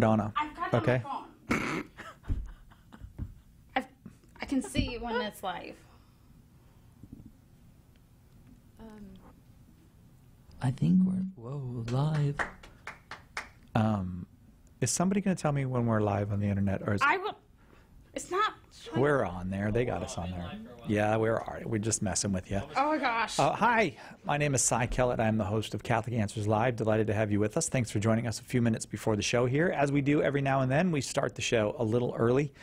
Donna. I've got it Okay. on my phone. I can see when it's live. I think we're live. Is somebody going to tell me when we're live on the internet, or is I will. It's not. we're on there? They got us on there. Yeah, we're just messing with you. Oh my gosh. Hi, my name is Cy Kellett. I'm the host of Catholic Answers Live. Delighted to have you with us. Thanks for joining us a few minutes before the show here. As we do every now and then, we start the show a little early.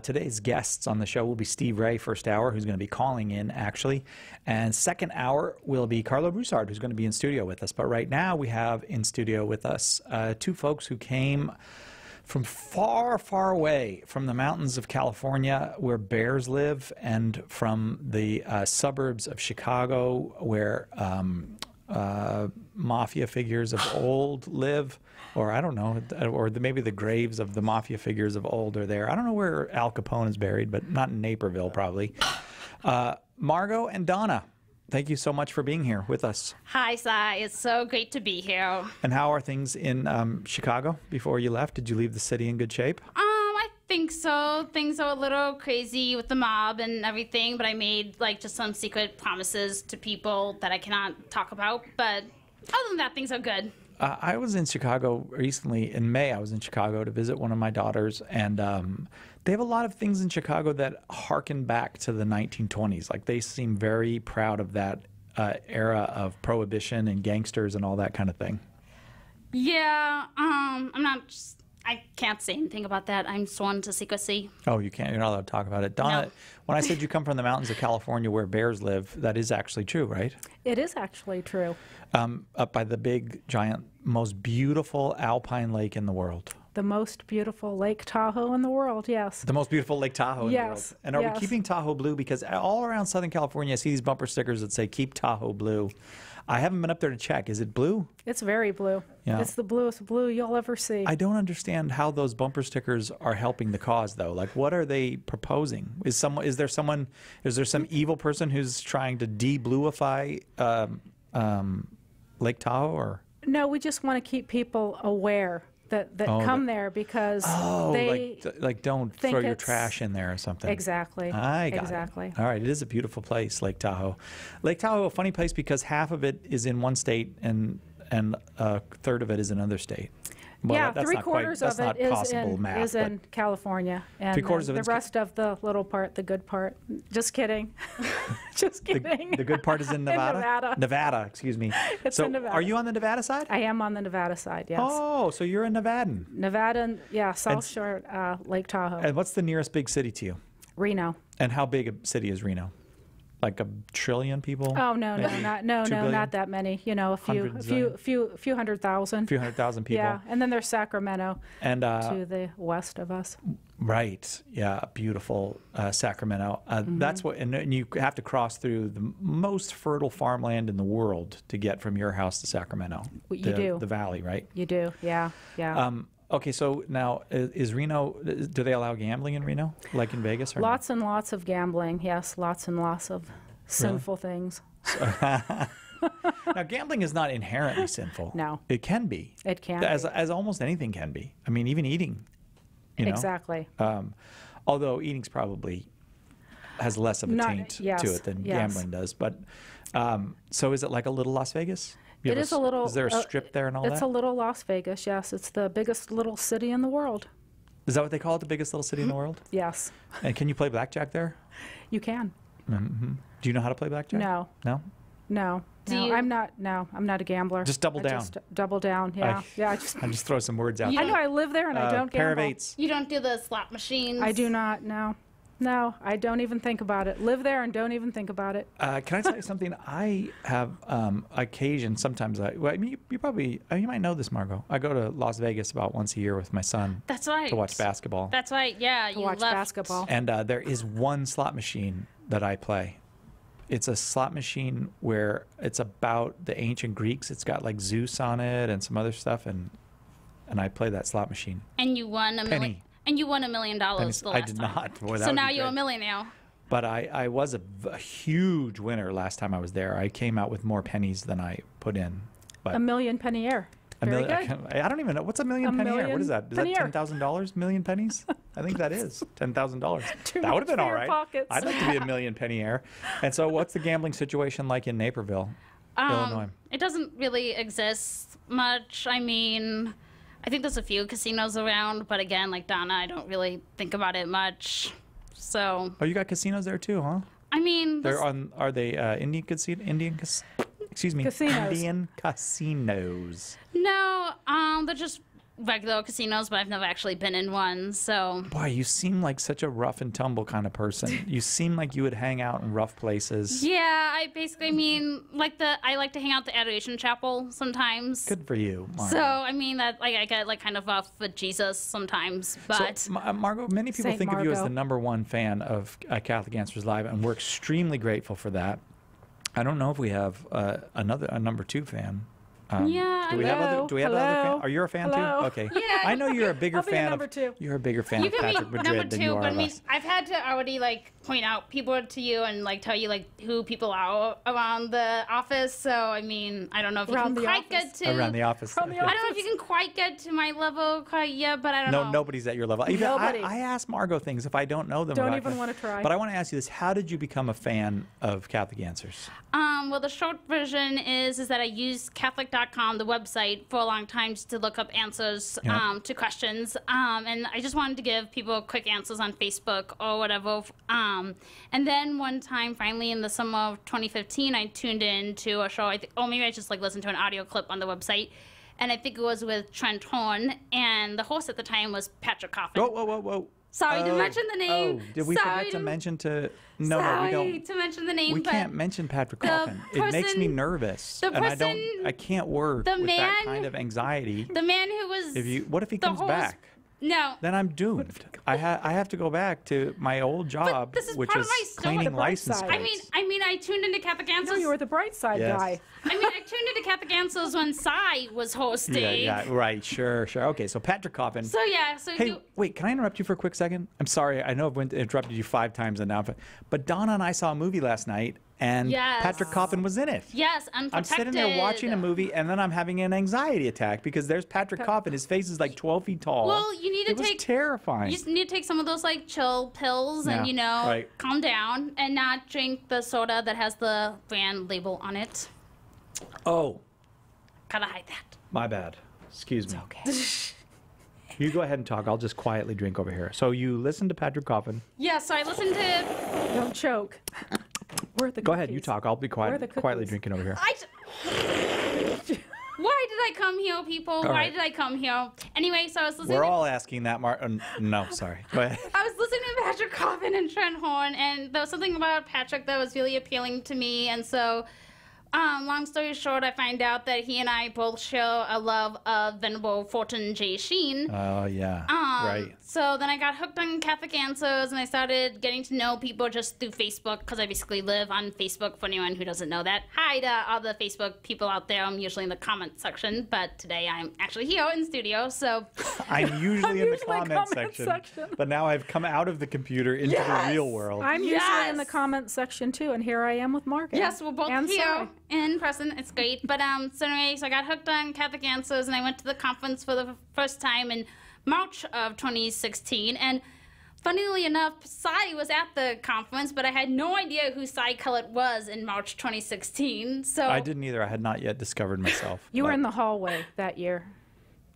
Today's guests on the show will be Steve Ray, first hour, who's going to be calling in, actually. And second hour will be Carlo Broussard, who's going to be in studio with us. But right now we have in studio with us two folks who came from far, far away from the mountains of California where bears live, and from the suburbs of Chicago where mafia figures of old live, or I don't know, or maybe the graves of the mafia figures of old are there. I don't know where Al Capone is buried, but not in Naperville, probably. Margot and Donna, thank you so much for being here with us. Hi, Cy. It's so great to be here. And how are things in Chicago before you left? Did you leave the city in good shape? I think so. Things are a little crazy with the mob and everything, but I made just some secret promises to people that I cannot talk about. But other than that, things are good. I was in Chicago recently. In May, I was in Chicago to visit one of my daughters, and they have a lot of things in Chicago that harken back to the 1920s. Like, they seem very proud of that era of prohibition and gangsters and all that kind of thing. Yeah, I can't say anything about that. I'm sworn to secrecy. Oh, you can't? You're not allowed to talk about it. Donna, No. when I said you come from the mountains of California where bears live, that is actually true, right? It is actually true. Up by the big, giant, most beautiful alpine lake in the world. The most beautiful Lake Tahoe in the world, yes. The most beautiful Lake Tahoe in the world. Yes, And are we yes. keeping Tahoe blue? Because all around Southern California, I see these bumper stickers that say, keep Tahoe blue. I haven't been up there to check. Is it blue? It's very blue. Yeah. It's the bluest blue you'll ever see. I don't understand how those bumper stickers are helping the cause, though. Like, what are they proposing? Is there some evil person who's trying to de-bluify Lake Tahoe, or? No, we just want to keep people aware that come there because they like don't think throw your it's- trash in there or something. Exactly. I got exactly. it. All right, it is a beautiful place, Lake Tahoe. Lake Tahoe, a funny place because half of it is in one state and a third of it is in another state. Well, Yeah, that's not three-quarters quite, that's of not it is possible in, math, is in California, and Three-quarters of the it's rest of the little part, the good part. Just kidding. Just kidding. the good part is in Nevada? Nevada. Nevada, excuse me. It's so in Nevada. are you on the Nevada side? I am on the Nevada side, yes. Oh, so you're a Nevadan. Nevada, yeah, South Shore, Lake Tahoe. And what's the nearest big city to you? Reno. And how big a city is Reno? Like a trillion people? Oh no, Maybe no, 2 billion? not that many. You know, a Hundreds, few hundred thousand. A few 100,000 people. Yeah, and then there's Sacramento And to the west of us. right, yeah, beautiful Sacramento. That's what, and you have to cross through the most fertile farmland in the world to get from your house to Sacramento. You do. The valley, right? You do, yeah. Okay, so now is Reno? Do they allow gambling in Reno, like in Vegas? Or Lots and lots of gambling. Yes, lots and lots of sinful things. Now, gambling is not inherently sinful. No. It can be. It can As almost anything can be. I mean, even eating. You know? Exactly. Although eating's probably has less of a taint to it than yes. gambling does. But so is it like a little Las Vegas? It is a little. Is there a strip there and all that? It's a little Las Vegas. Yes, it's the biggest little city in the world. Is that what they call it? The biggest little city in the world? Yes, And can you play blackjack there? you can. Do you know how to play blackjack? No. No? No, you- I'm not. No, I'm not a gambler. Just double I down. Just double down. Yeah, I just. I just throw some words out You there. I know I live there and I don't Pair gamble. of eights. You don't do the slot machines. I do not. No, I don't even think about it. Live there and don't even think about it. Can I tell you something? I have occasion sometimes. Well, I mean, you might know this, Margot. I go to Las Vegas about once a year with my son That's right. to watch basketball. That's right. Yeah, you Watch left. basketball. And there is one slot machine that I play. It's a slot machine where it's about the ancient Greeks. It's got like Zeus on it and some other stuff, and I play that slot machine. And you won a million. Penny. And you won $1 million the last I did time. not. Boy, that So would now be you're a great. millionaire. But I was a huge winner last time I was there. I came out with more pennies than I put in. But A million penny air. Very good. I don't even know. What's a million penny air? What is that? Is that penny air. $10,000 million pennies? I think that is $10,000. Too That would have much been for all your right. pockets. I'd like to be a million penny air. And so what's the gambling situation like in Naperville, Illinois? It doesn't really exist much. I mean, I think there's a few casinos around, but again, like Donna, I don't really think about it much. So, Oh, you got casinos there too, huh? I mean, They're on. Are they excuse me, Casinos. Indian casinos? no, they're just regular casinos, but I've never actually been in one. So, Boy, you seem like such a rough and tumble kind of person. You seem like you would hang out in rough places. yeah, I basically mean, I like to hang out at the Adoration Chapel sometimes. Good for you, Margo. So, I mean, that I get like kind of off with Jesus sometimes, but So, Margo, many people Saint think of you as Margo. the #1 fan of Catholic Answers Live, and we're extremely grateful for that. I don't know if we have a #2 fan. yeah, Do we have Hello? other? Do we have other Hello? fans? Are you a fan Hello? too? Okay. Yeah. I know you're a bigger I'll be a fan number of. two. You're a bigger fan you of can be Patrick number Madrid than two, you are but I of mean, us. I've had to already like point out people to you and like tell you like who people are around the office. So I mean, I don't know if you Around can the quite office. get to Around the office. From the Okay. I don't know if you can quite get to my level quite yet, but I don't No, know. nobody's at your level. Even Nobody. I ask Margo things if I don't know them. Don't I'm not even gonna- wanna try. But I want to ask you this: how did you become a fan of Catholic Answers? Well, the short version is that I used Catholic.com, the website, for a long time just to look up answers Yeah. to questions, and I just wanted to give people quick answers on Facebook or whatever. And then one time, finally, in the summer of 2015, I tuned in to a show. Or maybe I just like listened to an audio clip on the website, and I think it was with Trent Horn, and the host at the time was Patrick Coffin. Whoa. Sorry to mention the name. Oh, did we Sorry forget to mention to? No, sorry we don't. to mention the name. We but can't mention Patrick the Coffin. It makes me person- nervous, the and I don't. person- I can't work the with that man- kind of anxiety. The man who was. What if he the comes host- back? No. Then I'm doomed. I have to go back to my old job, this is which part is of my story. cleaning The bright license side. plates. I mean, I tuned into Catholic No, Answers. you were the bright side Yes. guy. I tuned into Catholic Answers when Cy was hosting. Yeah, right, sure. Okay, so Patrick Coffin. So yeah, so Hey, you. wait, can I interrupt you for a quick second? I'm sorry, I know I've interrupted you 5 times now, but Donna and I saw a movie last night, and Yes. Patrick Coffin was in it. Yes, unprotected. I'm sitting there watching a movie, and then I'm having an anxiety attack because there's Patrick Coffin. His face is like 12 feet tall. Well, you need to it was take. terrifying. You just need to take some of those like chill pills and Yeah, right. calm down and not drink the soda that has the brand label on it. Oh, Gotta hide that. my bad. Excuse me. Okay. You go ahead and talk. I'll just quietly drink over here. So you listen to Patrick Coffin. Yeah, so I listened to. Don't choke. Where are the Go ahead, you cookies? talk. I'll be Where are the quietly cookies? drinking over here. Why did I come here, people? Why right. did I come here? Anyway, so I was listening. We're to all asking that, no, sorry. Go ahead. I was listening to Patrick Coffin and Trent Horn, and there was something about Patrick that was really appealing to me. And so, long story short, I find out that he and I both share a love of Venerable Fulton J. Sheen. Oh, yeah. Right. So then I got hooked on Catholic Answers, and I started getting to know people just through Facebook, because I basically live on Facebook, for anyone who doesn't know that. Hi to all the Facebook people out there. I'm usually in the comment section, but today I'm actually here in studio, so... I'm usually in the usually comment comment section, section. but now I've come out of the computer into the real world. I'm usually in the Yes. comment section too, and here I am with Mark. Yes, we're both and here Sarah. in person. It's great. But so anyway, so I got hooked on Catholic Answers, and I went to the conference for the first time in March of 2016. And funnily enough, Cy was at the conference, but I had no idea who Cy Kellett was in March 2016. So I didn't either. I had not yet discovered myself. You were but- in the hallway that year.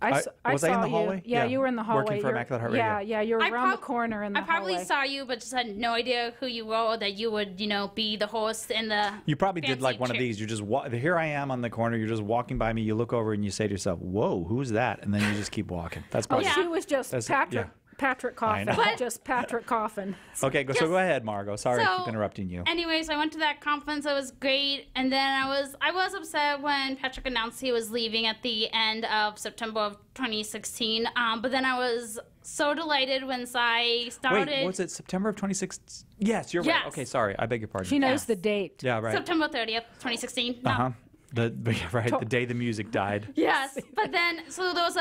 I was I in saw the hallway? You. Yeah, Yeah, you were in the hallway. working for You're- Immaculate Heart Yeah, Radio. yeah, you were I around the prob- corner in the I probably hallway. saw you, but just had no idea who you were, or that you would, be the host in the. You probably did fancy like one of chair. these. You just here I am on the corner. You're just walking by me. You look over and you say to yourself, "Whoa, who's that?" And then you just keep walking. That's Oh, probably. Yeah. she was just That's- Patrick. yeah. Patrick Coffin. know. But- Just Patrick Coffin. Okay, so Just- go ahead, Margo. Sorry I So, keep interrupting you. Anyways, I went to that conference. It was great, and then I was upset when Patrick announced he was leaving at the end of September of 2016. But then I was so delighted when Cy started. Wait, was it September of 2016? Yes, you're right. Yes. Okay, sorry. I beg your pardon. She knows Yes. the date. Yeah, right. September 30th, 2016. No. Uh huh. The day the music died. Yes, but then so there was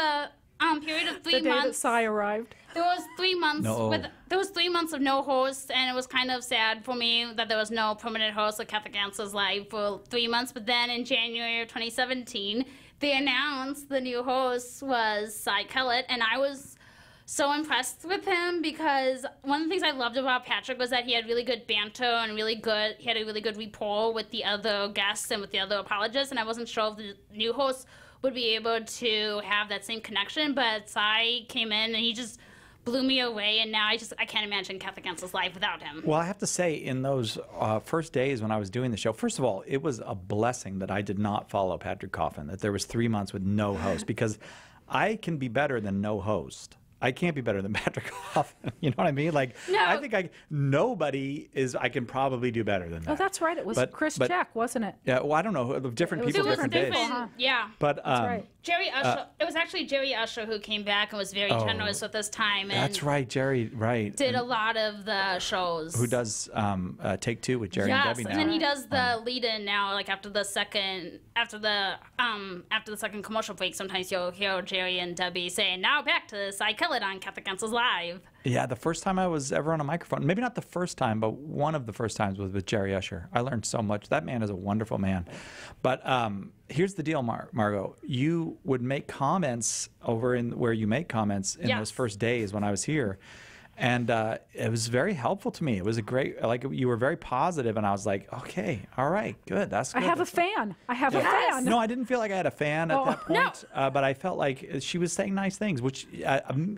period of 3 The day that months. Cy arrived. There was 3 months No. there was 3 months of no host, and it was kind of sad for me that there was no permanent host of Catholic Answers Live for 3 months. But then in January of 2017, they announced the new host was Cy Kellett, and I was so impressed with him because one of the things I loved about Patrick was that he had really good banter and he had a really good rapport with the other guests and with the other apologists, and I wasn't sure if the new host would be able to have that same connection, but Cy came in and he just blew me away, and now I can't imagine Catholic Answers Live without him. Well, I have to say, in those first days when I was doing the show, first of all, it was a blessing that I did not follow Patrick Coffin, that there was 3 months with no host, because I can be better than no host. I can't be better than Patrick Coffin. You know what I mean? Like, No. I think I can probably do better than that. Oh, that's right. It was Chris but- Jack, wasn't it? Yeah, well, I don't know. Different It was people, different different days. people, huh? Yeah. But That's right. Jerry Usher. It was actually Jerry Usher who came back and was very generous with his time and that's right, Jerry. Right. did a lot of the shows. Who does Take Two with Jerry and Yes, Debbie now? and then he does the lead-in now. Like after the second commercial break, sometimes you'll hear Jerry and Debbie saying, "Now back to Cy Kellett on Catholic Answers Live." Yeah, the first time I was ever on a microphone, maybe not the first time, but one of the first times was with Jerry Usher. I learned so much. That man is a wonderful man. But here's the deal, Margot. You would make comments over in where you make comments in Yes. those first days when I was here. And it was very helpful to me. It was a great, like, you were very positive, and I was like, okay, all right, good, that's good. I have a fan. I have a fan. No, I didn't feel like I had a fan at that No. point, but I felt like she was saying nice things, which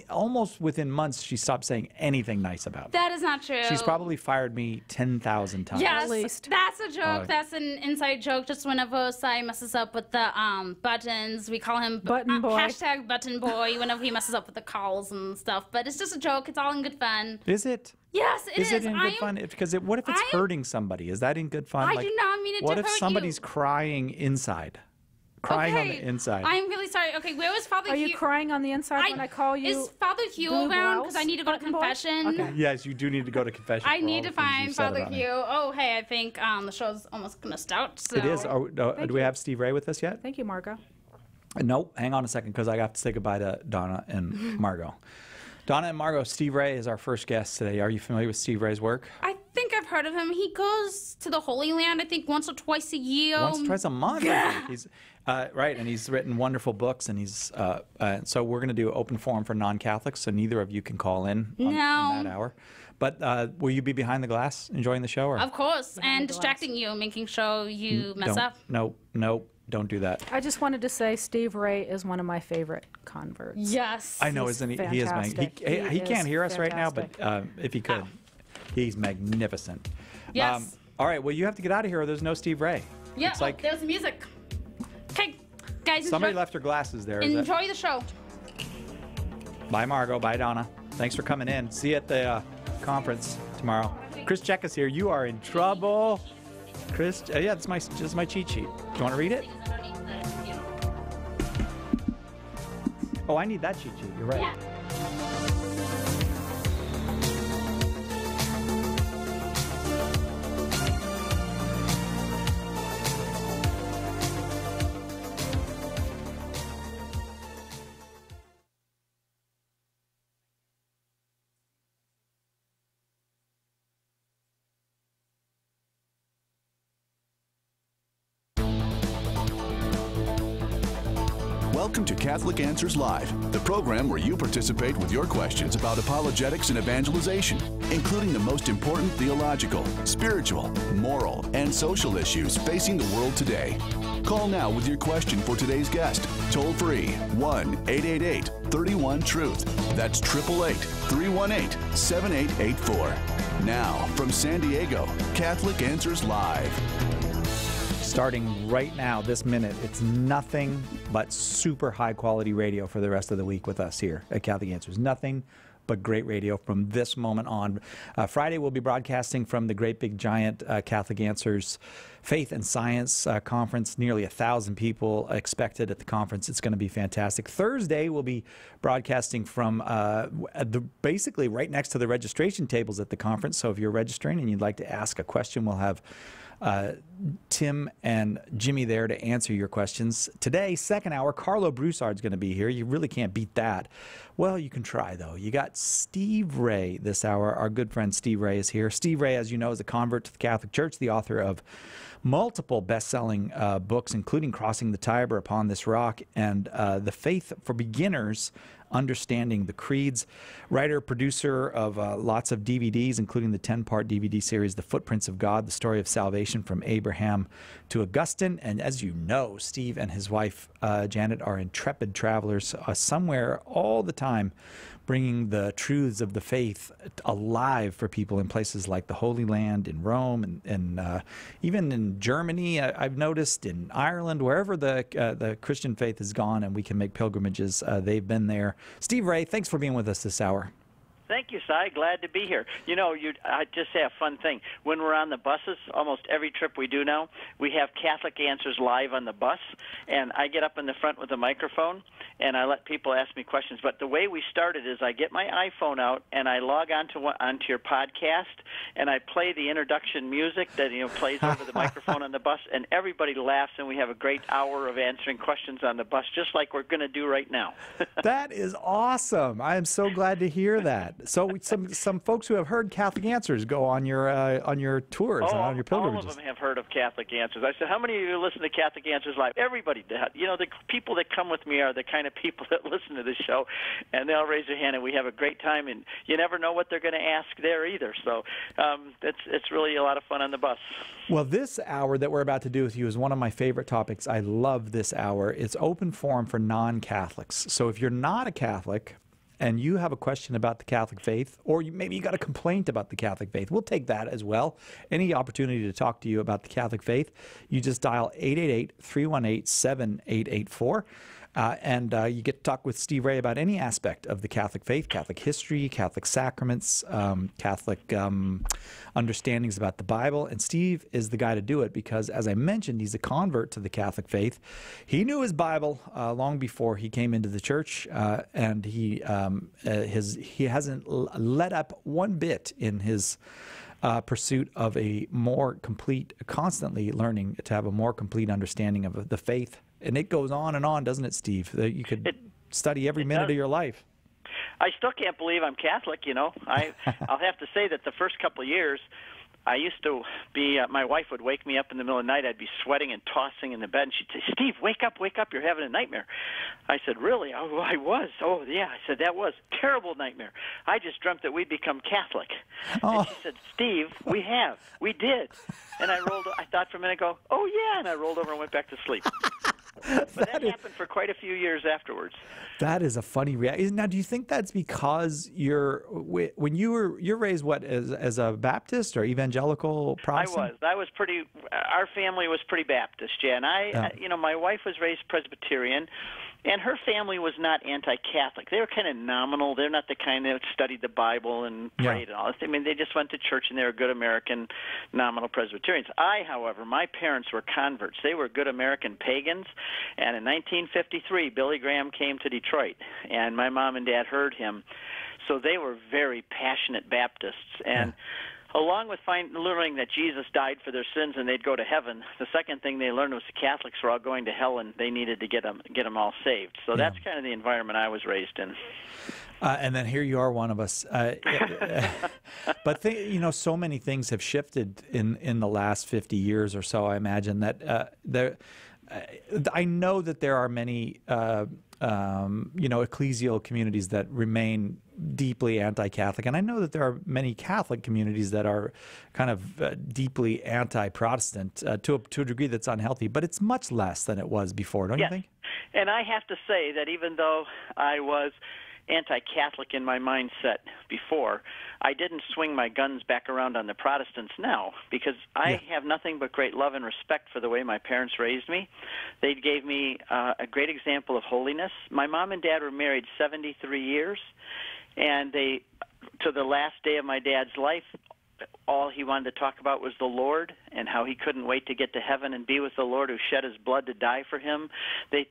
almost within months she stopped saying anything nice about me. That is not true. She's probably fired me 10,000 times. Yes, At least. that's a joke. That's an inside joke. Just whenever Cy messes up with the buttons, we call him Button boy. hashtag button boy whenever he messes up with the calls and stuff. But it's just a joke. It's all in good fun. Is it? Yes, it is. Is it in good fun? Because what if it's hurting somebody? Is that in good fun? I do not mean it to What if hurt somebody's you. crying inside? Crying on the inside. I'm really sorry. Okay, where was Father Are Hugh? you crying on the inside when I call you? Is Father Hugh Blue around? Because blouse? I need to go to Button boy? confession. Okay. Yes, you do need to go to confession. I for all need the to things you find said Father about me. Hugh. Oh, hey, I think the show's almost gonna start. So. It is. Do we have Steve Ray with us yet? Thank you, Margot. Nope. Hang on a second, because I have to say goodbye to Donna and Margot. Donna and Margot, Steve Ray is our first guest today. Are you familiar with Steve Ray's work? I think I've heard of him. He goes to the Holy Land, I think, once or twice a year. Once, twice a month. I think. He's right, and he's written wonderful books, and he's so we're going to do open forum for non-Catholics, so neither of you can call in in that hour. But will you be behind the glass enjoying the show? Or? Of course, and the distracting you, making sure you mess up. Nope. Don't do that. I just wanted to say Steve Ray is one of my favorite converts. Yes. I know, He's isn't he? He is. fantastic. He He can't is hear us right now, but fantastic. if he could, he's magnificent. Yes. All right. Well, you have to get out of here, or there's no Steve Ray. Yeah, It's like there's music. Okay, guys, somebody enjoy, left her glasses there. Is it? enjoy the show. Bye, Margot. Bye, Donna. Thanks for coming in. See you at the conference tomorrow. Chris Check is here. You are in trouble. Chris, yeah, that's my cheat sheet. You want to read it? Oh, I need that cheat sheet. You're right. Yeah. Welcome to Catholic Answers Live, the program where you participate with your questions about apologetics and evangelization, including the most important theological, spiritual, moral, and social issues facing the world today. Call now with your question for today's guest. Toll free 1-888-31-TRUTH. That's 888-318-7884. Now, from San Diego, Catholic Answers Live. Starting right now, this minute, it's nothing but super high quality radio for the rest of the week with us here at Catholic Answers. Nothing but great radio from this moment on. Friday, we'll be broadcasting from the Great Big Giant Catholic Answers Faith and Science Conference. Nearly 1,000 people expected at the conference. It's going to be fantastic. Thursday, we'll be broadcasting from basically right next to the registration tables at the conference. So if you're registering and you'd like to ask a question, we'll have Tim and Jimmy there to answer your questions. Today, second hour, Carlo Broussard's going to be here. You really can't beat that. Well, you can try, though. You got Steve Ray this hour. Our good friend Steve Ray is here. Steve Ray, as you know, is a convert to the Catholic Church, the author of multiple best-selling books, including Crossing the Tiber, Upon This Rock, and The Faith for Beginners, Understanding the Creeds. Writer, producer of lots of DVDs, including the 10-part DVD series, The Footprints of God, The Story of Salvation from Abraham to Augustine. And as you know, Steve and his wife, Janet, are intrepid travelers somewhere all the time, bringing the truths of the faith alive for people in places like the Holy Land, in Rome, and even in Germany. I've noticed in Ireland, wherever the Christian faith has gone and we can make pilgrimages, they've been there. Steve Ray, thanks for being with us this hour. Thank you, Si. Glad to be here. You know, I just say a fun thing. When we're on the buses, almost every trip we do now, we have Catholic Answers live on the bus, and I get up in the front with a microphone, and I let people ask me questions. But the way we started is I get my iPhone out, and I log onto your podcast, and I play the introduction music that plays over the microphone on the bus, and everybody laughs, and we have a great hour of answering questions on the bus, just like we're going to do right now. That is awesome. I am so glad to hear that. So some folks who have heard Catholic Answers go on your tours and on your pilgrimages. All of them have heard of Catholic Answers. I said, how many of you listen to Catholic Answers Live? Everybody did. The people that come with me are the kind of people that listen to this show, and they'll raise their hand, and we have a great time, and you never know what they're going to ask there either. So it's really a lot of fun on the bus. Well, this hour that we're about to do with you is one of my favorite topics. I love this hour. It's open forum for non-Catholics. So if you're not a Catholic and you have a question about the Catholic faith, or maybe you got a complaint about the Catholic faith, we'll take that as well. Any opportunity to talk to you about the Catholic faith, you just dial 888-318-7884. And you get to talk with Steve Ray about any aspect of the Catholic faith, Catholic history, Catholic sacraments, Catholic understandings about the Bible. And Steve is the guy to do it because, as I mentioned, he's a convert to the Catholic faith. He knew his Bible long before he came into the church, and he hasn't let up one bit in his pursuit of a more complete, constantly learning to have a more complete understanding of the faith. And it goes on and on, doesn't it, Steve? You could study every minute of your life. I still can't believe I'm Catholic, I'll have to say that the first couple of years, I used to be, my wife would wake me up in the middle of the night. I'd be sweating and tossing in the bed, and she'd say, Steve, wake up, you're having a nightmare. I said, really? Oh, I was. Oh, yeah. I said, that was a terrible nightmare. I just dreamt that we'd become Catholic. Oh. And she said, Steve, we did. And I thought for a minute, oh, yeah, and I rolled over and went back to sleep. But that happened for quite a few years afterwards. That is a funny reaction. Now, do you think that's because you're raised as a Baptist or evangelical Protestant? I was pretty. Our family was pretty Baptist, yeah. And my wife was raised Presbyterian. And her family was not anti-Catholic. They were kind of nominal. They're not the kind that studied the Bible and prayed and all this. I mean, they just went to church, and they were good American nominal Presbyterians. However, my parents were converts. They were good American pagans. And in 1953, Billy Graham came to Detroit, and my mom and dad heard him. So they were very passionate Baptists. And along with learning that Jesus died for their sins and they'd go to heaven, the second thing they learned was the Catholics were all going to hell and they needed to get them all saved. So that's kind of the environment I was raised in. And then here you are, one of us. But so many things have shifted in the last 50 years or so. I imagine that I know that there are many ecclesial communities that remain deeply anti-Catholic, and I know that there are many Catholic communities that are kind of deeply anti-Protestant to a degree that's unhealthy, but it's much less than it was before, don't you think? And I have to say that even though I was anti-Catholic in my mindset before, I didn't swing my guns back around on the Protestants now, because I have nothing but great love and respect for the way my parents raised me. They gave me a great example of holiness. My mom and dad were married 73 years, and to the last day of my dad's life, all he wanted to talk about was the Lord and how he couldn't wait to get to heaven and be with the Lord who shed his blood to die for him. They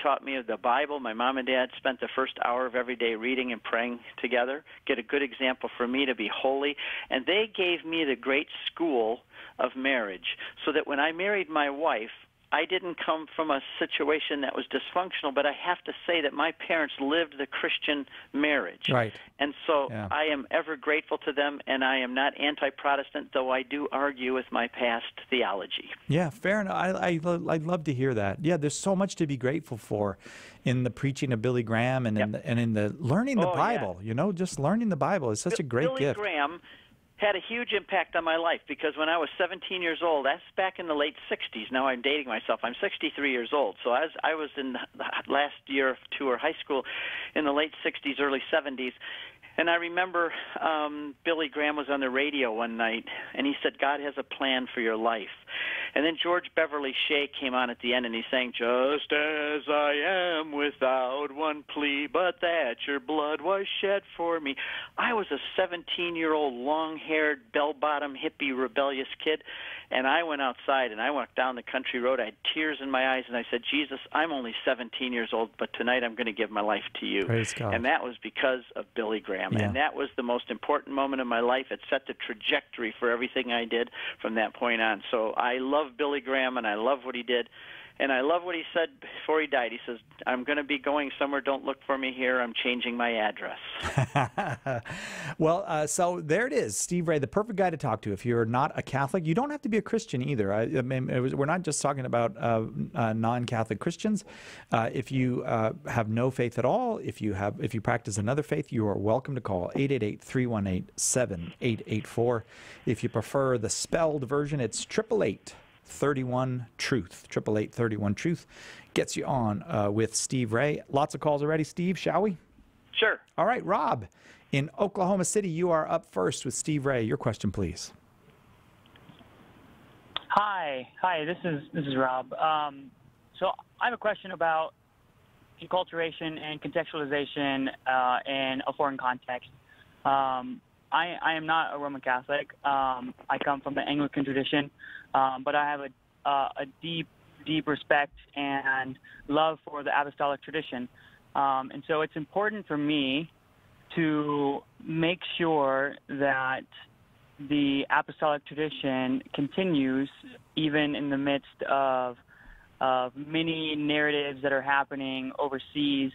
taught me of the Bible. My mom and dad spent the first hour of every day reading and praying together, get a good example for me to be holy. And they gave me the great school of marriage so that when I married my wife, I didn't come from a situation that was dysfunctional, but I have to say that my parents lived the Christian marriage. Right. And so I am ever grateful to them, and I am not anti-Protestant, though I do argue with my past theology. Yeah, fair enough. I'd love to hear that. Yeah, there's so much to be grateful for in the preaching of Billy Graham and in the learning the Bible. You know, just learning the Bible is such a great gift. Billy Graham had a huge impact on my life because when I was 17 years old, that's back in the late 60s. Now I'm dating myself. I'm 63 years old. So as I was in the last year of tour high school in the late 60s, early 70s, and I remember Billy Graham was on the radio one night, and he said, God has a plan for your life. And then George Beverly Shea came on at the end, and he sang, just as I am without one plea, but that your blood was shed for me. I was a 17-year-old, long-haired, bell-bottom, hippie, rebellious kid, and I went outside, and I walked down the country road. I had tears in my eyes, and I said, Jesus, I'm only 17 years old, but tonight I'm going to give my life to you. Praise God. And that was because of Billy Graham. Yeah. And that was the most important moment of my life. It set the trajectory for everything I did from that point on. So I love Billy Graham, and I love what he did. And I love what he said before he died. He says, I'm going to be going somewhere. Don't look for me here. I'm changing my address. Well, so there it is. Steve Ray, the perfect guy to talk to. If you're not a Catholic, you don't have to be a Christian either. I mean, we're not just talking about non-Catholic Christians. If you have no faith at all, if you practice another faith, you are welcome to call 888-318-7884. If you prefer the spelled version, it's 888-31-TRUTH. 888-31-TRUTH gets you on with Steve Ray. Lots of calls already, Steve, shall we? Sure. All right, Rob, in Oklahoma City, you are up first with Steve Ray. Your question, please. Hi, this is Rob. So I have a question about enculturation and contextualization in a foreign context. I am not a Roman Catholic. I come from the Anglican tradition, but I have a deep respect and love for the apostolic tradition. And so it's important for me to make sure that the apostolic tradition continues even in the midst of many narratives that are happening overseas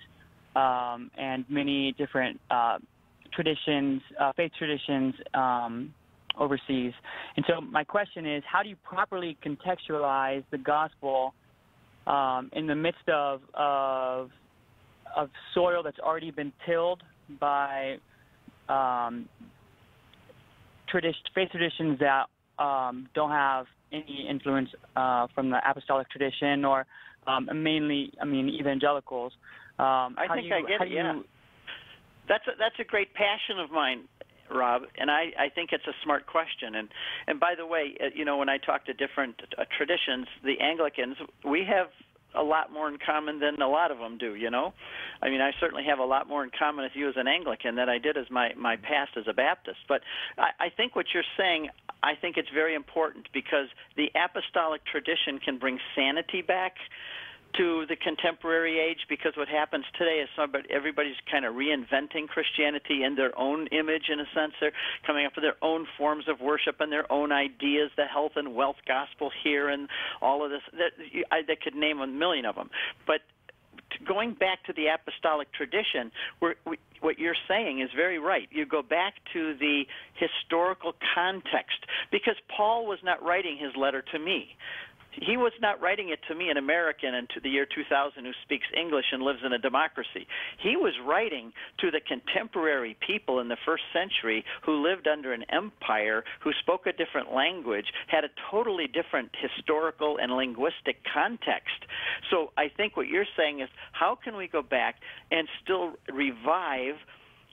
and many different traditions, faith traditions overseas. And so my question is, how do you properly contextualize the gospel in the midst of soil that's already been tilled by faith traditions that don't have any influence from the apostolic tradition or mainly, evangelicals? I think I get it, yeah. That's a great passion of mine, Rob, and I think it's a smart question. And by the way, when I talk to different traditions, the Anglicans, we have a lot more in common than a lot of them do, I mean, I certainly have a lot more in common with you as an Anglican than I did as my past as a Baptist. But I think what you're saying, I think it's very important because the apostolic tradition can bring sanity back to the contemporary age, because what happens today is everybody's kind of reinventing Christianity in their own image, in a sense. They're coming up with their own forms of worship and their own ideas, the health and wealth gospel here and all of this. I could name a million of them. But going back to the apostolic tradition, what you're saying is very right. You go back to the historical context, because Paul was not writing his letter to me. He was not writing it to me, an American, and to the year 2000 who speaks English and lives in a democracy. He was writing to the contemporary people in the first century who lived under an empire, who spoke a different language, had a totally different historical and linguistic context. So I think what you're saying is, how can we go back and still revive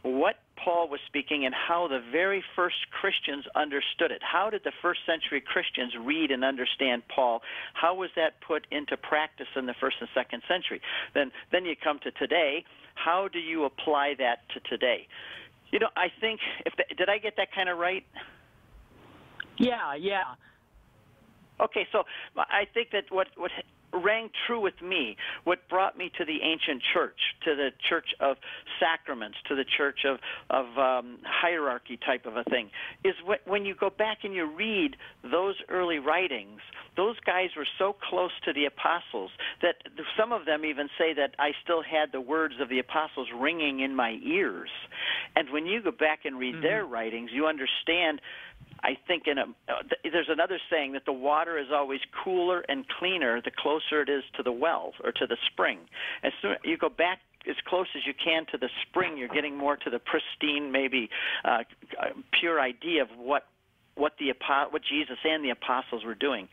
what Paul was speaking and how the very first Christians understood it? How did the first century Christians read and understand Paul? How was that put into practice in the first and second century? Then you come to today. How do you apply that to today? I think, did I get that kind of right? Yeah. Okay, so I think that what rang true with me, what brought me to the ancient church, to the church of sacraments, to the church of hierarchy type of a thing, is when you go back and you read those early writings, those guys were so close to the apostles that some of them even say that I still had the words of the apostles ringing in my ears. And when you go back and read their writings, you understand. I think there's another saying that the water is always cooler and cleaner the closer it is to the well or to the spring. As soon you go back as close as you can to the spring, you're getting more to the pristine, maybe pure idea of what Jesus and the apostles were doing.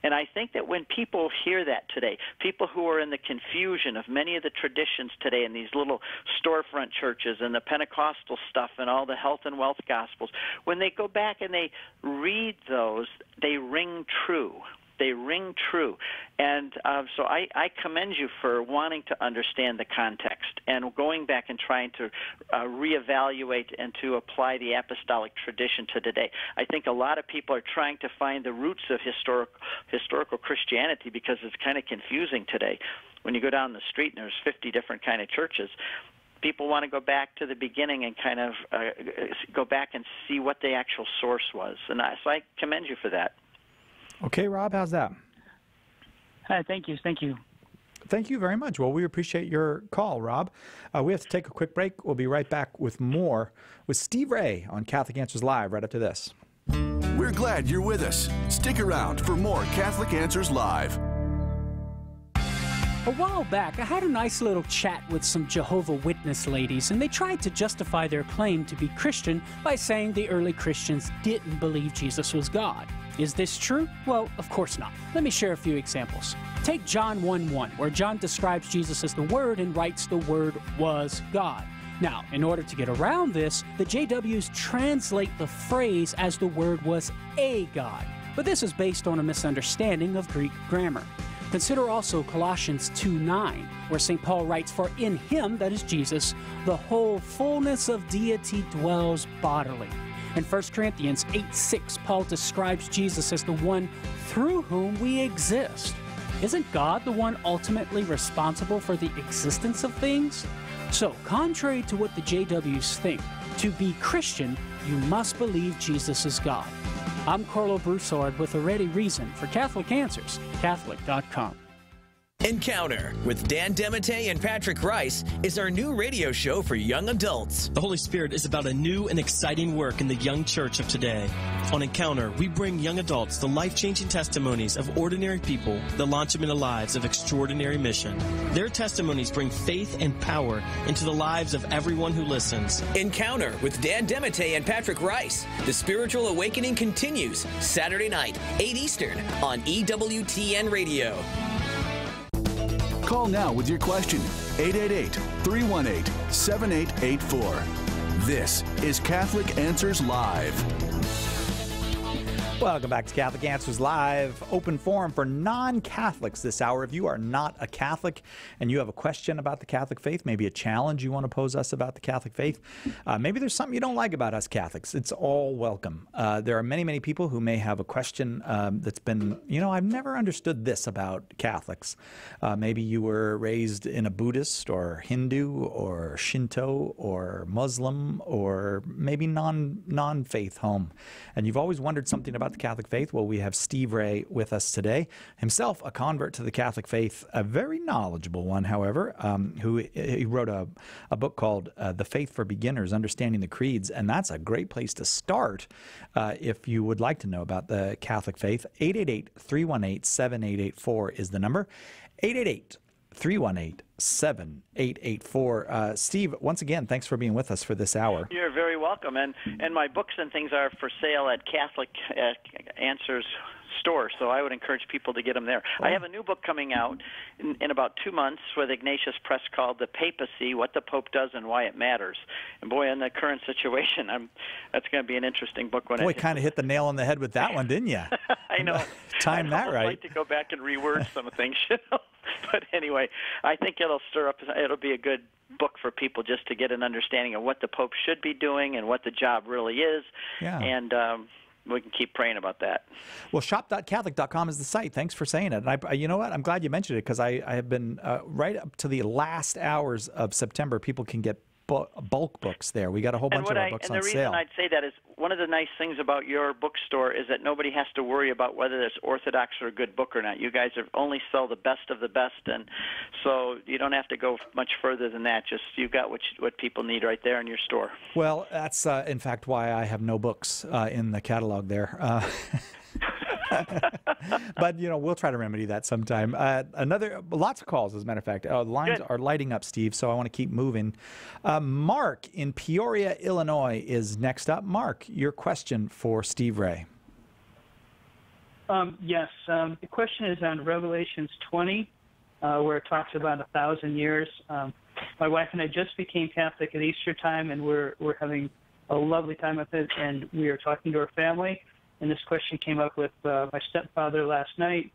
And I think that when people hear that today, people who are in the confusion of many of the traditions today in these little storefront churches and the Pentecostal stuff and all the health and wealth gospels, when they go back and they read those, they ring true. They ring true. And so I commend you for wanting to understand the context and going back and trying to reevaluate and to apply the apostolic tradition to today. I think a lot of people are trying to find the roots of historical Christianity because it's kind of confusing today. When you go down the street and there's 50 different kind of churches, people want to go back to the beginning and kind of go back and see what the actual source was. And so I commend you for that. Okay, Rob, how's that? Thank you. Thank you very much. Well, we appreciate your call, Rob. We have to take a quick break. We'll be right back with more with Steve Ray on Catholic Answers Live right after this. We're glad you're with us. Stick around for more Catholic Answers Live. A while back, I had a nice little chat with some Jehovah's Witness ladies, and they tried to justify their claim to be Christian by saying the early Christians didn't believe Jesus was God. Is this true? Well, of course not. Let me share a few examples. Take John 1:1, where John describes Jesus as the Word and writes the Word was God. Now, in order to get around this, the JWs translate the phrase as the Word was a God. But this is based on a misunderstanding of Greek grammar. Consider also Colossians 2:9, where St. Paul writes, "For in him," that is Jesus, "the whole fullness of deity dwells bodily." In 1 Corinthians 8:6, Paul describes Jesus as the one through whom we exist. Isn't God the one ultimately responsible for the existence of things? So, contrary to what the JWs think, to be Christian, you must believe Jesus is God. I'm Carlo Broussard with a ready reason for Catholic Answers, Catholic.com. Encounter with Dan Demete and Patrick Rice is our new radio show for young adults. The Holy Spirit is about a new and exciting work in the young church of today. On Encounter, we bring young adults the life-changing testimonies of ordinary people that launch them into lives of extraordinary mission. Their testimonies bring faith and power into the lives of everyone who listens. Encounter with Dan Demete and Patrick Rice. The Spiritual Awakening continues Saturday night, 8 Eastern on EWTN Radio. Call now with your question, 888-318-7884. This is Catholic Answers Live. Welcome back to Catholic Answers Live, open forum for non-Catholics this hour. If you are not a Catholic and you have a question about the Catholic faith, maybe a challenge you want to pose us about the Catholic faith, maybe there's something you don't like about us Catholics, it's all welcome. There are many, many people who may have a question that's been, I've never understood this about Catholics. Maybe you were raised in a Buddhist or Hindu or Shinto or Muslim or maybe non-faith home, and you've always wondered something about the Catholic faith. Well, we have Steve Ray with us today, himself a convert to the Catholic faith, a very knowledgeable one, however, he wrote a book called The Faith for Beginners, Understanding the Creeds, and that's a great place to start if you would like to know about the Catholic faith. 888-318-7884 is the number. 888-318-7884. Steve, once again, thanks for being with us for this hour. You're very welcome. And my books and things are for sale at Catholic Answers store, so I would encourage people to get them there. I have a new book coming out in about 2 months with Ignatius Press called The Papacy, What the Pope Does and Why It Matters. And boy, in the current situation, that's going to be an interesting book. Boy, kind of hit the nail on the head with that one, didn't you? I know. Time that right. I'd like to go back and reword some things, But anyway, I think it'll be a good book for people just to get an understanding of what the Pope should be doing and what the job really is. Yeah. And we can keep praying about that. Well, shop.catholic.com is the site. Thanks for saying it. And you know what? I'm glad you mentioned it because I have been right up to the last hours of September. People can get bulk books there. We got a whole bunch of our books on sale. And the reason I'd say that is one of the nice things about your bookstore is that nobody has to worry about whether it's orthodox or a good book or not. You guys only sell the best of the best, and so you don't have to go much further than that. Just you've got what people need right there in your store. Well, that's in fact why I have no books in the catalog there. But we'll try to remedy that sometime. Lots of calls, as a matter of fact. The lines are lighting up, Steve, so I want to keep moving. Mark in Peoria, Illinois is next up. Mark, your question for Steve Ray. Yes. The question is on Revelations 20, where it talks about 1,000 years. My wife and I just became Catholic at Easter time, and we're having a lovely time with it, and we are talking to our family. And this question came up with my stepfather last night,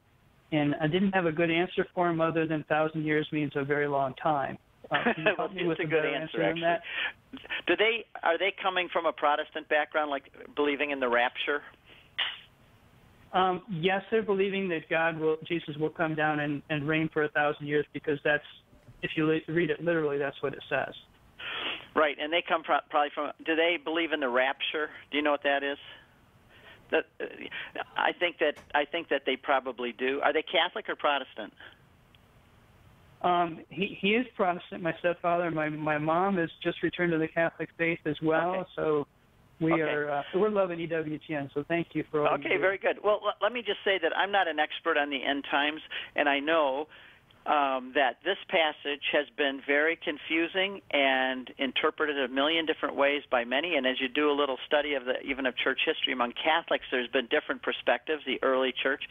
and I didn't have a good answer for him other than 1,000 years means a very long time. Can you help me with a good answer on that? Are they coming from a Protestant background, like believing in the rapture? Yes, they're believing that Jesus will come down and reign for 1,000 years, because that's, if you read it literally, that's what it says. Right, and they come probably from. Do they believe in the rapture? Do you know what that is? I think that they probably do. Are they Catholic or Protestant? He is Protestant, my stepfather. My mom has just returned to the Catholic faith as well. Okay. So we're loving EWTN. So thank you for all. Okay, very good. Well, let me just say that I'm not an expert on the end times, and I know that this passage has been very confusing and interpreted a million different ways by many. And as you do a little study of even of church history among Catholics, there's been different perspectives. The early church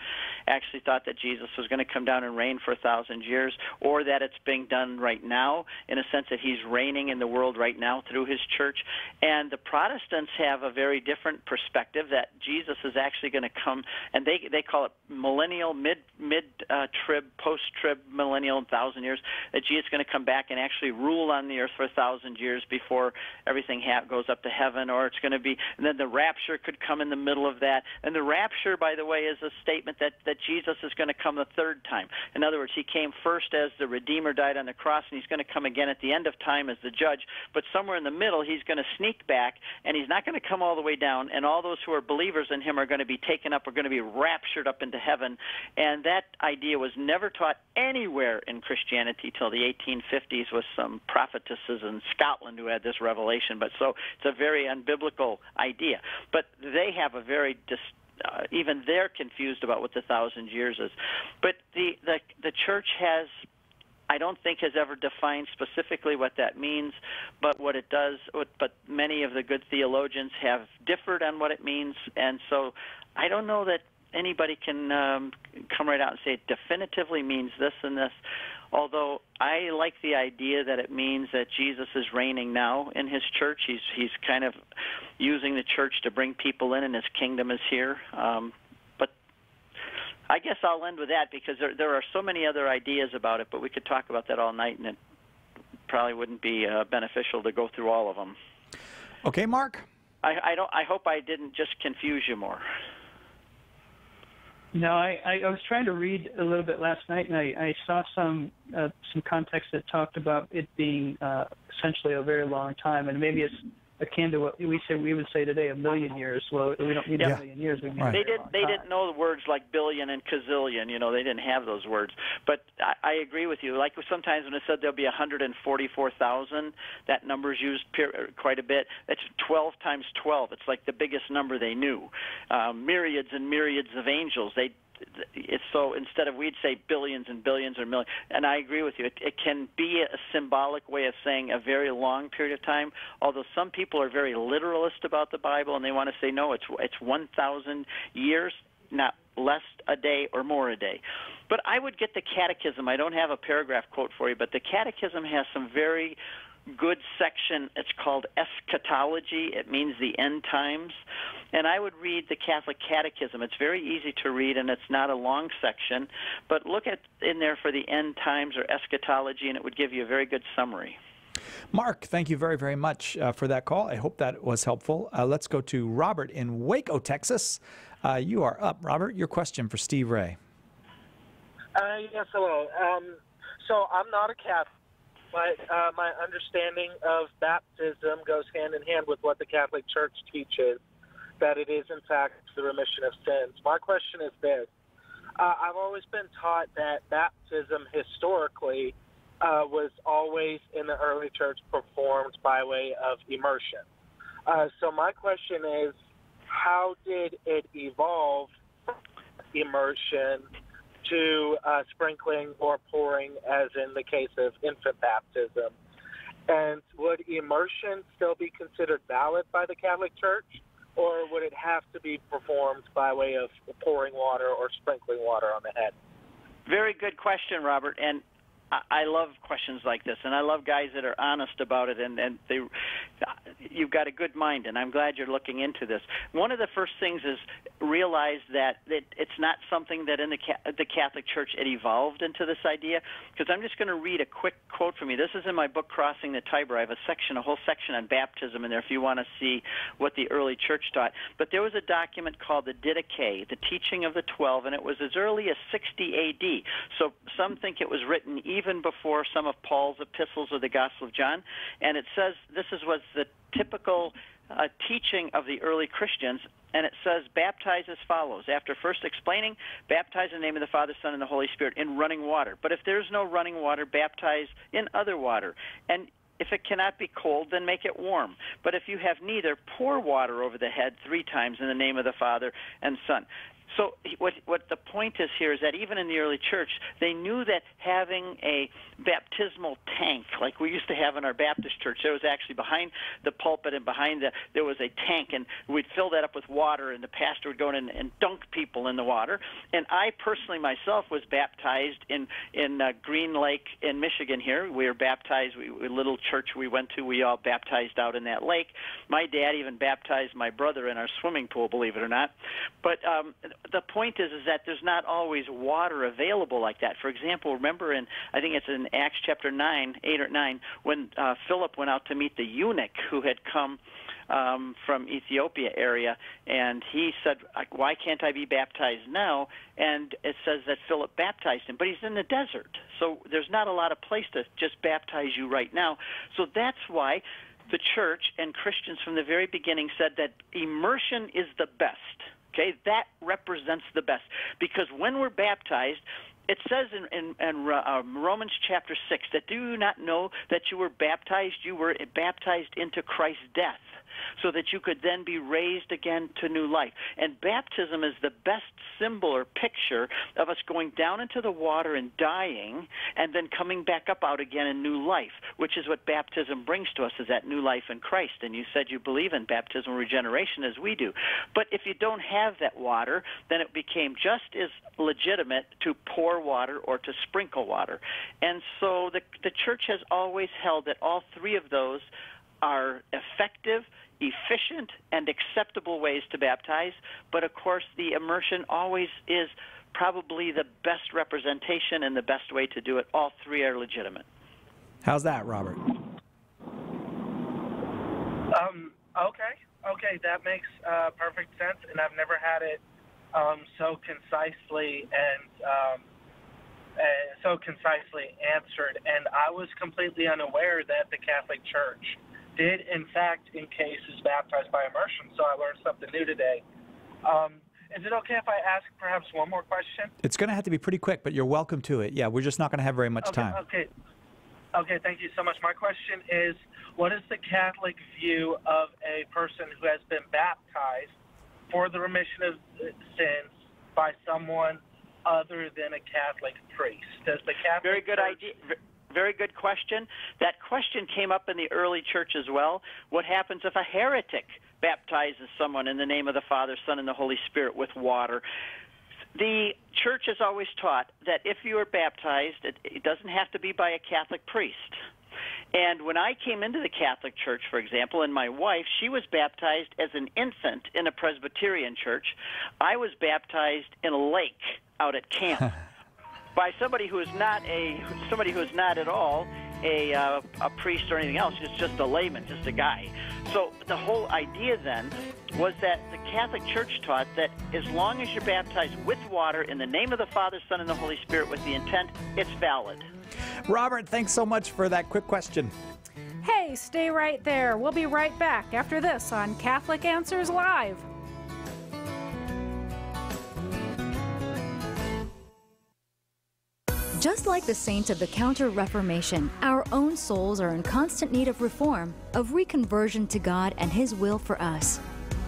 actually thought that Jesus was going to come down and reign for 1,000 years, or that it's being done right now, in a sense that he's reigning in the world right now through his church. And the Protestants have a very different perspective, that Jesus is actually going to come, and they call it millennial, mid-trib, post-trib, millennial, 1,000 years, that Jesus is going to come back and actually rule on the earth for 1,000 years before everything goes up to heaven, or it's going to be, and then the rapture could come in the middle of that. And the rapture, by the way, is a statement that Jesus is going to come the third time. In other words, he came first as the Redeemer, died on the cross, and he's going to come again at the end of time as the judge. But somewhere in the middle, he's going to sneak back, and he's not going to come all the way down, and all those who are believers in him are going to be taken up, are going to be raptured up into heaven. And that idea was never taught anywhere in Christianity till the 1850s, with some prophetesses in Scotland who had this revelation. But so it's a very unbiblical idea. But they have a very even they're confused about what the 1,000 years is. But the church I don't think has ever defined specifically what that means, but what it does. But many of the good theologians have differed on what it means, and so I don't know that anybody can come right out and say it definitively means this and this, although I like the idea that it means that Jesus is reigning now in his church. He's kind of using the church to bring people in, and his kingdom is here. But I guess I'll end with that, because there are so many other ideas about it, but we could talk about that all night, and it probably wouldn't be beneficial to go through all of them. Okay, Mark? I hope I didn't just confuse you more. No, I was trying to read a little bit last night, and I saw some context that talked about it being essentially a very long time, and maybe it's akin to what we would say today, 1,000,000 years. Well, we don't need 1,000,000 years. We They didn't know the words like billion and gazillion. They didn't have those words. But I agree with you. Like sometimes when it said there'll be 144,000, that number's used quite a bit. That's 12 times 12. It's like the biggest number they knew. Myriads and myriads of angels. It's so instead of, we'd say billions and billions or millions, and I agree with you. It can be a symbolic way of saying a very long period of time. Although some people are very literalist about the Bible, and they want to say no, it's 1,000 years, not less a day or more a day. But I would get the Catechism. I don't have a paragraph quote for you, but the Catechism has some very good section. It's called eschatology. It means the end times. And I would read the Catholic Catechism. It's very easy to read, and it's not a long section. But look in there for the end times or eschatology, and it would give you a very good summary. Mark, thank you very, very much for that call. I hope that was helpful. Let's go to Robert in Waco, Texas. You are up, Robert. Your question for Steve Ray. Yes, hello. So I'm not a Catholic, but my understanding of baptism goes hand in hand with what the Catholic Church teaches, that it is, in fact, the remission of sins. My question is this. I've always been taught that baptism historically was always in the early church performed by way of immersion. So my question is, how did it evolve from immersion to sprinkling or pouring, as in the case of infant baptism? And would immersion still be considered valid by the Catholic Church, or would it have to be performed by way of pouring water or sprinkling water on the head? Very good question, Robert. And I love questions like this, and I love guys that are honest about it, and you've got a good mind, and I'm glad you're looking into this. One of the first things is realize that it's not something that in the Catholic Church it evolved into this idea, because I'm just going to read a quick quote from you. This is in my book, Crossing the Tiber. I have a whole section on baptism in there if you want to see what the early church taught. But there was a document called the Didache, the Teaching of the 12, and it was as early as 60 A.D. So some think it was written even before some of Paul's epistles or the Gospel of John. And it says this was the typical teaching of the early Christians, and it says, baptize as follows. After first explaining, baptize in the name of the Father, Son, and the Holy Spirit in running water. But if there's no running water, baptize in other water. And if it cannot be cold, then make it warm. But if you have neither, pour water over the head 3 times in the name of the Father and Son. So what the point is here is that even in the early church, they knew that having a baptismal tank, like we used to have in our Baptist church, there was actually behind the pulpit and behind there was a tank, and we'd fill that up with water, and the pastor would go in and dunk people in the water. And I personally myself was baptized in Green Lake in Michigan here. We were baptized, a little church we went to, we all baptized out in that lake. My dad even baptized my brother in our swimming pool, believe it or not. But the point is that there's not always water available like that. For example, remember I think it's in Acts chapter 8 or 9, when Philip went out to meet the eunuch who had come from Ethiopia area, and he said, why can't I be baptized now? And it says that Philip baptized him, but he's in the desert, so there's not a lot of place to just baptize you right now. So that's why the church and Christians from the very beginning said that immersion is the best. Okay, that represents the best, because when we're baptized, it says in Romans chapter 6 that do you not know that you were baptized into Christ's death, so that you could then be raised again to new life. And baptism is the best symbol or picture of us going down into the water and dying, and then coming back up out again in new life, which is what baptism brings to us, is that new life in Christ. And you said you believe in baptismal regeneration as we do. But if you don't have that water, then it became just as legitimate to pour water or to sprinkle water. And so the church has always held that all 3 of those are effective, efficient, and acceptable ways to baptize, but of course the immersion always is probably the best representation and the best way to do it. All 3 are legitimate. How's that, Robert? Okay, that makes perfect sense, and I've never had it so concisely answered, and I was completely unaware that the Catholic Church did, in fact, in cases baptized by immersion, so I learned something new today. Is it okay if I ask perhaps one more question? It's going to have to be pretty quick, but you're welcome to it. Yeah, we're just not going to have very much time. Okay, thank you so much. My question is, what is the Catholic view of a person who has been baptized for the remission of sins by someone other than a Catholic priest? Does the Catholic Very good idea. Very good question. That question came up in the early church as well. What happens if a heretic baptizes someone in the name of the Father, Son, and the Holy Spirit with water? The church has always taught that if you are baptized, it doesn't have to be by a Catholic priest. And when I came into the Catholic Church, for example, and my wife, she was baptized as an infant in a Presbyterian church. I was baptized in a lake out at camp by somebody who is not at all a priest or anything else. It's just a layman, just a guy. So the whole idea then was that the Catholic Church taught that as long as you're baptized with water in the name of the Father, Son, and the Holy Spirit with the intent, it's valid. Robert, thanks so much for that quick question. Hey, stay right there. We'll be right back after this on Catholic Answers Live. Just like the saints of the Counter-Reformation, our own souls are in constant need of reform, of reconversion to God and His will for us.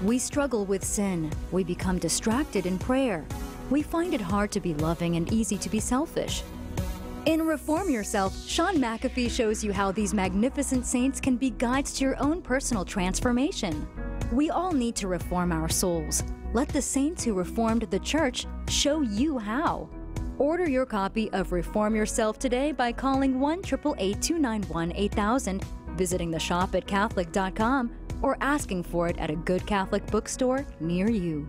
We struggle with sin. We become distracted in prayer. We find it hard to be loving and easy to be selfish. In Reform Yourself, Sean McAfee shows you how these magnificent saints can be guides to your own personal transformation. We all need to reform our souls. Let the saints who reformed the church show you how. Order your copy of Reform Yourself today by calling 1-888-291-8000, visiting the shop at Catholic.com, or asking for it at a good Catholic bookstore near you.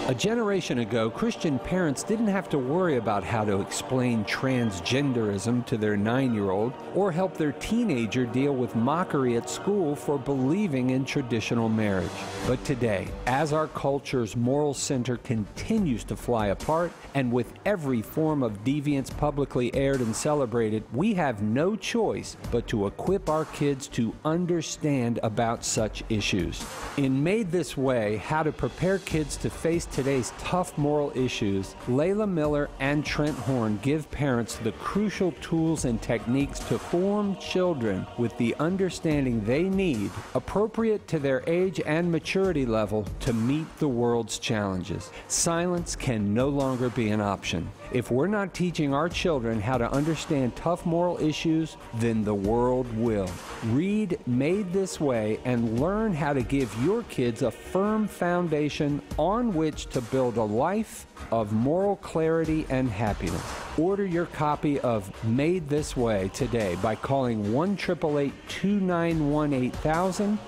A generation ago, Christian parents didn't have to worry about how to explain transgenderism to their 9-year-old or help their teenager deal with mockery at school for believing in traditional marriage. But today, as our culture's moral center continues to fly apart, and with every form of deviance publicly aired and celebrated, we have no choice but to equip our kids to understand about such issues. In Made This Way, How to Prepare Kids to Face Today's Tough Moral Issues, Layla Miller and Trent Horn give parents the crucial tools and techniques to form children with the understanding they need, appropriate to their age and maturity level, to meet the world's challenges. Silence can no longer be an option. If we're not teaching our children how to understand tough moral issues, then the world will. Read Made This Way and learn how to give your kids a firm foundation on which to build a life of moral clarity and happiness. Order your copy of Made This Way today by calling 1-888-291-8000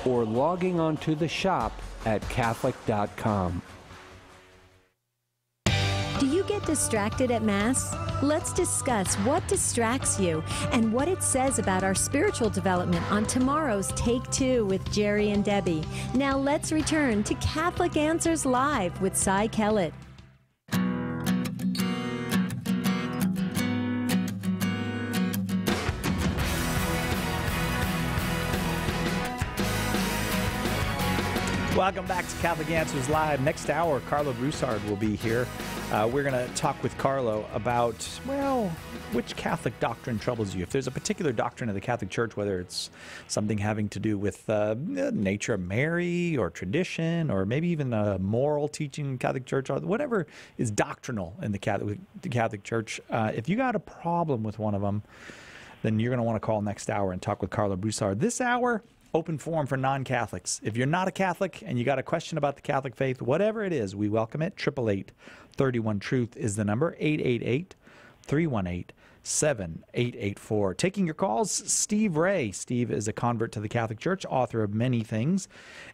or logging on to the shop at Catholic.com. Do you get distracted at Mass? Let's discuss what distracts you and what it says about our spiritual development on tomorrow's Take Two with Jerry and Debbie. Now let's return to Catholic Answers Live with Cy Kellett. Welcome back to Catholic Answers Live. Next hour, Carlo Broussard will be here. We're going to talk with Carlo about, well, which Catholic doctrine troubles you. If there's a particular doctrine of the Catholic Church, whether it's something having to do with nature of Mary or tradition or maybe even a moral teaching in Catholic Church, or whatever is doctrinal in the Catholic Church, if you got a problem with one of them, then you're going to want to call next hour and talk with Carlo Broussard. This hour, open forum for non-Catholics. If you're not a Catholic and you got a question about the Catholic faith, whatever it is, we welcome it. 888-31-TRUTH is the number. 888-318-7884. Taking your calls, Steve Ray. Steve is a convert to the Catholic Church, author of many things,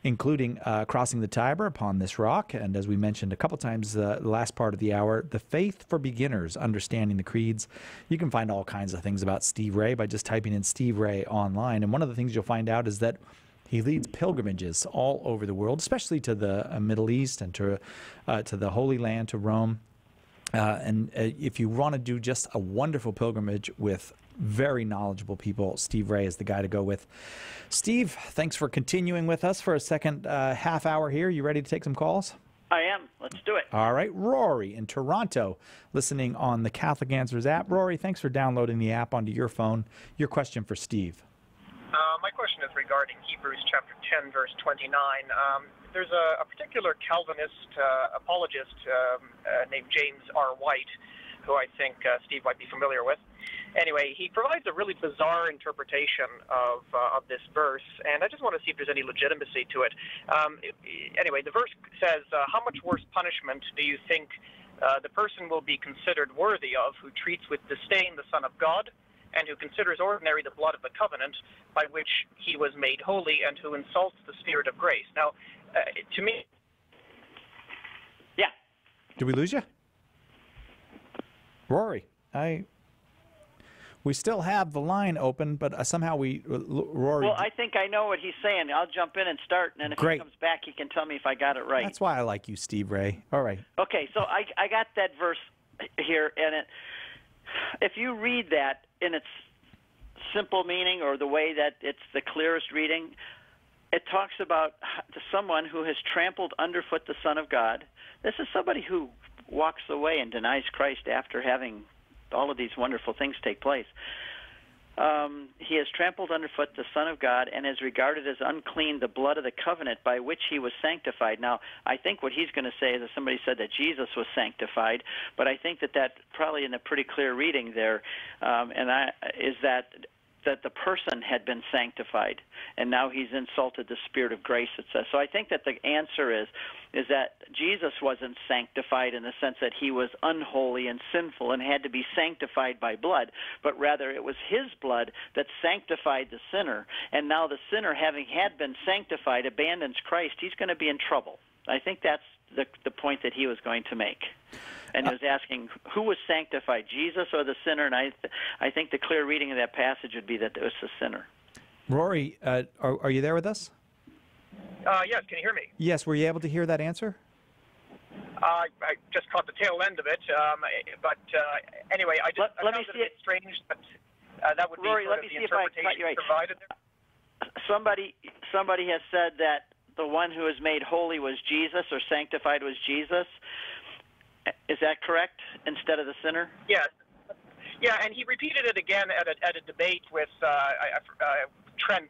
including Crossing the Tiber, Upon This Rock, and as we mentioned a couple times the last part of the hour, The Faith for Beginners, Understanding the Creeds. You can find all kinds of things about Steve Ray by just typing in Steve Ray online, and one of the things you'll find out is that he leads pilgrimages all over the world, especially to the Middle East and to the Holy Land, to Rome. And if you want to do just a wonderful pilgrimage with very knowledgeable people, Steve Ray is the guy to go with. Steve, thanks for continuing with us for a second half hour here. You ready to take some calls? I am. Let's do it. All right. Rory in Toronto, listening on the Catholic Answers app. Rory, thanks for downloading the app onto your phone. Your question for Steve. My question is regarding Hebrews chapter 10, verse 29. There's a particular Calvinist apologist named James R. White, who I think Steve might be familiar with. Anyway, he provides a really bizarre interpretation of this verse, and I just want to see if there's any legitimacy to it. Anyway, the verse says, how much worse punishment do you think the person will be considered worthy of who treats with disdain the Son of God, and who considers ordinary the blood of the covenant by which he was made holy, and who insults the Spirit of grace? Now, to me... Yeah. Did we lose you? Rory, we still have the line open, but somehow Rory... Well, I think I know what he's saying. I'll jump in and start, and then if he comes back, he can tell me if I got it right. That's why I like you, Steve Ray. All right. Okay, so I got that verse here, and if you read that in its simple meaning or the way that it's the clearest reading, it talks about someone who has trampled underfoot the Son of God. This is somebody who walks away and denies Christ after having all of these wonderful things take place. He has trampled underfoot the Son of God and has regarded as unclean the blood of the covenant by which he was sanctified. Now, I think what he's going to say is that somebody said that Jesus was sanctified, but I think that probably in a pretty clear reading there, is that the person had been sanctified, and now he's insulted the Spirit of grace, it says. So I think that the answer is that Jesus wasn't sanctified in the sense that he was unholy and sinful and had to be sanctified by blood, but rather it was his blood that sanctified the sinner, and now the sinner, having had been sanctified, abandons Christ. He's going to be in trouble. I think that's the point that he was going to make. And he was asking, who was sanctified, Jesus or the sinner? And I think the clear reading of that passage would be that it was the sinner. Rory, are you there with us? Yes, can you hear me? Yes, were you able to hear that answer? I just caught the tail end of it, but anyway, I found it a bit strange that that would be Rory, sort let of me the see if I interpretation got you right. provided there. Somebody has said that the one who was made holy was Jesus or sanctified was Jesus. Is that correct? Instead of the sinner? Yes. Yeah, and he repeated it again at a debate with Trent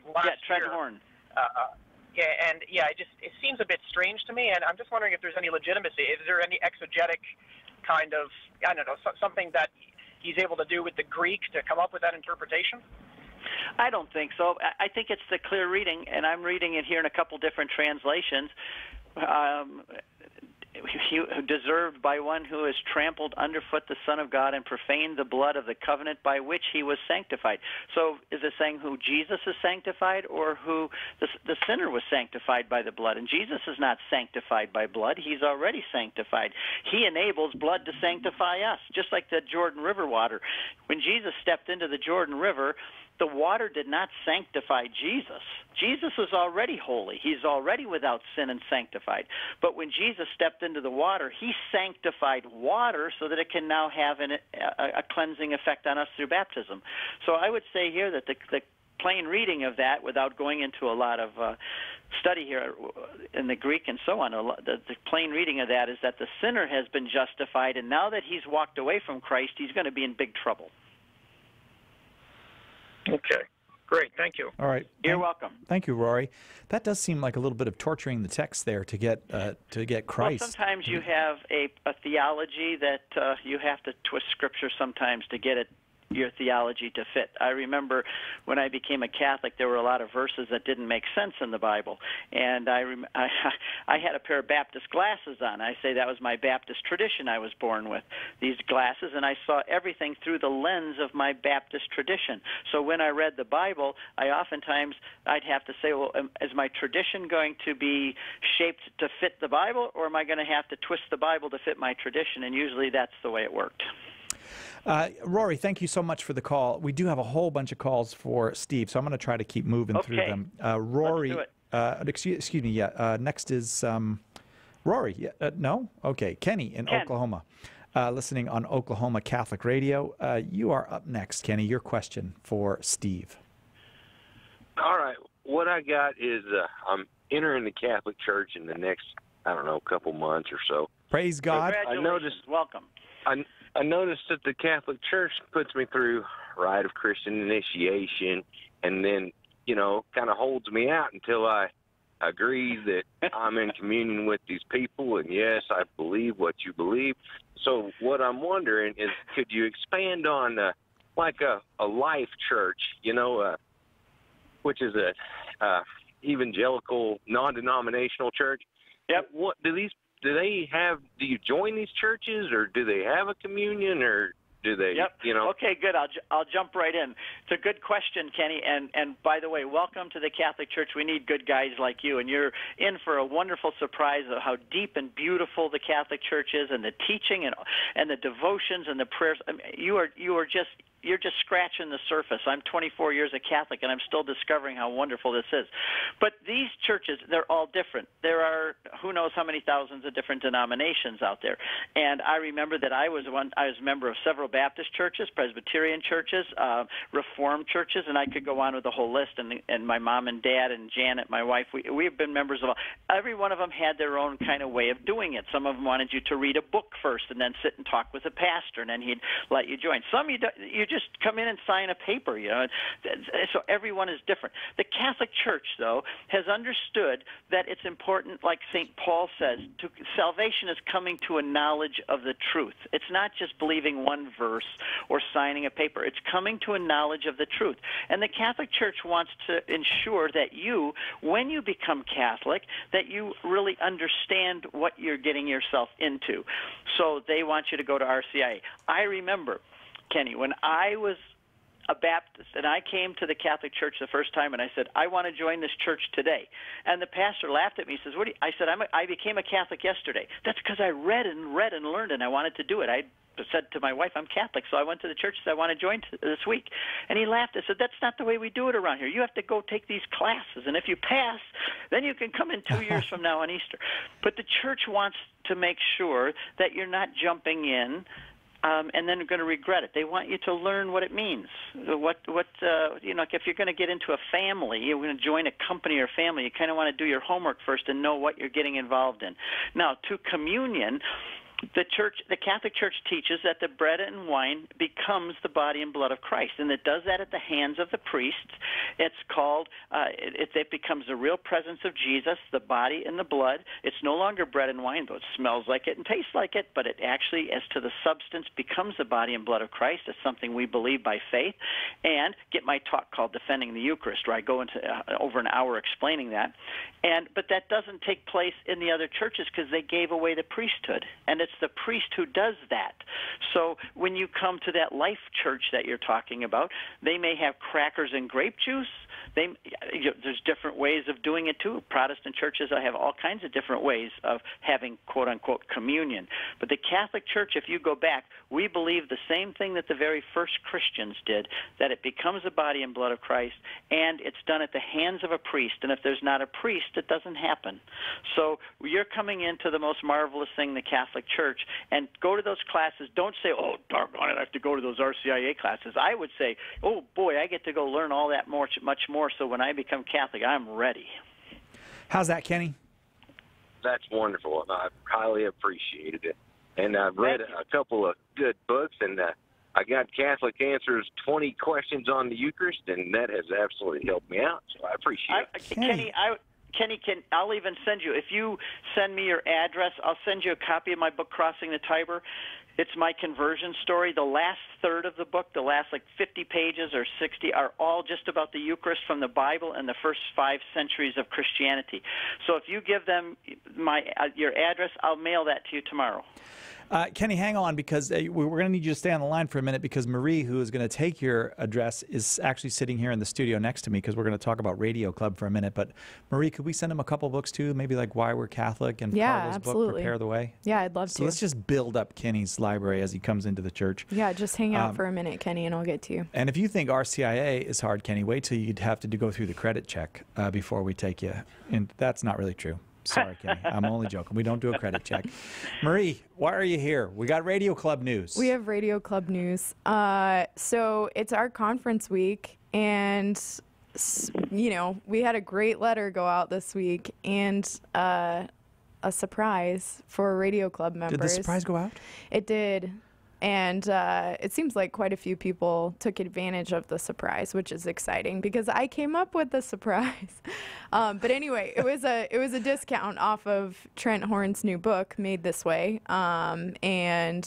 last year. Trent Horn. It seems a bit strange to me, and I'm just wondering if there's any legitimacy. Is there any exegetic kind of, I don't know, something that he's able to do with the Greek to come up with that interpretation? I don't think so. I think it's the clear reading, and I'm reading it here in a couple different translations. Deserved by one who has trampled underfoot the Son of God and profaned the blood of the covenant by which he was sanctified. So is it saying who Jesus is sanctified or who the sinner was sanctified by the blood? And Jesus is not sanctified by blood. He's already sanctified. He enables blood to sanctify us, just like the Jordan River water. When Jesus stepped into the Jordan River, the water did not sanctify Jesus. Jesus is already holy. He's already without sin and sanctified. But when Jesus stepped into the water, he sanctified water so that it can now have a cleansing effect on us through baptism. So I would say here that the plain reading of that, without going into a lot of study here in the Greek and so on, the plain reading of that is that the sinner has been justified, and now that he's walked away from Christ, he's going to be in big trouble. Okay, great. Thank you. All right. You're welcome. Thank you, Rory. That does seem like a little bit of torturing the text there to get Christ. Well, sometimes you have a theology that you have to twist Scripture sometimes to get your theology to fit. I remember when I became a Catholic, there were a lot of verses that didn't make sense in the Bible, and I had a pair of Baptist glasses on. I say that was my Baptist tradition I was born with, these glasses, and I saw everything through the lens of my Baptist tradition. So when I read the Bible, I'd have to say, well, is my tradition going to be shaped to fit the Bible, or am I going to have to twist the Bible to fit my tradition? And usually that's the way it worked. Rory, thank you so much for the call. We do have a whole bunch of calls for Steve, so I'm going to try to keep moving through them. Rory, let's do it. Excuse me. Yeah. Next is Rory. Yeah, no? Okay. Kenny in Oklahoma, listening on Oklahoma Catholic Radio. You are up next, Kenny. Your question for Steve. All right. What I got is I'm entering the Catholic Church in the next, couple months or so. Praise God. Congratulations. Welcome. I noticed that the Catholic Church puts me through rite of Christian initiation and then, kind of holds me out until I agree that I'm in communion with these people, and yes, I believe what you believe. So what I'm wondering is, could you expand on like a life church, which is a evangelical, non-denominational church? Yep. What do you join these churches, or do they have a communion, or Do they? Yep. You know. Okay, good. I'll jump right in. It's a good question, Kenny. And by the way, welcome to the Catholic Church. We need good guys like you, and you're in for a wonderful surprise of how deep and beautiful the Catholic Church is, and the teaching and the devotions and the prayers. I mean, you're just scratching the surface. I'm 24 years a Catholic, and I'm still discovering how wonderful this is. But these churches, they're all different. There are who knows how many thousands of different denominations out there. And I remember that I was a member of several Baptist churches, Presbyterian churches, Reformed churches, and I could go on with the whole list. And my mom and dad and Janet, my wife, we have been members of all. Every one of them had their own kind of way of doing it. Some of them wanted you to read a book first and then sit and talk with a pastor, and then he'd let you join. Some you just come in and sign a paper, you know. So everyone is different. The Catholic Church, though, has understood that it's important, like St. Paul says, salvation is coming to a knowledge of the truth. It's not just believing one verse or signing a paper. It's coming to a knowledge of the truth. And the Catholic Church wants to ensure that you, when you become Catholic, that you really understand what you're getting yourself into. So they want you to go to RCIA. I remember, Kenny, when I was a Baptist and I came to the Catholic Church the first time and I said, I want to join this church today. And the pastor laughed at me. He says, I said, I became a Catholic yesterday. That's because I read and learned and I wanted to do it. I said to my wife, I'm Catholic, so I went to the church and said, I want to join this week. And he laughed and said, that's not the way we do it around here. You have to go take these classes, and if you pass, then you can come in 2 years from now on Easter. But the church wants to make sure that you're not jumping in and then going to regret it. They want you to learn what it means. What you know, if you're going to get into a family, you're going to join a company or family, you kind of want to do your homework first and know what you're getting involved in. Now, to communion, the Catholic Church teaches that the bread and wine becomes the body and blood of Christ, and it does that at the hands of the priests. It's called, it becomes the real presence of Jesus, the body and the blood. It's no longer bread and wine, though it smells like it and tastes like it, but it actually, as to the substance, becomes the body and blood of Christ. It's something we believe by faith. And get my talk called Defending the Eucharist, where I go into over an hour explaining that. But that doesn't take place in the other churches because they gave away the priesthood, and it's the priest who does that. So when you come to that Life Church that you're talking about, they may have crackers and grape juice. There's different ways of doing it too. Protestant churches have all kinds of different ways of having quote-unquote communion. But the Catholic Church, if you go back, we believe the same thing that the very first Christians did, that it becomes the body and blood of Christ, and it's done at the hands of a priest. And if there's not a priest, it doesn't happen. So you're coming into the most marvelous thing, the Catholic Church, and go to those classes. Don't say, oh, doggone it, I have to go to those RCIA classes. I would say, oh, boy, I get to go learn all that much more, so when I become Catholic, I'm ready. How's that, Kenny? That's wonderful, and I highly appreciated it. And I've read a couple of good books, and I got Catholic Answers 20 Questions on the Eucharist, and that has absolutely helped me out, so I appreciate it. Kenny, I'll even send you, if you send me your address, I'll send you a copy of my book, Crossing the Tiber. It's my conversion story. The last third of the book, the last 50 pages or 60, are all just about the Eucharist from the Bible and the first 5 centuries of Christianity. So if you give them your address, I'll mail that to you tomorrow. Kenny, hang on, because we're going to need you to stay on the line for a minute, because Marie, who is going to take your address, is actually sitting here in the studio next to me, because we're going to talk about Radio Club for a minute. But Marie, could we send him a couple books too, maybe like Why We're Catholic and Carla's book, Prepare the Way? Yeah, I'd love to. So let's just build up Kenny's library as he comes into the church. Yeah, just hang out for a minute, Kenny, and I'll get to you. And if you think RCIA is hard, Kenny, wait till you'd have to go through the credit check before we take you. And that's not really true. Sorry, Kenny. I'm only joking. We don't do a credit check. Marie, why are you here? We got Radio Club news. We have Radio Club news. So it's our conference week, and, you know, we had a great letter go out this week, and a surprise for Radio Club members. Did the surprise go out? It did. And it seems like quite a few people took advantage of the surprise, which is exciting because I came up with the surprise. But anyway, it was a discount off of Trent Horn's new book, Made This Way. And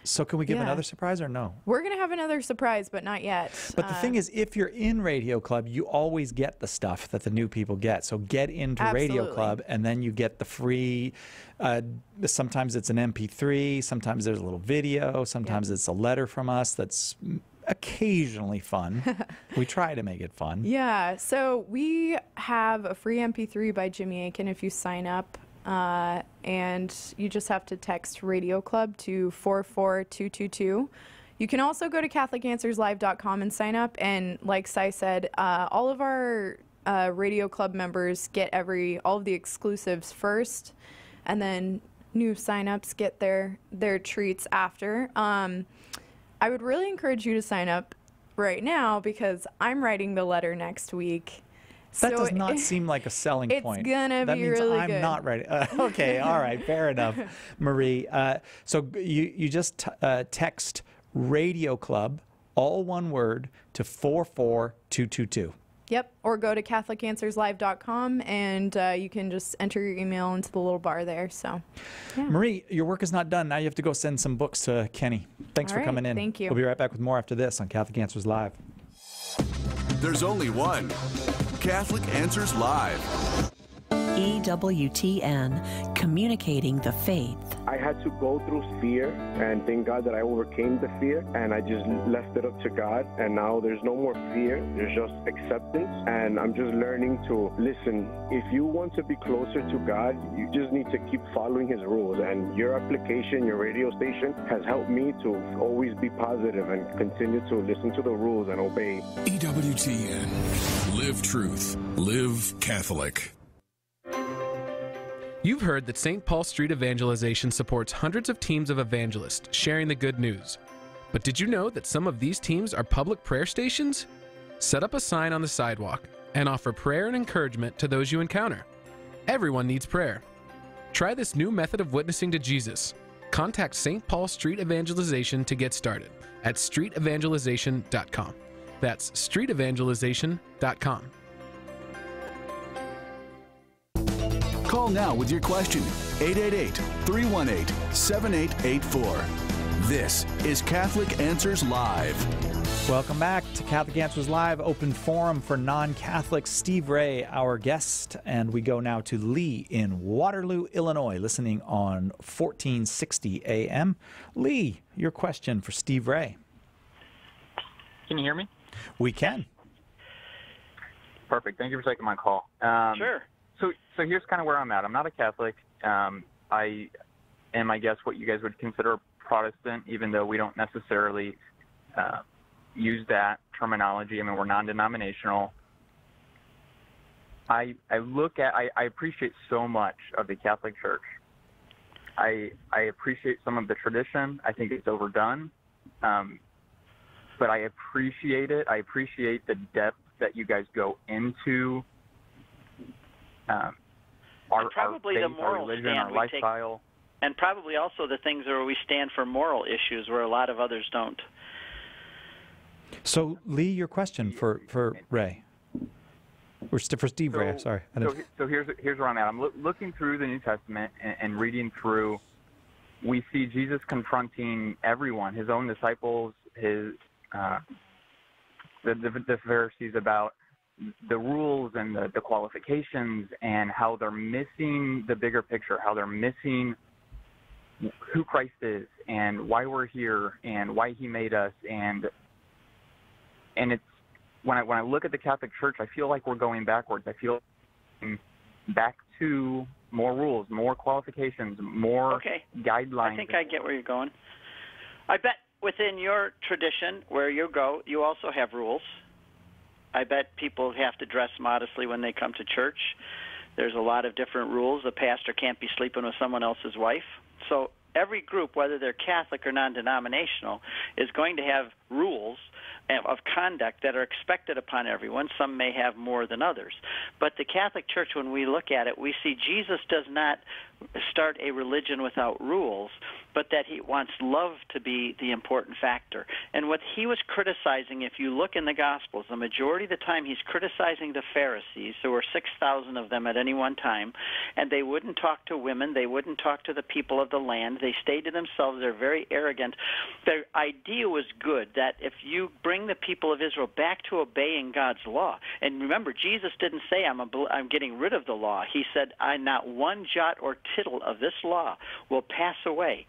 So can we give another surprise or no? We're going to have another surprise, but not yet. But the thing is, if you're in Radio Club, you always get the stuff that the new people get. So get into Radio Club, and then you get the free, sometimes it's an MP3, sometimes there's a little video, sometimes it's a letter from us that's occasionally fun. We try to make it fun. Yeah, so we have a free MP3 by Jimmy Akin if you sign up. And you just have to text Radio Club to 44222. You can also go to CatholicAnswersLive.com and sign up. And like Cy said, all of our Radio Club members get all of the exclusives first, and then new signups get their treats after. I would really encourage you to sign up right now because I'm writing the letter next week. That does not seem like a selling point. It's gonna be really good. That means I'm not ready. Okay, all right, fair enough, Marie. So you just text Radio Club, all one word, to 44222. Yep, or go to CatholicAnswersLive.com and you can just enter your email into the little bar there. So, yeah. Marie, your work is not done. Now you have to go send some books to Kenny. Thanks for coming in. Thank you. We'll be right back with more after this on Catholic Answers Live. There's only one Catholic Answers Live. EWTN, communicating the faith. I had to go through fear, and thank God that I overcame the fear, and I just left it up to God, and now there's no more fear, there's just acceptance, and I'm just learning to listen. If you want to be closer to God, you just need to keep following His rules, and your application, your radio station, has helped me to always be positive and continue to listen to the rules and obey. EWTN. Live truth. Live Catholic. You've heard that St. Paul Street Evangelization supports hundreds of teams of evangelists sharing the good news. But did you know that some of these teams are public prayer stations? Set up a sign on the sidewalk and offer prayer and encouragement to those you encounter. Everyone needs prayer. Try this new method of witnessing to Jesus. Contact St. Paul Street Evangelization to get started at streetevangelization.com. That's streetevangelization.com. Call now with your question, 888-318-7884. This is Catholic Answers Live. Welcome back to Catholic Answers Live, open forum for non-Catholics. Steve Ray, our guest, and we go now to Lee in Waterloo, Illinois, listening on 1460 AM. Lee, your question for Steve Ray. Can you hear me? We can. Perfect. Thank you for taking my call. Sure. So here's kind of where I'm at. I'm not a Catholic. I am, I guess, what you guys would consider a Protestant, even though we don't necessarily use that terminology. I mean, we're non-denominational. I appreciate so much of the Catholic Church. I appreciate some of the tradition. I think it's overdone. But I appreciate it. I appreciate the depth that you guys go into our probably faith, the moral our religion, stand our lifestyle. And probably also the things where we stand for moral issues where a lot of others don't. So, Lee, your question for Ray. Or for Steve Ray, sorry. So here's where I'm at. I'm looking through the New Testament and reading through. We see Jesus confronting everyone, his own disciples, the Pharisees, about the rules and the qualifications and how they're missing the bigger picture, how they're missing who Christ is and why we're here and why he made us. And it's when I look at the Catholic Church, I feel like we're going backwards. I feel back to more rules, more qualifications, more guidelines. I think I get where you're going. I bet within your tradition, where you go, you also have rules. I bet people have to dress modestly when they come to church. There's a lot of different rules. The pastor can't be sleeping with someone else's wife. So every group, whether they're Catholic or non-denominational, is going to have rules of conduct that are expected upon everyone. Some may have more than others. But the Catholic Church, when we look at it, we see Jesus does not start a religion without rules, but that he wants love to be the important factor. And what he was criticizing, if you look in the Gospels, the majority of the time he's criticizing the Pharisees. There were 6,000 of them at any one time, and they wouldn't talk to women. They wouldn't talk to the people of the land. They stayed to themselves. They're very arrogant. Their idea was good, that if you bring the people of Israel back to obeying God's law, and remember, Jesus didn't say, I'm getting rid of the law. He said, not one jot or tittle of this law will pass away.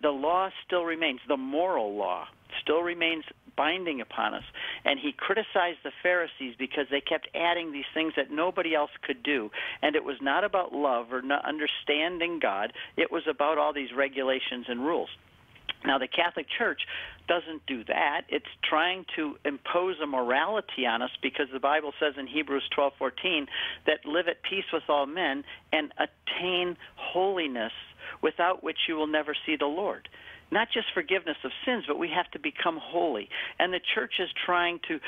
The law still remains. The moral law still remains binding upon us. And he criticized the Pharisees because they kept adding these things that nobody else could do. And it was not about love or not understanding God. It was about all these regulations and rules. Now, the Catholic Church doesn't do that. It's trying to impose a morality on us because the Bible says in Hebrews 12:14 that live at peace with all men and attain holiness, without which you will never see the Lord. Not just forgiveness of sins, but we have to become holy. And the church is trying to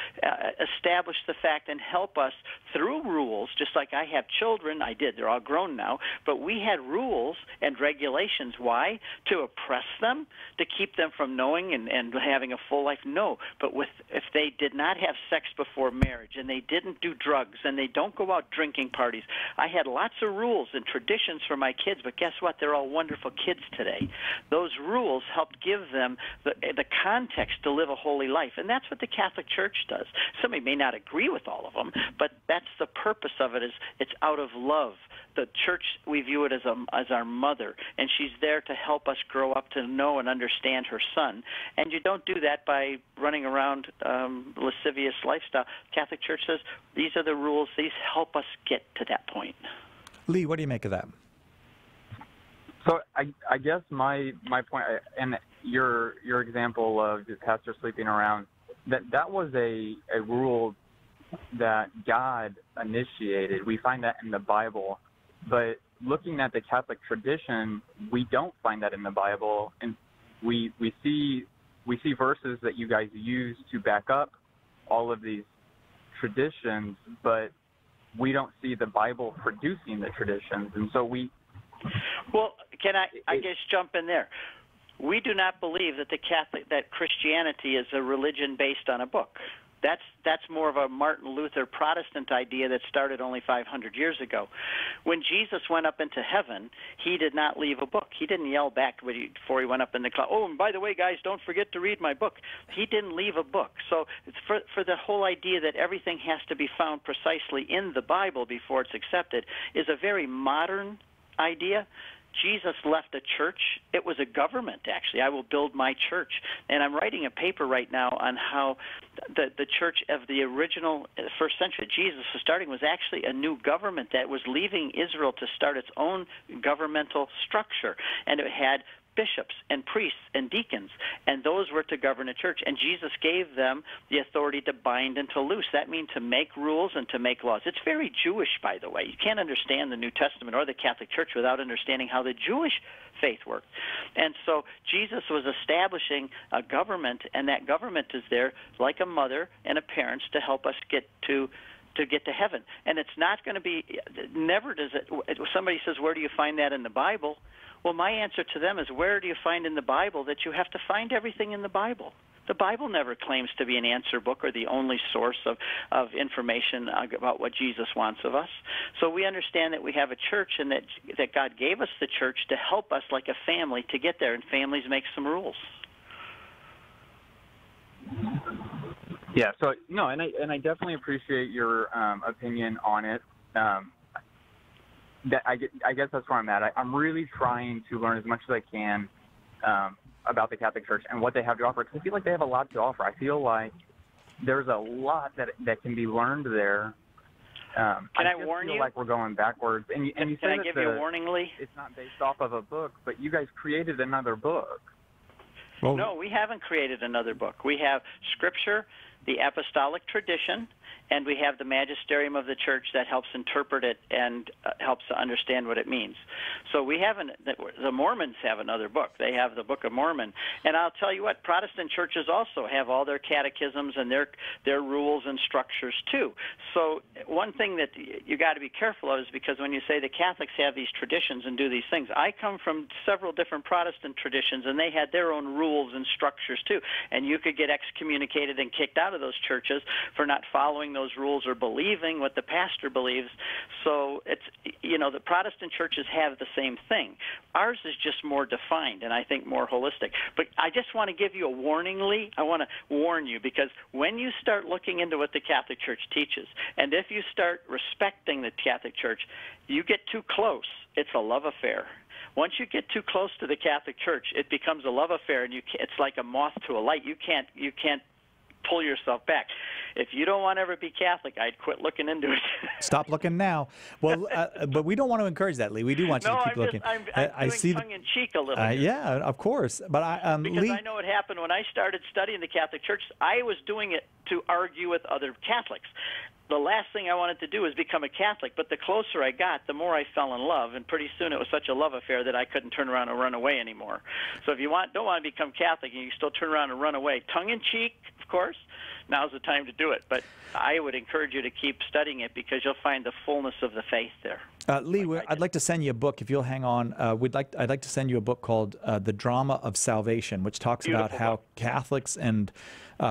establish the fact and help us through rules, just like I have children. I did. They're all grown now. But we had rules and regulations. Why? To oppress them? To keep them from knowing and having a full life? No. But if they did not have sex before marriage, and they didn't do drugs, and they don't go out drinking parties, I had lots of rules and traditions for my kids, but guess what? They're all wonderful kids today. Those rules helped give them the context to live a holy life. And that's what the Catholic Church does. Somebody may not agree with all of them, but that's the purpose of it, is it's out of love. The church, we view it as our mother, and she's there to help us grow up to know and understand her son. And you don't do that by running around lascivious lifestyle. Catholic Church says these are the rules. These help us get to that point. Lee, what do you make of that? So I guess my point, and your example of the pastor sleeping around, that was a rule that God initiated. We find that in the Bible, but looking at the Catholic tradition, we don't find that in the Bible, and we see verses that you guys use to back up all of these traditions, but we don't see the Bible producing the traditions, and so Well, can I just jump in there? We do not believe that Christianity is a religion based on a book. That's more of a Martin Luther Protestant idea that started only 500 years ago. When Jesus went up into heaven, he did not leave a book. He didn't yell back before he went up in the cloud, "Oh, and by the way, guys, don't forget to read my book." He didn't leave a book. So it's for the whole idea that everything has to be found precisely in the Bible before it's accepted is a very modern idea. Jesus left a church. It was a government, actually. I will build my church. And I'm writing a paper right now on how the church of the original first century, Jesus was starting, was actually a new government that was leaving Israel to start its own governmental structure. And it had bishops and priests and deacons, and those were to govern a church. And Jesus gave them the authority to bind and to loose. That means to make rules and to make laws. It's very Jewish, by the way. You can't understand the New Testament or the Catholic Church without understanding how the Jewish faith worked. And so Jesus was establishing a government, and that government is there like a mother and a parent to help us get to heaven. And it's not going to be, never does it, somebody says, where do you find that in the Bible? Well, my answer to them is, where do you find in the Bible that you have to find everything in the Bible? The Bible never claims to be an answer book or the only source of information about what Jesus wants of us. So we understand that we have a church, and that God gave us the church to help us like a family to get there, and families make some rules. Yeah, so no, and I definitely appreciate your opinion on it. I guess that's where I'm at. I'm really trying to learn as much as I can about the Catholic Church and what they have to offer, because I feel like they have a lot to offer. I feel like there's a lot that can be learned there. Can I warn you? I feel like we're going backwards. And you can say I give you a warning, Lee? It's not based off of a book, but you guys created another book. No, we haven't created another book. We have Scripture, the apostolic tradition, and we have the magisterium of the church that helps interpret it and helps to understand what it means. So we have the Mormons have another book. They have the Book of Mormon. And I'll tell you what, Protestant churches also have all their catechisms and their rules and structures too. So one thing that you got to be careful of is because when you say the Catholics have these traditions and do these things, I come from several different Protestant traditions, and they had their own rules and structures too. And you could get excommunicated and kicked out of those churches for not following those rules or believing what the pastor believes. So it's, the Protestant churches have the same thing. Ours is just more defined and I think more holistic. But I just want to give you a warning, Lee. I want to warn you, because when you start looking into what the Catholic Church teaches, and if you start respecting the Catholic Church, you get too close, it's a love affair. Once you get too close to the Catholic Church, it becomes a love affair, and it's like a moth to a light. You can't pull yourself back. If you don't want to ever be Catholic, I'd quit looking into it. Stop looking now. Well, but we don't want to encourage that, Lee. We do want you to keep looking. I'm doing tongue-in-cheek a little bit. Yeah, of course. But because Lee, I know what happened when I started studying the Catholic Church. I was doing it to argue with other Catholics. The last thing I wanted to do was become a Catholic, but the closer I got, the more I fell in love, and pretty soon it was such a love affair that I couldn't turn around and run away anymore. So if you don't want to become Catholic and you still turn around and run away, tongue-in-cheek, of course, now's the time to do it. But I would encourage you to keep studying it because you'll find the fullness of the faith there. Lee, I'd like to send you a book if you'll hang on. I'd like to send you a book called The Drama of Salvation, which talks about how Catholics and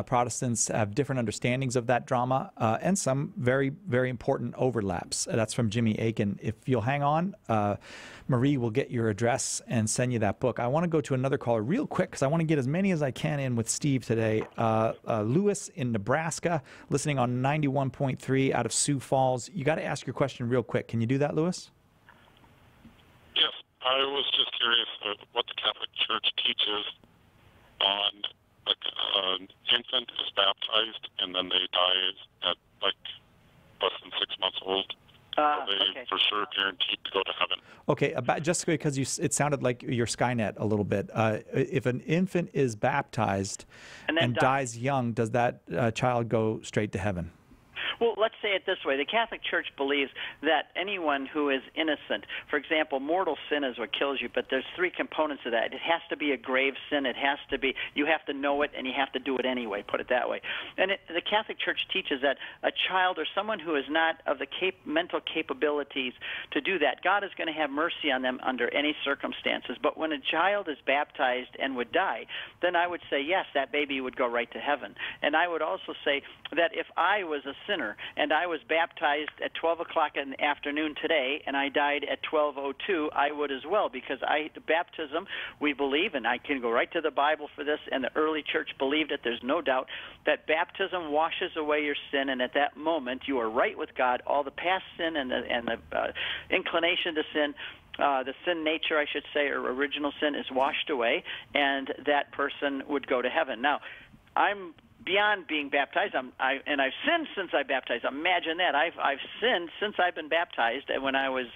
Protestants have different understandings of that drama and some very, very important overlaps. That's from Jimmy Akin. If you'll hang on, Marie will get your address and send you that book. I want to go to another caller real quick because I want to get as many as I can in with Steve today. Lewis in Nebraska, listening on 91.3 out of Sioux Falls. You got to ask your question real quick. Can you do that, Lewis? Yes, I was just curious what the Catholic Church teaches on an infant is baptized and then they die at less than 6 months old. Are they for sure guaranteed to go to heaven? Okay, just because it sounded like your Skynet a little bit. If an infant is baptized and dies young, does that child go straight to heaven? Well, let's say it this way. The Catholic Church believes that anyone who is innocent, for example, mortal sin is what kills you, but there's three components of that. It has to be a grave sin. It has to be, you have to know it, and you have to do it anyway, put it that way. And the Catholic Church teaches that a child or someone who is not of the mental capabilities to do that, God is going to have mercy on them under any circumstances. But when a child is baptized and would die, then I would say, yes, that baby would go right to heaven. And I would also say that if I was a sinner and I was baptized at 12 o'clock in the afternoon today and I died at 12:02, I would as well, because baptism, we believe, and I can go right to the Bible for this, and the early church believed it, there's no doubt, that baptism washes away your sin, and at that moment you are right with God. All the past sin and the inclination to sin, the sin nature, I should say, or original sin, is washed away, and that person would go to heaven. Now, I'm beyond being baptized, and I've sinned since I baptized. Imagine that. I've sinned since I've been baptized when I was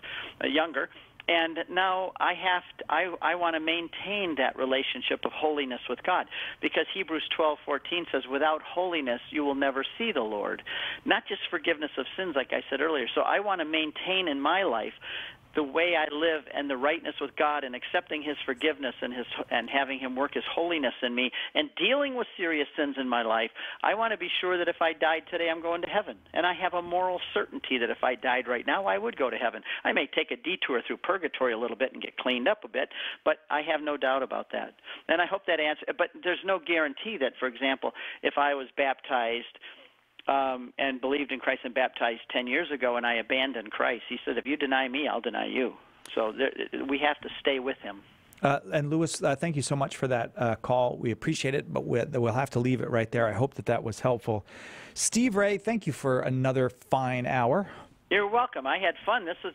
younger, and now I want to maintain that relationship of holiness with God, because Hebrews 12:14 says, without holiness you will never see the Lord. Not just forgiveness of sins, like I said earlier. So I want to maintain in my life the way I live and the rightness with God and accepting His forgiveness and having Him work His holiness in me and dealing with serious sins in my life. I want to be sure that if I died today, I'm going to heaven. And I have a moral certainty that if I died right now, I would go to heaven. I may take a detour through purgatory a little bit and get cleaned up a bit, but I have no doubt about that. And I hope that answers. But there's no guarantee that, for example, if I was baptized and believed in Christ and baptized 10 years ago and I abandoned Christ, He said, if you deny me, I'll deny you. So we have to stay with Him. And Lewis, thank you so much for that call. We appreciate it, but we'll have to leave it right there. I hope that was helpful. Steve Ray, thank you for another fine hour. You're welcome. I had fun. This is,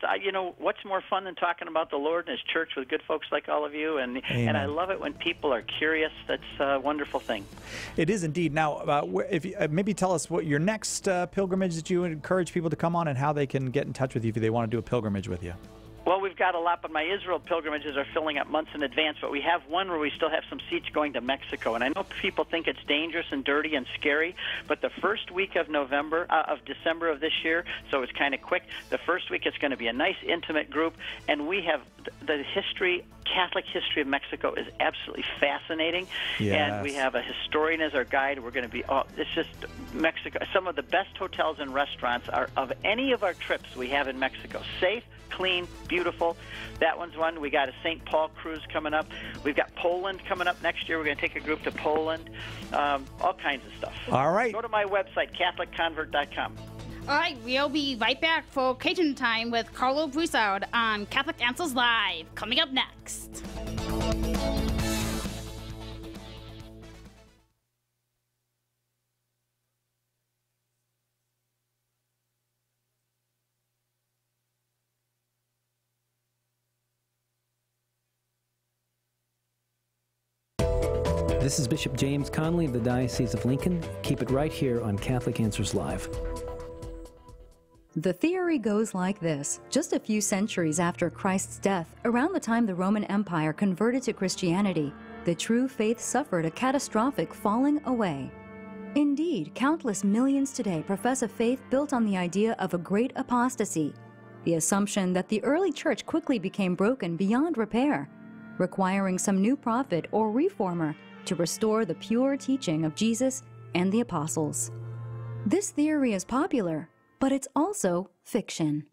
what's more fun than talking about the Lord and His church with good folks like all of you? And I love it when people are curious. That's a wonderful thing. It is indeed. Now, if you, maybe tell us what your next pilgrimage that you would encourage people to come on and how they can get in touch with you if they want to do a pilgrimage with you. Well, we've got a lot, but my Israel pilgrimages are filling up months in advance, but we have one where we still have some seats going to Mexico. And I know people think it's dangerous and dirty and scary, but the first week of December of this year, so it's kind of quick, the first week it's going to be a nice, intimate group, and we have the Catholic history of Mexico is absolutely fascinating. Yes. And we have a historian as our guide. We're going to be, it's just Mexico. Some of the best hotels and restaurants are of any of our trips we have in Mexico. Safe, clean, beautiful. That one's one. We got a St. Paul cruise coming up. We've got Poland coming up next year. We're going to take a group to Poland. All kinds of stuff. All right. Go to my website, CatholicConvert.com. All right, we'll be right back for Cajun Time with Carlo Broussard on Catholic Answers Live, coming up next. This is Bishop James Conley of the Diocese of Lincoln. Keep it right here on Catholic Answers Live. The theory goes like this. Just a few centuries after Christ's death, around the time the Roman Empire converted to Christianity, the true faith suffered a catastrophic falling away. Indeed, countless millions today profess a faith built on the idea of a great apostasy, the assumption that the early church quickly became broken beyond repair, requiring some new prophet or reformer to restore the pure teaching of Jesus and the apostles. This theory is popular, but it's also fiction.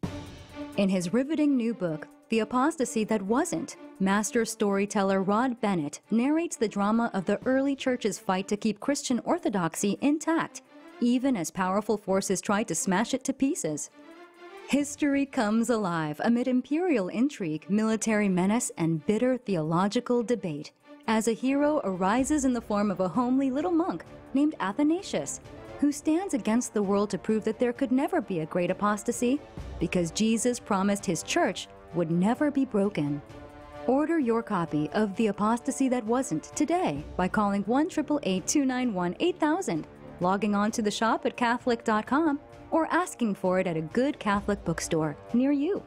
In his riveting new book, The Apostasy That Wasn't, master storyteller Rod Bennett narrates the drama of the early church's fight to keep Christian orthodoxy intact, even as powerful forces tried to smash it to pieces. History comes alive amid imperial intrigue, military menace, and bitter theological debate, as a hero arises in the form of a homely little monk named Athanasius, who stands against the world to prove that there could never be a great apostasy because Jesus promised his church would never be broken. Order your copy of The Apostasy That Wasn't today by calling 1-888-291-8000, logging on to the shop at Catholic.com, or asking for it at a good Catholic bookstore near you.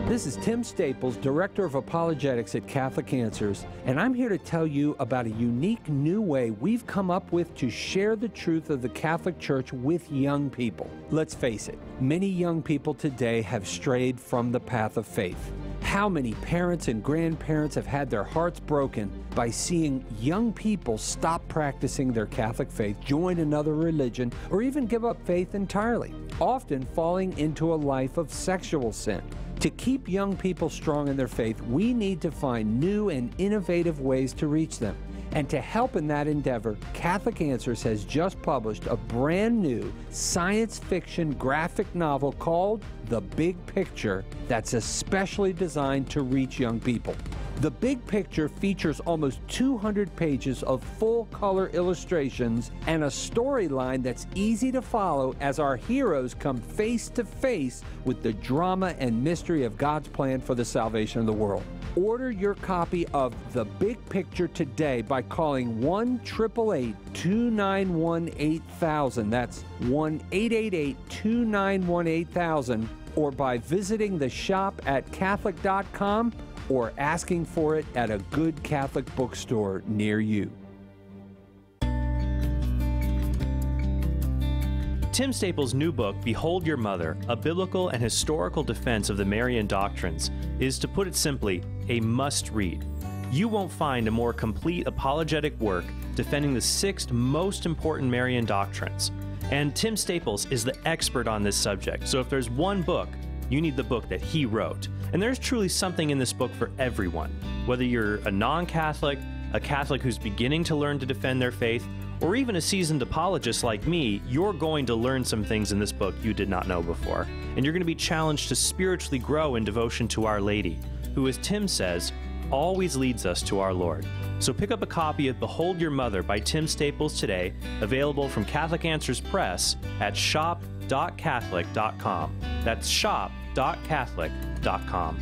This is Tim Staples, Director of Apologetics at Catholic Answers, and I'm here to tell you about a unique new way we've come up with to share the truth of the Catholic Church with young people. Let's face it, many young people today have strayed from the path of faith. How many parents and grandparents have had their hearts broken by seeing young people stop practicing their Catholic faith, join another religion, or even give up faith entirely, often falling into a life of sexual sin. To keep young people strong in their faith, we need to find new and innovative ways to reach them. And to help in that endeavor, Catholic Answers has just published a brand new science fiction graphic novel called The Big Picture that's especially designed to reach young people. The Big Picture features almost 200 pages of full-color illustrations and a storyline that's easy to follow as our heroes come face to face with the drama and mystery of God's plan for the salvation of the world. Order your copy of The Big Picture today by calling 1-888-291-8000. That's 1-888-291-8000, or by visiting the shop at Catholic.com or asking for it at a good Catholic bookstore near you. Tim Staples' new book, Behold Your Mother, A Biblical and Historical Defense of the Marian Doctrines, is, to put it simply, a must-read. You won't find a more complete apologetic work defending the 6 most important Marian doctrines. And Tim Staples is the expert on this subject, so if there's one book, you need the book that he wrote. And there's truly something in this book for everyone. Whether you're a non-Catholic, a Catholic who's beginning to learn to defend their faith, or even a seasoned apologist like me, you're going to learn some things in this book you did not know before. And you're going to be challenged to spiritually grow in devotion to Our Lady, who, as Tim says, always leads us to our Lord. So pick up a copy of Behold Your Mother by Tim Staples today, available from Catholic Answers Press at shop.catholic.com. That's shop.catholic.com.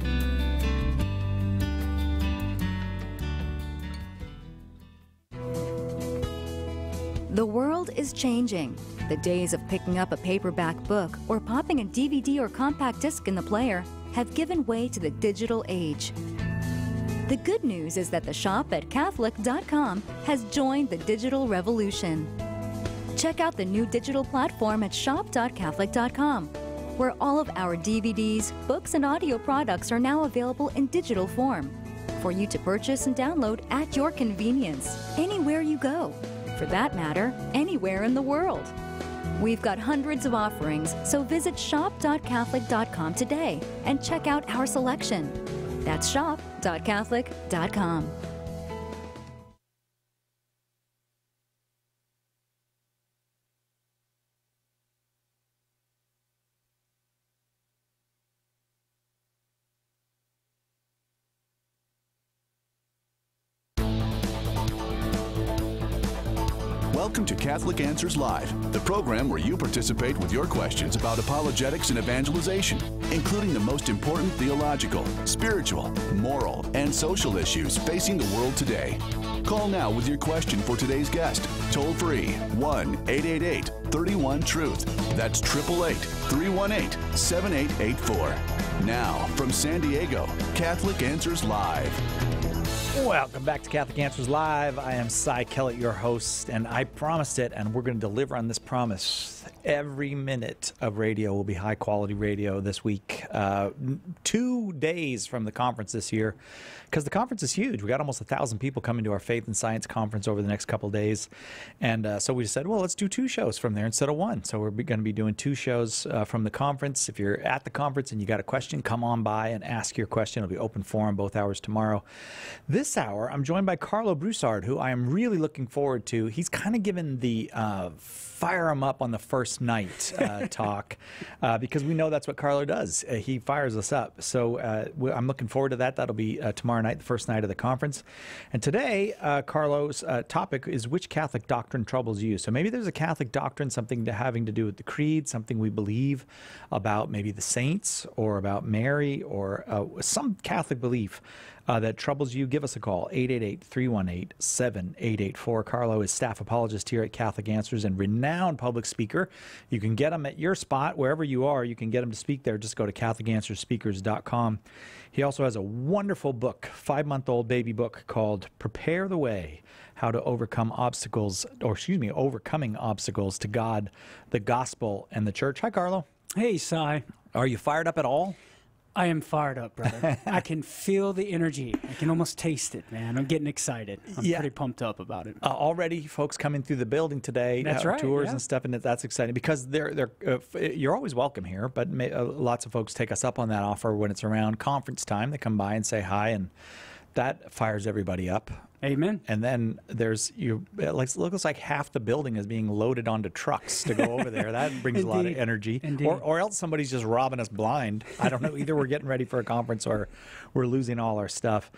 The world is changing. The days of picking up a paperback book or popping a DVD or compact disc in the player have given way to the digital age. The good news is that the shop at Catholic.com has joined the digital revolution. Check out the new digital platform at shop.Catholic.com, where all of our DVDs, books, and audio products are now available in digital form for you to purchase and download at your convenience, anywhere you go. For that matter, anywhere in the world. We've got hundreds of offerings, so visit shop.Catholic.com today and check out our selection. That's shop.Catholic.com. Welcome to Catholic Answers Live, the program where you participate with your questions about apologetics and evangelization, including the most important theological, spiritual, moral, and social issues facing the world today. Call now with your question for today's guest. Toll free 1-888-31-TRUTH. That's 888-318-7884. Now, from San Diego, Catholic Answers Live. Welcome back to Catholic Answers Live. I am Cy Kellett, your host, and I promised it, and we're going to deliver on this promise. Every minute of radio will be high-quality radio this week. 2 days from the conference this year, because the conference is huge. We got almost 1,000 people coming to our Faith and Science conference over the next couple of days, and so we said, well, let's do 2 shows from there instead of 1. So we're going to be doing 2 shows from the conference. If you're at the conference and you got a question, come on by and ask your question. It'll be open forum both hours tomorrow. This hour, I'm joined by Carlo Broussard, who I am really looking forward to. He's kind of given the fire him up on the first night talk, because we know that's what Carlo does. He fires us up. So I'm looking forward to that. That'll be tomorrow night, the first night of the conference. And today, Carlo's topic is which Catholic doctrine troubles you. So maybe there's a Catholic doctrine, something having to do with the creed, something we believe about maybe the saints or about Mary or some Catholic belief that troubles you. Give us a call, 888-318-7884. Carlo is staff apologist here at Catholic Answers and renowned public speaker. You can get him at your spot, wherever you are. You can get him to speak there. Just go to CatholicAnswersSpeakers.com. He also has a wonderful book, 5-month-old baby book called Prepare the Way, How to Overcome Obstacles, Overcoming Obstacles to God, the Gospel, and the Church. Hi, Carlo. Hey, Cy. Are you fired up at all? I am fired up, brother. I can feel the energy. I can almost taste it, man. I'm getting excited. I'm pretty pumped up about it. Already, folks coming through the building today, That's right, tours and stuff, and that's exciting because you're always welcome here. But lots of folks take us up on that offer when it's around conference time. They come by and say hi, and that fires everybody up. Amen. And then it looks like half the building is being loaded onto trucks to go over there. That brings a lot of energy. Or else somebody's just robbing us blind. I don't know. Either we're getting ready for a conference or we're losing all our stuff.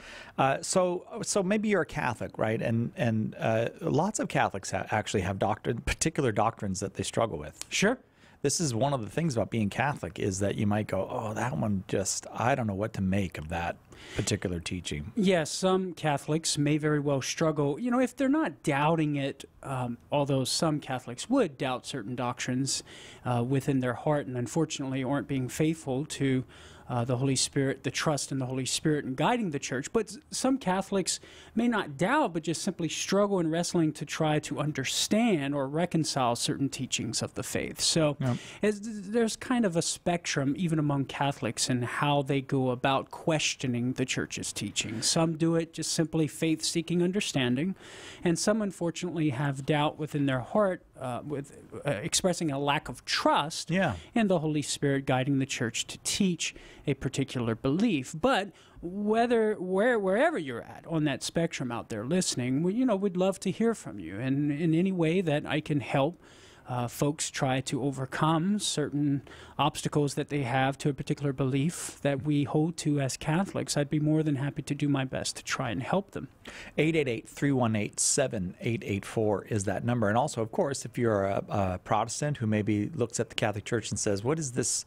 So maybe you're a Catholic, right? And lots of Catholics actually have particular doctrines that they struggle with. Sure. This is one of the things about being Catholic is that you might go, oh, that one I don't know what to make of that particular teaching. Yes, some Catholics may very well struggle, if they're not doubting it, although some Catholics would doubt certain doctrines within their heart and unfortunately aren't being faithful to the Holy Spirit, the trust in the Holy Spirit in guiding the church. But some Catholics may not doubt, but just simply struggle in wrestling to try to understand or reconcile certain teachings of the faith. So there's kind of a spectrum, even among Catholics, in how they go about questioning the church's teaching. Some do it just simply faith-seeking understanding, and some unfortunately have doubt within their heart, with expressing a lack of trust in the Holy Spirit guiding the church to teach a particular belief. But wherever you're at on that spectrum out there listening, we'd love to hear from you. And in any way that I can help folks try to overcome certain obstacles that they have to a particular belief that we hold to as Catholics, I'd be more than happy to do my best to try and help them. 888-318-7884 is that number. And also, of course, if you're a Protestant who maybe looks at the Catholic Church and says, what is this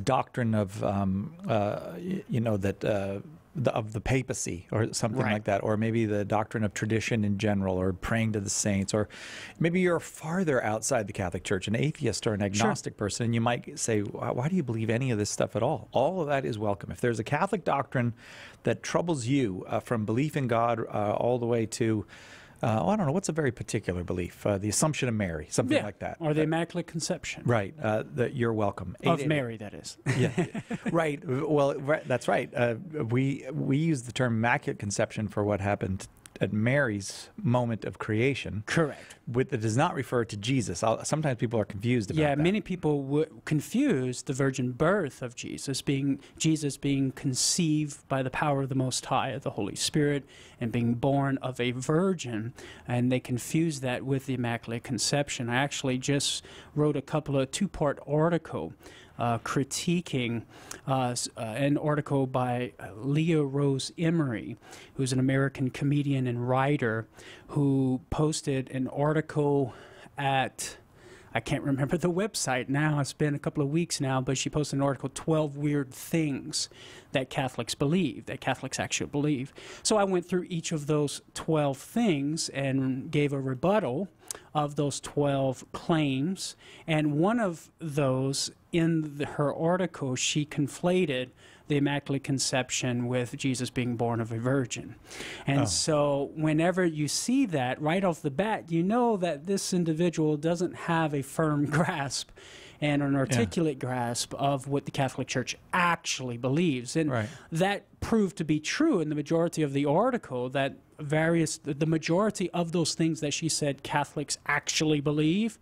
doctrine of, that the papacy or something like that, or maybe the doctrine of tradition in general, or praying to the saints, or maybe you're farther outside the Catholic Church, an atheist or an agnostic person, and you might say, why do you believe any of this stuff at all? All of that is welcome. If there's a Catholic doctrine that troubles you, from belief in God all the way to I don't know, what's a very particular belief? The Assumption of Mary, something like that. Or the Immaculate Conception. Right. That you're welcome. Of Mary, that is. Yeah. Right. Well, that's right. We use the term Immaculate Conception for what happened at Mary's moment of creation. Correct. It does not refer to Jesus. Sometimes people are confused about that. Yeah, many people would confuse the virgin birth of Jesus being conceived by the power of the Most High, of the Holy Spirit, and being born of a virgin, and they confuse that with the Immaculate Conception. I actually just wrote a two-part article critiquing an article by Leah Rose Emery, who's an American comedian and writer, who posted an article at, I can't remember the website now, it's been a couple of weeks now, but she posted an article, 12 Weird Things that Catholics believe, that Catholics actually believe. So I went through each of those 12 things and gave a rebuttal of those 12 claims, and one of those, in her article, she conflated the Immaculate Conception with Jesus being born of a virgin. And so whenever you see that, right off the bat, you know that this individual doesn't have a firm grasp and an articulate grasp of what the Catholic Church actually believes. And that proved to be true in the majority of the article, that the majority of those things that she said Catholics actually believe,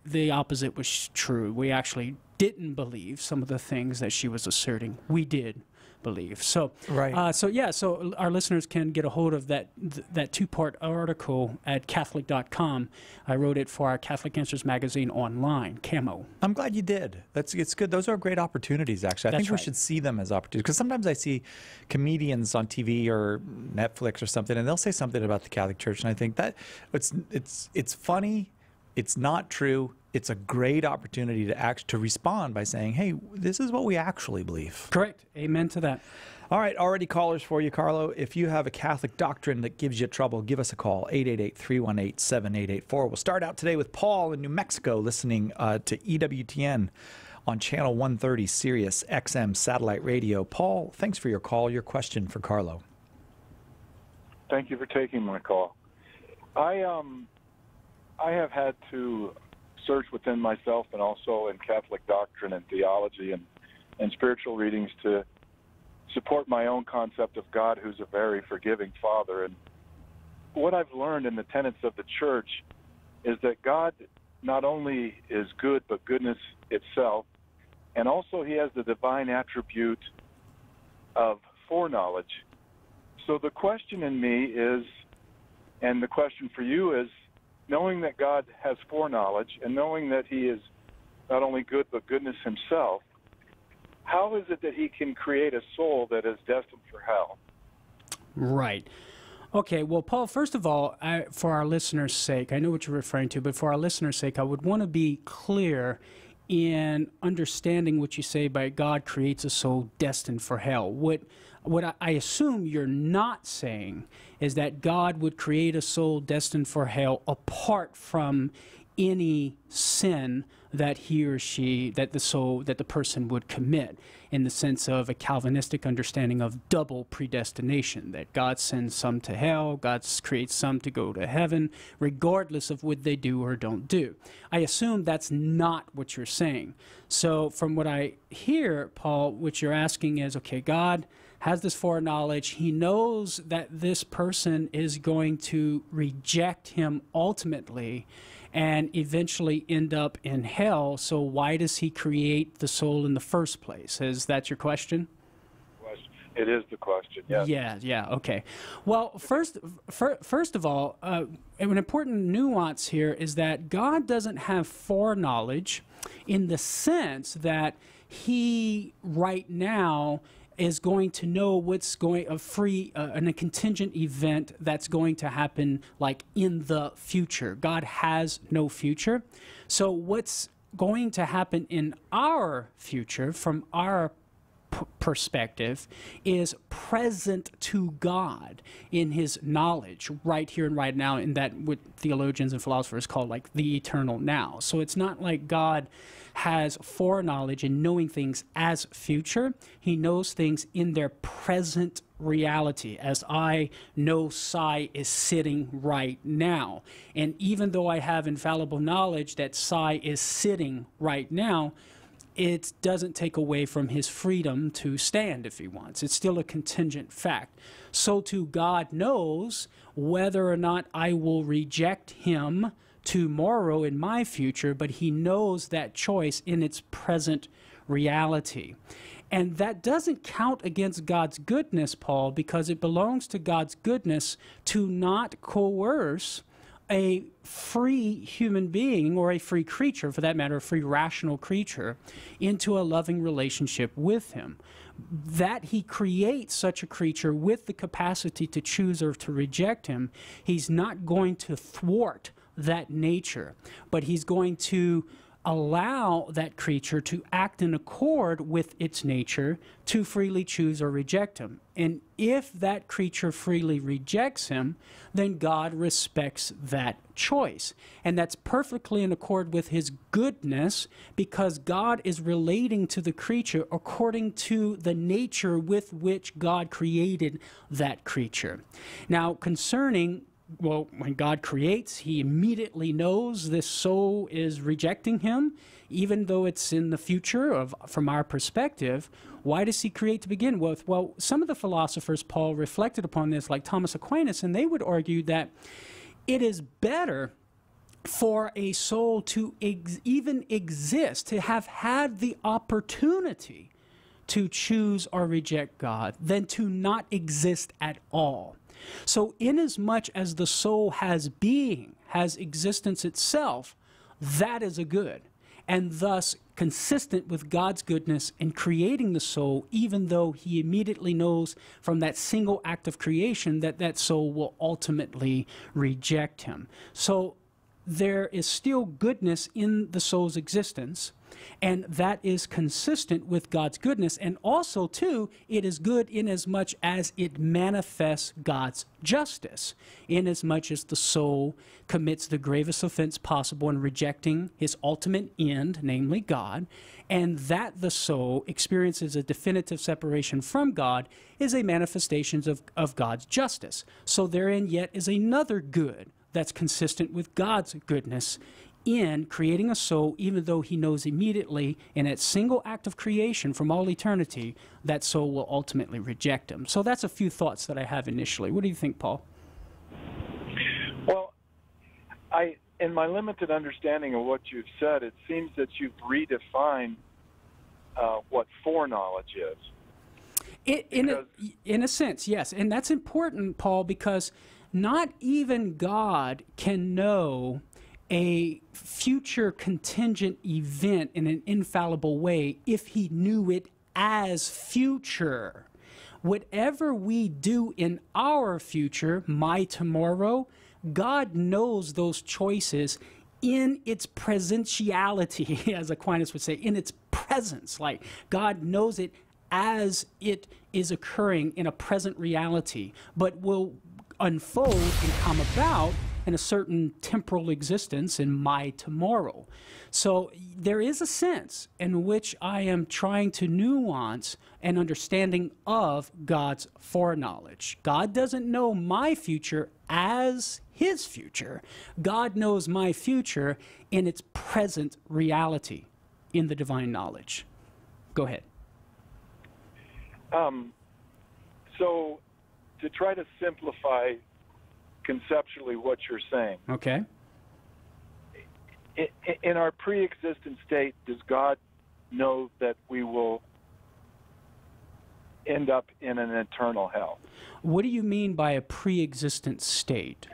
the opposite was true. We actually didn't believe some of the things that she was asserting. We did believe. So, so our listeners can get a hold of that two-part article at Catholic.com. I wrote it for our Catholic Answers magazine online, Camo. I'm glad you did. It's good. Those are great opportunities, actually. I think we should see them as opportunities, because sometimes I see comedians on TV or Netflix or something, and they'll say something about the Catholic Church, and I think that it's funny. It's not true. It's a great opportunity to respond by saying, hey, this is what we actually believe. Correct. Amen to that. All right, already callers for you, Carlo. If you have a Catholic doctrine that gives you trouble, give us a call, 888-318-7884. We'll start out today with Paul in New Mexico, listening to EWTN on Channel 130, Sirius XM Satellite Radio. Paul, thanks for your call. Your question for Carlo. Thank you for taking my call. I have had to search within myself and also in Catholic doctrine and theology and spiritual readings to support my own concept of God, who's a very forgiving Father. And what I've learned in the tenets of the Church is that God not only is good, but goodness itself, and also he has the divine attribute of foreknowledge. So the question in me is, and the question for you is, knowing that God has foreknowledge and knowing that he is not only good but goodness himself, how is it that he can create a soul that is destined for hell? Right. Okay, well, Paul, first of all, for our listeners' sake, I know what you're referring to, but for our listeners' sake, I would want to be clear in understanding what you say by God creates a soul destined for hell. What I assume you're not saying is that God would create a soul destined for hell apart from any sin that he or she, that the person would commit, in the sense of a Calvinistic understanding of double predestination, that God sends some to hell, God creates some to go to heaven, regardless of what they do or don't do. I assume that's not what you're saying. So from what I hear, Paul, what you're asking is, okay, God has this foreknowledge. He knows that this person is going to reject him ultimately and eventually end up in hell. So why does he create the soul in the first place? Is that your question? It is the question, yes. Yeah, okay. Well, first of all, an important nuance here is that God doesn't have foreknowledge in the sense that he right now is going to know what's going in a contingent event that's going to happen like in the future. God has no future. So what's going to happen in our future from our perspective is present to God in his knowledge right here and right now, in that what theologians and philosophers call like the eternal now. So it's not like God has foreknowledge and knowing things as future. He knows things in their present reality, as I know Cy is sitting right now. And even though I have infallible knowledge that Cy is sitting right now, it doesn't take away from his freedom to stand if he wants. It's still a contingent fact. So too, God knows whether or not I will reject him tomorrow in my future, but he knows that choice in its present reality. And that doesn't count against God's goodness, Paul, because it belongs to God's goodness to not coerce a free human being, or a free creature, for that matter, a free rational creature, into a loving relationship with him. That he creates such a creature with the capacity to choose or to reject him, he's not going to thwart that nature, but he's going to allow that creature to act in accord with its nature to freely choose or reject him. And if that creature freely rejects him, then God respects that choice. And that's perfectly in accord with his goodness, because God is relating to the creature according to the nature with which God created that creature. Now, concerning, well, when God creates, he immediately knows this soul is rejecting him, even though it's in the future from our perspective. Why does he create to begin with? Well, some of the philosophers, Paul, reflected upon this, like Thomas Aquinas, and they would argue that it is better for a soul to even exist, to have had the opportunity to choose or reject God, than to not exist at all. So inasmuch as the soul has being, has existence itself, that is a good, and thus consistent with God's goodness in creating the soul, even though he immediately knows from that single act of creation that that soul will ultimately reject him. So there is still goodness in the soul's existence, and that is consistent with God's goodness. And also, too, it is good inasmuch as it manifests God's justice, inasmuch as the soul commits the gravest offense possible in rejecting his ultimate end, namely God, and that the soul experiences a definitive separation from God is a manifestation of God's justice. So therein yet is another good that's consistent with God's goodness in creating a soul, even though he knows immediately in that single act of creation from all eternity, that soul will ultimately reject him. So that's a few thoughts that I have initially. What do you think, Paul? Well, in my limited understanding of what you've said, it seems that you've redefined what foreknowledge is. In a sense, yes. And that's important, Paul, because not even God can know a future contingent event in an infallible way if he knew it as future. Whatever we do in our future, my tomorrow, God knows those choices in its presentiality, as Aquinas would say, in its presence. Like, God knows it as it is occurring in a present reality, but will unfold and come about in a certain temporal existence in my tomorrow. So there is a sense in which I am trying to nuance an understanding of God's foreknowledge. God doesn't know my future as his future. God knows my future in its present reality in the divine knowledge. Go ahead. So to try to simplify conceptually what you're saying. Okay. In our pre-existent state, does God know that we will end up in an eternal hell? What do you mean by a pre-existent state?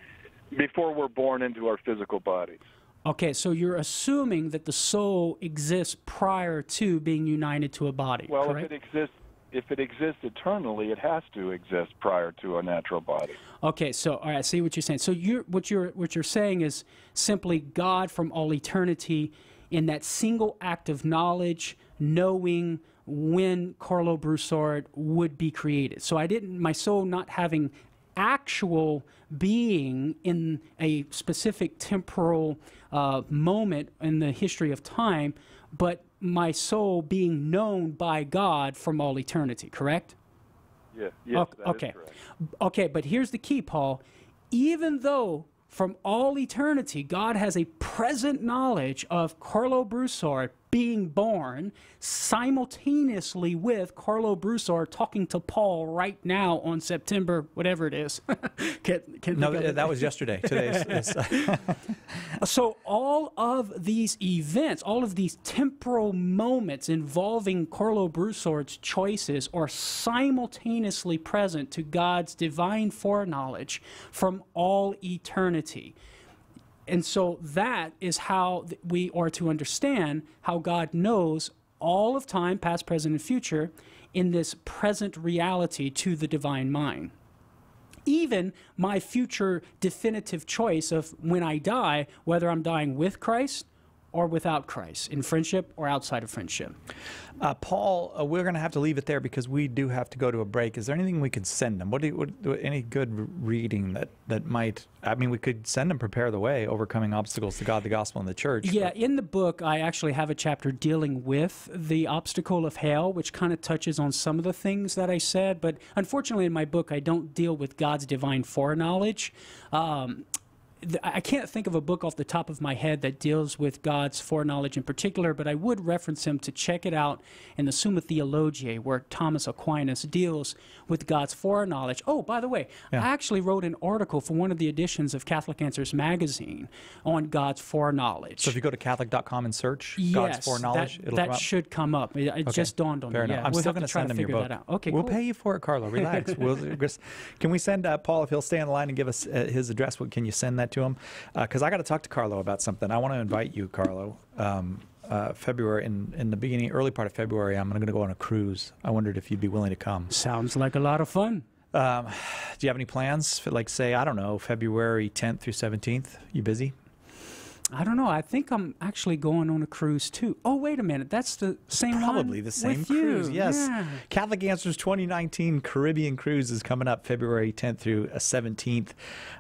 Before we're born into our physical bodies. Okay, so you're assuming that the soul exists prior to being united to a body, well, correct? If it exists eternally, it has to exist prior to a natural body. Okay, so all right, I see what you're saying. So what you're saying is simply God from all eternity, in that single act of knowledge, knowing when Carlo Broussard would be created. So my soul not having actual being in a specific temporal moment in the history of time, but my soul being known by God from all eternity, correct? Yeah, yes, that okay. is correct. Okay, but here's the key, Paul. Even though from all eternity, God has a present knowledge of Carlo Broussard being born simultaneously with Carlo Broussard talking to Paul right now on September, whatever it is. That was yesterday. Today is So all of these events, all of these temporal moments involving Carlo Broussard's choices are simultaneously present to God's divine foreknowledge from all eternity. And so that is how we are to understand how God knows all of time, past, present, and future, in this present reality to the divine mind. Even my future definitive choice of when I die, whether I'm dying with Christ or without Christ, in friendship or outside of friendship. Paul, we're going to have to leave it there because we do have to go to a break. Is there anything we could send them? Any good reading that might, we could send them Prepare the Way, Overcoming Obstacles to God, the Gospel, and the Church. Yeah, in the book, I actually have a chapter dealing with the obstacle of hell, which kind of touches on some of the things that I said. But unfortunately, in my book, I don't deal with God's divine foreknowledge. I can't think of a book off the top of my head that deals with God's foreknowledge in particular, but I would reference him to check it out in the Summa Theologiae, where Thomas Aquinas deals with God's foreknowledge. Oh, by the way, I actually wrote an article for one of the editions of Catholic Answers magazine on God's foreknowledge. So if you go to Catholic.com and search God's foreknowledge, it'll come up? That should come up. It just dawned on me. Fair enough. I'm still going to send him your book. Okay, we'll cool. pay you for it, Carlo. Relax. Can we send Paul, if he'll stay on the line and give us his address, can you send that to him? Because I got to talk to Carlo about something. I want to invite you, Carlo. February, in the early part of February, I'm going to go on a cruise. I wondered if you'd be willing to come. Sounds like a lot of fun. Do you have any plans for, like, say, I don't know, February 10th through 17th? You busy? I don't know. I think I'm actually going on a cruise too. Oh, wait a minute. That's the same one? Probably the same with cruise, you. yes. Yeah. Catholic Answers 2019 Caribbean Cruise is coming up February 10th through 17th.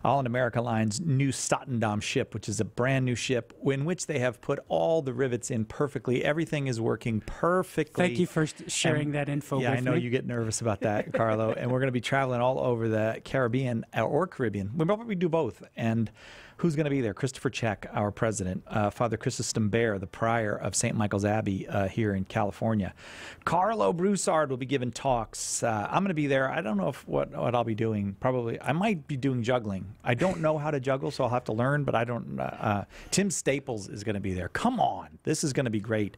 Holland America Line's new Statendam ship, which is a brand new ship in which they have put all the rivets in perfectly. Everything is working perfectly. Thank you for sharing that info with me. Yeah, I know you get nervous about that, Carlo. And we're going to be traveling all over the Caribbean or Caribbean. We'll probably do both. And who's going to be there? Christopher Check, our president. Father Chrysostom Bear, the prior of St. Michael's Abbey here in California. Carlo Broussard will be giving talks. I'm going to be there. I don't know what I'll be doing. Probably, I might be doing juggling. I don't know how to juggle, so I'll have to learn, but I don't. Tim Staples is going to be there. Come on. This is going to be great.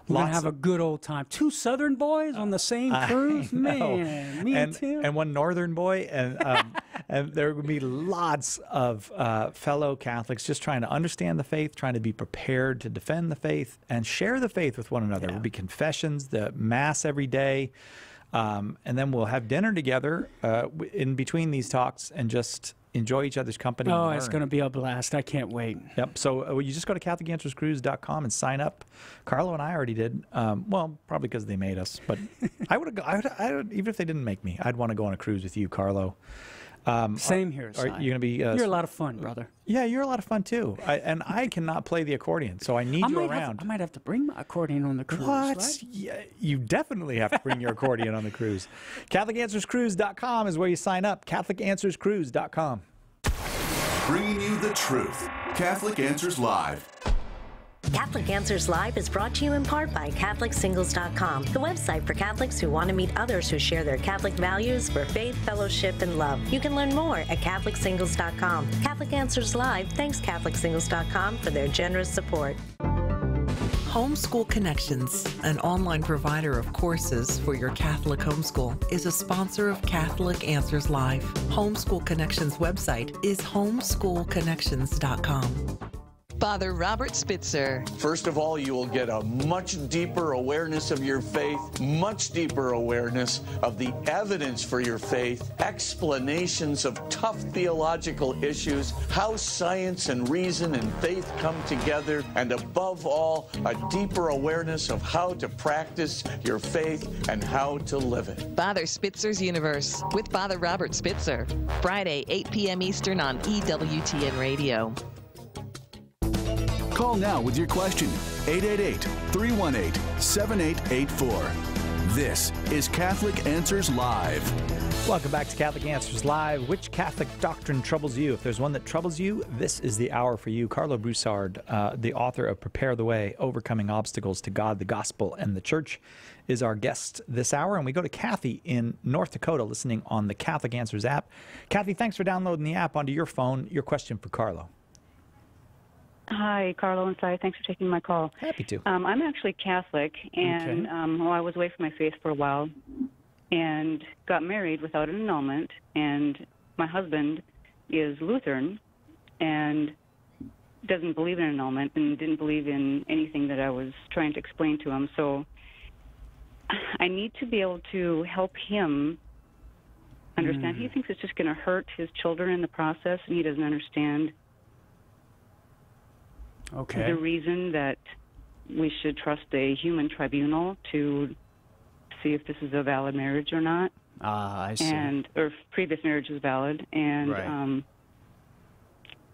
We're going to have a good old time. 2 Southern boys on the same cruise? Man, me and Tim. And 1 Northern boy. And there will be lots of fellow Catholics just trying to understand the faith, trying to be prepared to defend the faith and share the faith with one another. There will be confessions, the Mass every day. And then we'll have dinner together in between these talks and just enjoy each other's company. Oh, it's going to be a blast. I can't wait. Yep. So you just go to CatholicAnswersCruise.com and sign up. Carlo and I already did. Well, probably because they made us. But I would, even if they didn't make me, I'd want to go on a cruise with you, Carlo. Same here, Si. Are you going to be? You're a lot of fun, brother. Yeah, you're a lot of fun too. And I cannot play the accordion, so I need you around. I might have to bring my accordion on the cruise. What? Right? Yeah, you definitely have to bring your accordion on the cruise. CatholicAnswersCruise.com is where you sign up. CatholicAnswersCruise.com. Bringing you the truth. Catholic Answers Live. Catholic Answers Live is brought to you in part by CatholicSingles.com, the website for Catholics who want to meet others who share their Catholic values for faith, fellowship, and love. You can learn more at CatholicSingles.com. Catholic Answers Live thanks CatholicSingles.com for their generous support. Homeschool Connections, an online provider of courses for your Catholic homeschool, is a sponsor of Catholic Answers Live. Homeschool Connections website is homeschoolconnections.com. Father Robert Spitzer. First of all, you will get a much deeper awareness of your faith, much deeper awareness of the evidence for your faith, explanations of tough theological issues, how science and reason and faith come together, and above all, a deeper awareness of how to practice your faith and how to live it. Father Spitzer's Universe with Father Robert Spitzer. Friday, 8 p.m. Eastern on EWTN Radio. Call now with your question. 888-318-7884. This is Catholic Answers Live. Welcome back to Catholic Answers Live. Which Catholic doctrine troubles you? If there's one that troubles you, this is the hour for you. Carlo Broussard, the author of Prepare the Way, Overcoming Obstacles to God, the Gospel, and the Church, is our guest this hour. And we go to Kathy in North Dakota, listening on the Catholic Answers app. Kathy, thanks for downloading the app onto your phone. Your question for Carlo. Hi, Carlo and Cy. Thanks for taking my call. Happy to. I'm actually Catholic, and I was away from my faith for a while and got married without an annulment, and my husband is Lutheran and doesn't believe in annulment and didn't believe in anything that I was trying to explain to him. So I need to be able to help him understand. He thinks it's just going to hurt his children in the process, and he doesn't understand the reason that we should trust a human tribunal to see if this is a valid marriage or not. I see. Or if previous marriage is valid. And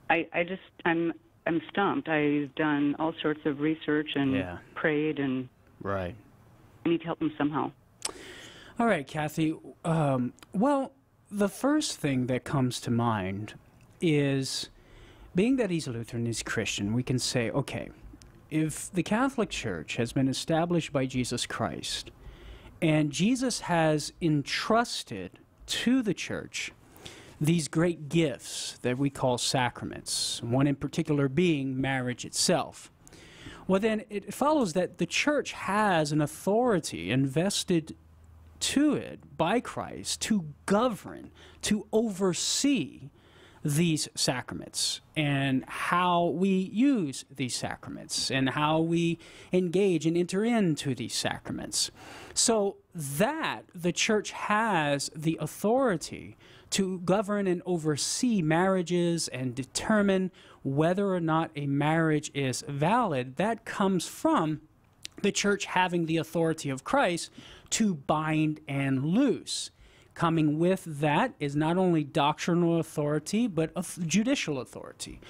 I'm stumped. I've done all sorts of research and prayed, and I need to help him somehow. All right, Kathy. Well, the first thing that comes to mind is, being that he's Lutheran, he's Christian, we can say, okay, if the Catholic Church has been established by Jesus Christ, and Jesus has entrusted to the Church these great gifts that we call sacraments, one in particular being marriage itself, well then it follows that the Church has an authority invested to it by Christ to govern, to oversee these sacraments and how we use these sacraments and how we engage and enter into these sacraments. So that the Church has the authority to govern and oversee marriages and determine whether or not a marriage is valid, that comes from the Church having the authority of Christ to bind and loose. Coming with that is not only doctrinal authority, but judicial authority.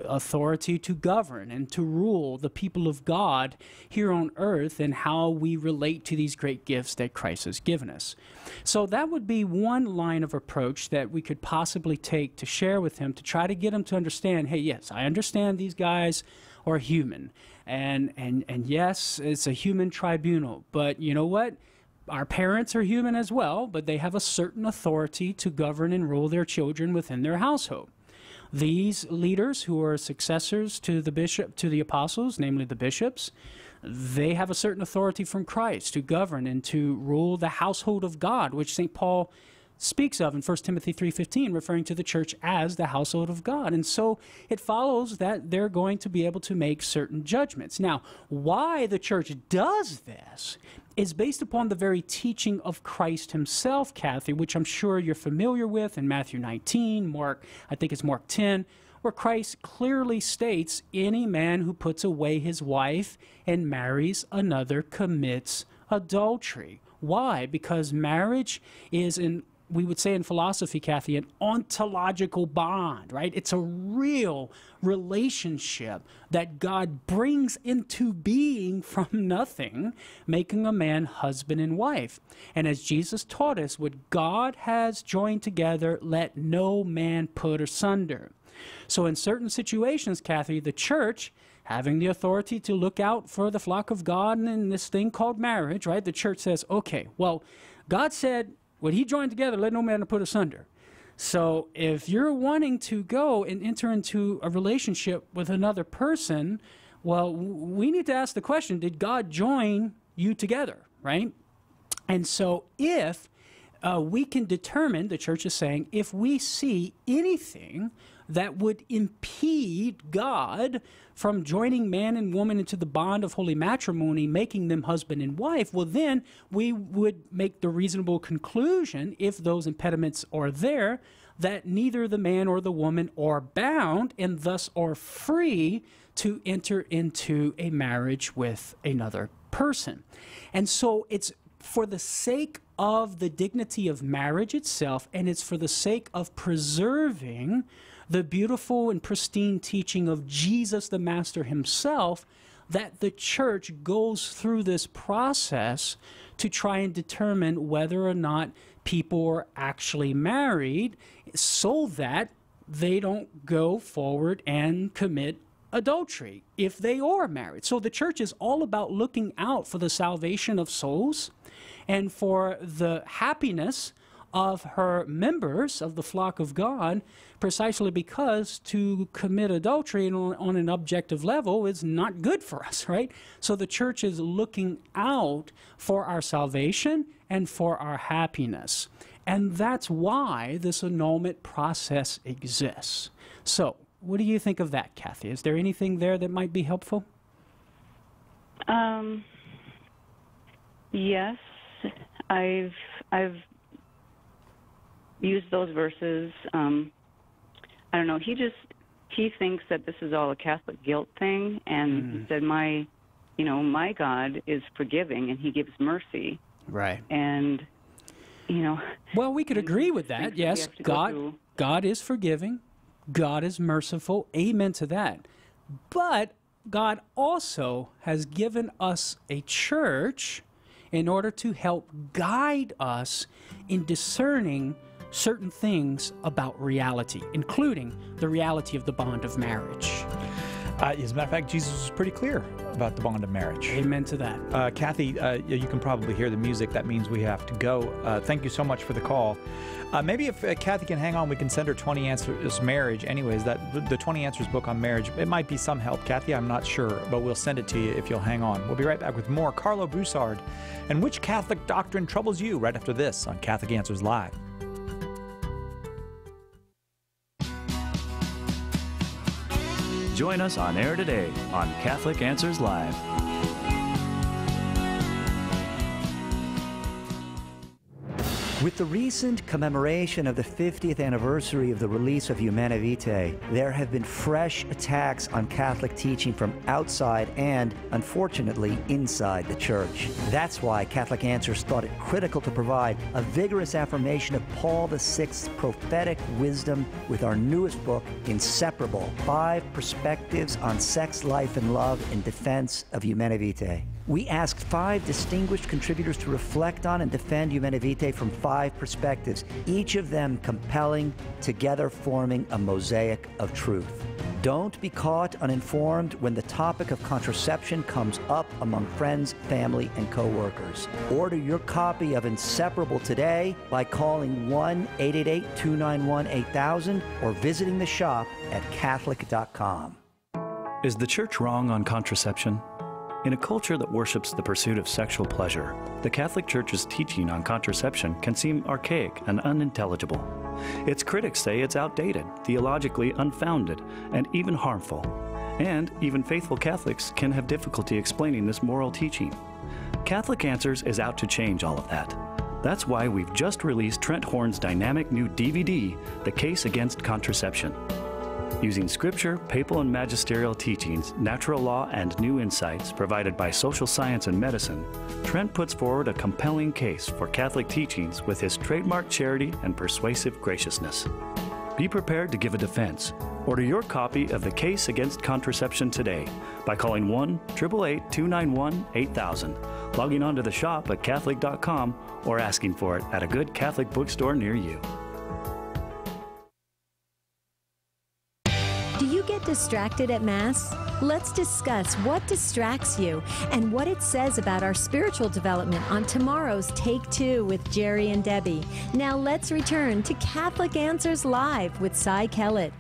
Authority to govern and to rule the people of God here on earth and how we relate to these great gifts that Christ has given us. So that would be one line of approach that we could possibly take to share with him, to try to get him to understand, hey, yes, I understand these guys are human. And yes, it's a human tribunal. But you know what? Our parents are human as well, but they have a certain authority to govern and rule their children within their household. These leaders who are successors to the bishop, to the apostles, namely the bishops, they have a certain authority from Christ to govern and to rule the household of God, which St. Paul speaks of in 1 Timothy 3:15, referring to the Church as the household of God. And so it follows that they're going to be able to make certain judgments. Now, why the Church does this is based upon the very teaching of Christ himself, Kathy, which I'm sure you're familiar with in Matthew 19, I think it's Mark 10, where Christ clearly states any man who puts away his wife and marries another commits adultery. Why? Because marriage is we would say in philosophy, Kathy, an ontological bond, right? It's a real relationship that God brings into being from nothing, making a man husband and wife. And as Jesus taught us, what God has joined together, let no man put asunder. So in certain situations, Kathy, the Church, having the authority to look out for the flock of God and in this thing called marriage, right? The Church says, okay, well, God said, what he joined together, let no man put asunder. So if you're wanting to go and enter into a relationship with another person, well, we need to ask the question, did God join you together, right? And so if we can determine, the Church is saying, if we see anything that would impede God from joining man and woman into the bond of holy matrimony, making them husband and wife, well, then we would make the reasonable conclusion, if those impediments are there, that neither the man or the woman are bound and thus are free to enter into a marriage with another person. And so it's for the sake of the dignity of marriage itself, and it's for the sake of preserving the beautiful and pristine teaching of Jesus the Master himself, that the church goes through this process to try and determine whether or not people are actually married, so that they don't go forward and commit adultery if they are married. So the church is all about looking out for the salvation of souls and for the happiness of her members of the flock of God, precisely because to commit adultery on an objective level is not good for us, right? So the church is looking out for our salvation and for our happiness. And that's why this annulment process exists. So what do you think of that, Kathy? Is there anything there that might be helpful? Yes, I've used those verses. I don't know. He thinks that this is all a Catholic guilt thing, and he said, my God is forgiving, and he gives mercy. Right. And well, we could agree with that. Yes, God is forgiving. God is merciful. Amen to that. But God also has given us a church in order to help guide us in discerning certain things about reality, including the reality of the bond of marriage. As a matter of fact, Jesus was pretty clear about the bond of marriage. Amen to that. Kathy, you can probably hear the music. That means we have to go. Thank you so much for the call. Maybe if Kathy can hang on, we can send her 20 Answers Marriage. Anyways, the 20 Answers book on marriage, it might be some help, Kathy. I'm not sure, but we'll send it to you if you'll hang on. We'll be right back with more Carlo Broussard and which Catholic doctrine troubles you right after this on Catholic Answers Live. Join us on air today on Catholic Answers Live. With the recent commemoration of the 50th anniversary of the release of Humanae Vitae, there have been fresh attacks on Catholic teaching from outside and, unfortunately, inside the Church. That's why Catholic Answers thought it critical to provide a vigorous affirmation of Paul VI's prophetic wisdom with our newest book, Inseparable: 5 Perspectives on Sex, Life, and Love in Defense of Humanae Vitae. We asked 5 distinguished contributors to reflect on and defend Humanae Vitae from 5 perspectives, each of them compelling, together forming a mosaic of truth. Don't be caught uninformed when the topic of contraception comes up among friends, family, and co-workers. Order your copy of Inseparable today by calling 1-888-291-8000 or visiting the shop at Catholic.com. Is the Church wrong on contraception? In a culture that worships the pursuit of sexual pleasure, the Catholic Church's teaching on contraception can seem archaic and unintelligible. Its critics say it's outdated, theologically unfounded, and even harmful. And even faithful Catholics can have difficulty explaining this moral teaching. Catholic Answers is out to change all of that. That's why we've just released Trent Horn's dynamic new DVD, The Case Against Contraception. Using scripture, papal and magisterial teachings, natural law, and new insights provided by social science and medicine, Trent puts forward a compelling case for Catholic teachings with his trademark charity and persuasive graciousness. Be prepared to give a defense. Order your copy of The Case Against Contraception today by calling 1-888-291-8000, logging on to the shop at Catholic.com, or asking for it at a good Catholic bookstore near you. Do you get distracted at Mass? Let's discuss what distracts you and what it says about our spiritual development on tomorrow's Take Two with Jerry and Debbie. Now let's return to Catholic Answers Live with Cy Kellett.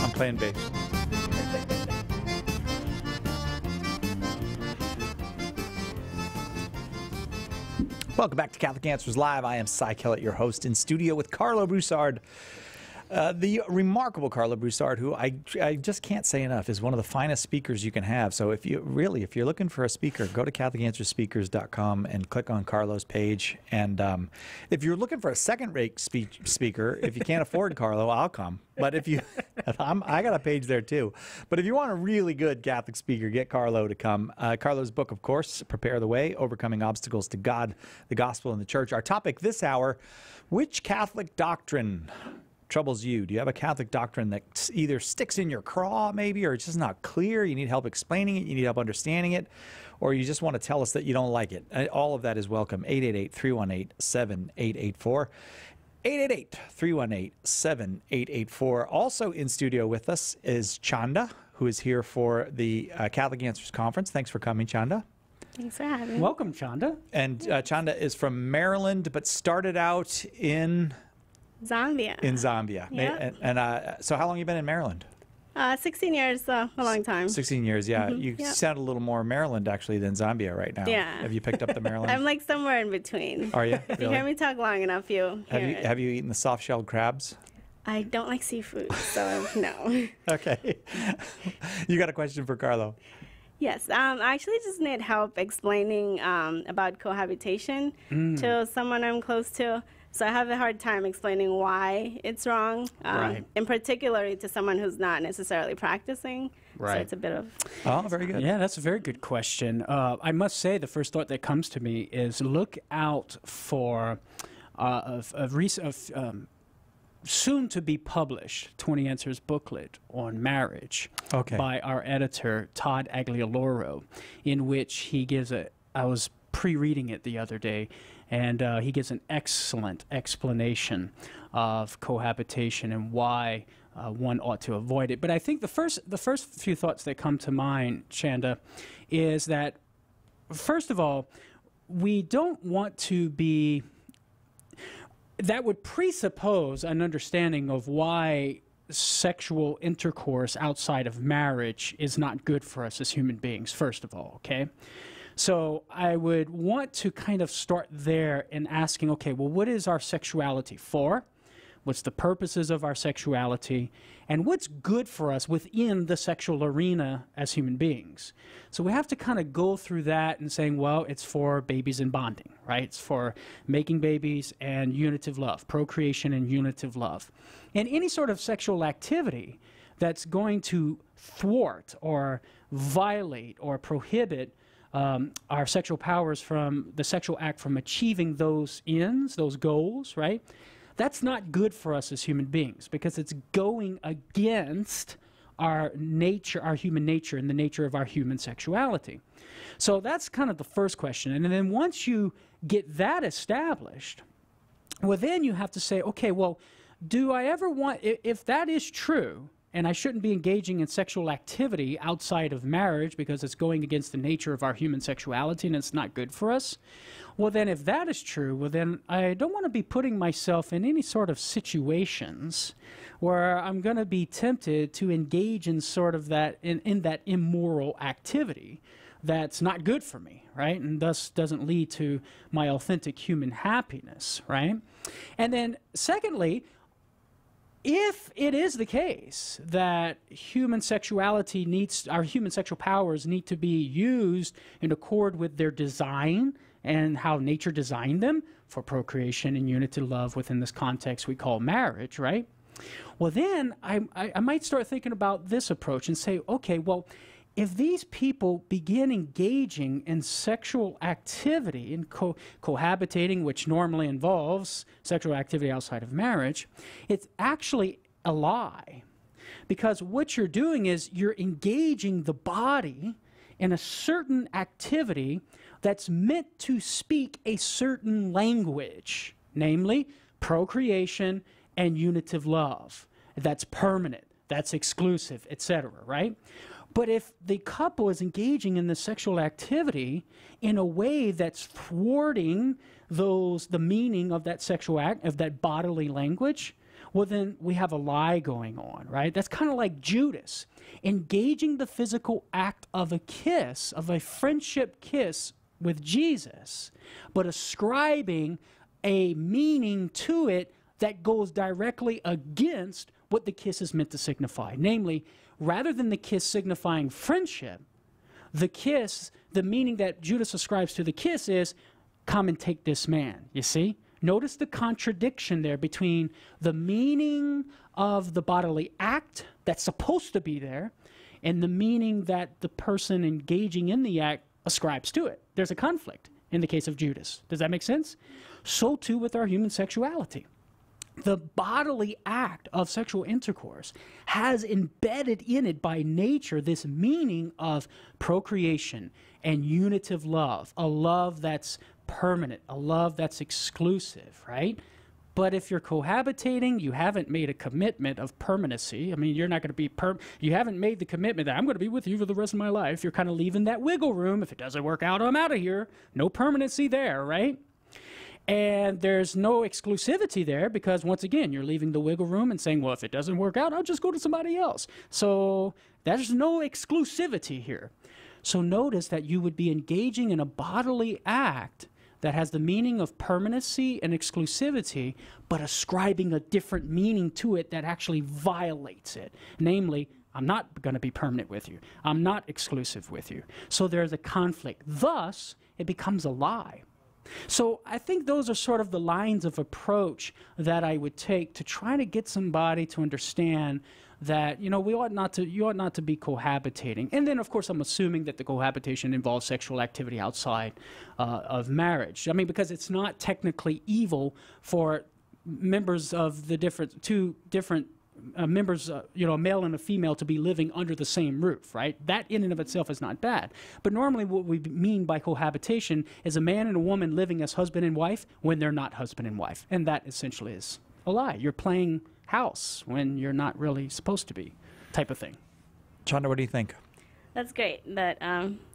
I'm playing bass. Welcome back to Catholic Answers Live. I am Cy Kellett, your host, in studio with Carlo Broussard. The remarkable Carlo Broussard, who I just can't say enough, is one of the finest speakers you can have. So if you're looking for a speaker, go to CatholicAnswersSpeakers.com and click on Carlo's page. And if you're looking for a second-rate speaker, if you can't afford Carlo, I'll come. But I got a page there too. But if you want a really good Catholic speaker, get Carlo to come. Carlo's book, of course, Prepare the Way, Overcoming Obstacles to God, the Gospel, and the Church. Our topic this hour, which Catholic doctrine troubles you? Do you have a Catholic doctrine that either sticks in your craw, maybe, or it's just not clear? You need help explaining it, you need help understanding it, or you just want to tell us that you don't like it? All of that is welcome. 888-318-7884. 888-318-7884. Also in studio with us is Chanda, who is here for the Catholic Answers Conference. Thanks for coming, Chanda. Thanks for having me. Welcome, Chanda. And Chanda is from Maryland, but started out in Zambia. In Zambia. Yeah. And so how long have you been in Maryland? 16 years, a long time. 16 years, yeah. Mm-hmm. You Yep. sound a little more Maryland, actually, than Zambia right now. Yeah. Have you picked up the Maryland? I'm like somewhere in between. Are you? If you Really? hear me talk long enough, you'll hear it. Have you eaten the soft-shelled crabs? I don't like seafood, so no. Okay. You got a question for Carlo? Yes, I actually just need help explaining about cohabitation to someone I'm close to. So I have a hard time explaining why it's wrong, Right. in particular to someone who's not necessarily practicing. Right. So it's a bit of... Oh, very good. Yeah, that's a very good question. I must say the first thought that comes to me is look out for soon to be published 20 Answers booklet on marriage by our editor, Todd Aglioloro, in which he gives I was pre-reading it the other day, and he gives an excellent explanation of cohabitation and why one ought to avoid it. But I think the first few thoughts that come to mind, Chanda, is that, first of all, we don't want to be... That would presuppose an understanding of why sexual intercourse outside of marriage is not good for us as human beings, first of all, okay? So I would want to kind of start there in asking, okay, well, what is our sexuality for? What's the purposes of our sexuality? And what's good for us within the sexual arena as human beings? So we have to kind of go through that and saying, well, it's for babies and bonding, right? It's for making babies and unitive love, procreation and unitive love. And any sort of sexual activity that's going to thwart or violate or prohibit our sexual powers from the sexual act from achieving those ends, those goals, right? That's not good for us as human beings because it's going against our nature, our human nature, and the nature of our human sexuality. So that's kind of the first question. And then once you get that established, well, then you have to say, okay, well, do I ever want, if that is true, and I shouldn't be engaging in sexual activity outside of marriage because it's going against the nature of our human sexuality and it's not good for us, well, then if that is true, well, then I don't want to be putting myself in any sort of situations where I'm going to be tempted to engage in sort of that, in that immoral activity that's not good for me, right? And thus doesn't lead to my authentic human happiness, right? And then secondly, if it is the case that human sexuality our human sexual powers need to be used in accord with their design and how nature designed them for procreation and unity love within this context we call marriage, right? Well, then I might start thinking about this approach and say, okay, well, if these people begin engaging in sexual activity, in cohabitating, which normally involves sexual activity outside of marriage, it's actually a lie. Because what you're doing is you're engaging the body in a certain activity that's meant to speak a certain language, namely procreation and unitive love. That's permanent, that's exclusive, etc., right? But if the couple is engaging in the sexual activity in a way that's thwarting the meaning of that sexual act, of that bodily language, well, then we have a lie going on, right? That's kind of like Judas engaging the physical act of a kiss, of a friendship kiss with Jesus, but ascribing a meaning to it that goes directly against what the kiss is meant to signify. Namely, rather than the kiss signifying friendship, the kiss, the meaning that Judas ascribes to the kiss is, come and take this man, you see? Notice the contradiction there between the meaning of the bodily act that's supposed to be there and the meaning that the person engaging in the act ascribes to it. There's a conflict in the case of Judas. Does that make sense? So too with our human sexuality. The bodily act of sexual intercourse has embedded in it by nature this meaning of procreation and unitive love, a love that's permanent, a love that's exclusive, right? But if you're cohabitating, you haven't made a commitment of permanency. I mean, you're not going to be you haven't made the commitment that I'm going to be with you for the rest of my life. You're kind of leaving that wiggle room. If it doesn't work out, I'm out of here. No permanency there, right? And there's no exclusivity there because, once again, you're leaving the wiggle room and saying, well, if it doesn't work out, I'll just go to somebody else. So there's no exclusivity here. So notice that you would be engaging in a bodily act that has the meaning of permanency and exclusivity, but ascribing a different meaning to it that actually violates it. Namely, I'm not going to be permanent with you. I'm not exclusive with you. So there's a conflict. Thus, it becomes a lie. So I think those are sort of the lines of approach that I would take to try to get somebody to understand that, you know, you ought not to be cohabitating. And then, of course, I'm assuming that the cohabitation involves sexual activity outside of marriage. I mean, because it's not technically evil for members of the two different members, you know, a male and a female, to be living under the same roof, right? That in and of itself is not bad. But normally what we mean by cohabitation is a man and a woman living as husband and wife when they're not husband and wife. And that essentially is a lie. You're playing house when you're not really supposed to be, type of thing. Chanda, what do you think? That's great. That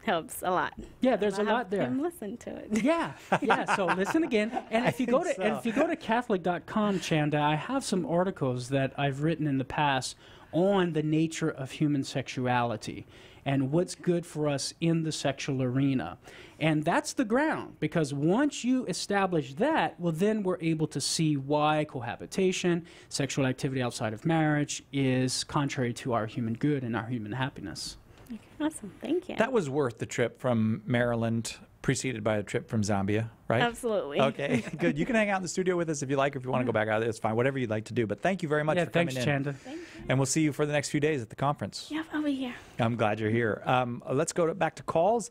helps a lot. Yeah, there's a lot there. Him listen to it. Yeah, yeah. So listen again. And if you go to Catholic.com, Chanda, I have some articles that I've written in the past on the nature of human sexuality and what's good for us in the sexual arena. And that's the ground, because once you establish that, well, then we're able to see why cohabitation, sexual activity outside of marriage, is contrary to our human good and our human happiness. Okay, awesome. Thank you. That was worth the trip from Maryland, preceded by a trip from Zambia, right? Absolutely. Okay, good. You can hang out in the studio with us if you like, or if you want to go back out there, it's fine. Whatever you'd like to do. But thank you very much for coming in. Thanks, Chanda. Thank you. And we'll see you for the next few days at the conference. Yep, I'll be here. I'm glad you're here. Let's go back to calls.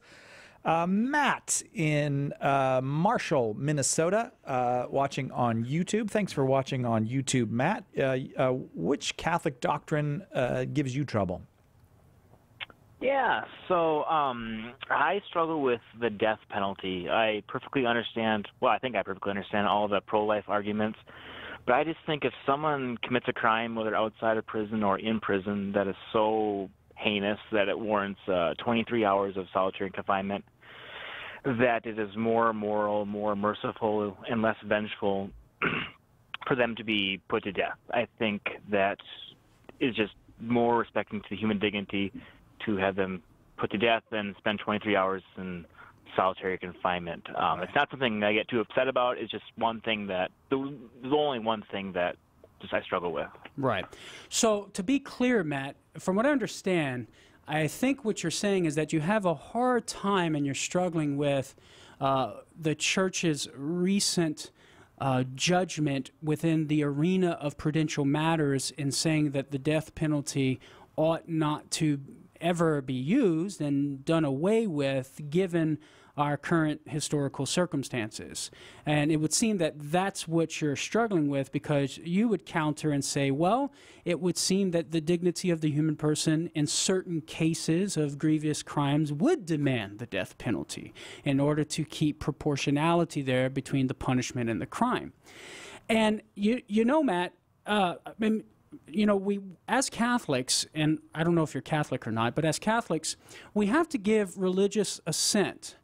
Matt in Marshall, Minnesota, watching on YouTube. Thanks for watching on YouTube, Matt. Which Catholic doctrine gives you trouble? Yeah, so I struggle with the death penalty. I perfectly understand, well, I think I perfectly understand all the pro-life arguments, but I just think if someone commits a crime, whether outside of prison or in prison, that is so heinous that it warrants 23 hours of solitary confinement, that it is more moral, more merciful, and less vengeful for them to be put to death. I think that is just more respecting to the human dignity to have them put to death than spend 23 hours in solitary confinement. It's not something I get too upset about. It's just one thing that, there's only one thing that just I struggle with. Right. So to be clear, Matt, from what I understand, I think what you're saying is that you have a hard time and you're struggling with the Church's recent judgment within the arena of prudential matters in saying that the death penalty ought not to ever be used and done away with given our current historical circumstances. And it would seem that that's what you're struggling with, because you would counter and say, well, it would seem that the dignity of the human person in certain cases of grievous crimes would demand the death penalty in order to keep proportionality there between the punishment and the crime. And you know, Matt, you know, we, as Catholics, and I don't know if you're Catholic or not, but as Catholics, we have to give religious assent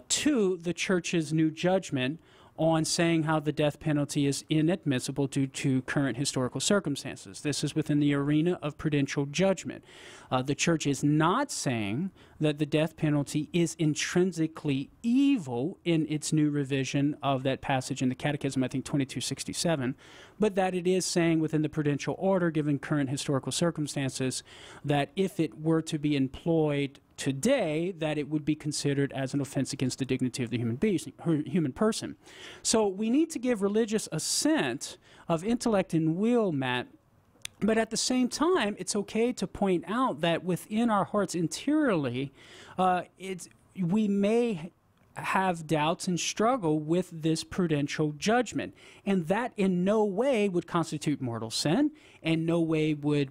to the Church's new judgment on saying how the death penalty is inadmissible due to current historical circumstances. This is within the arena of prudential judgment. The church is not saying that the death penalty is intrinsically evil in its new revision of that passage in the Catechism, I think 2267, but that it is saying within the prudential order, given current historical circumstances, that if it were to be employed today, that it would be considered as an offense against the dignity of the human person. So we need to give religious assent of intellect and will, Matt, but at the same time, it's okay to point out that within our hearts interiorly, we may have doubts and struggle with this prudential judgment. And that in no way would constitute mortal sin, and no way would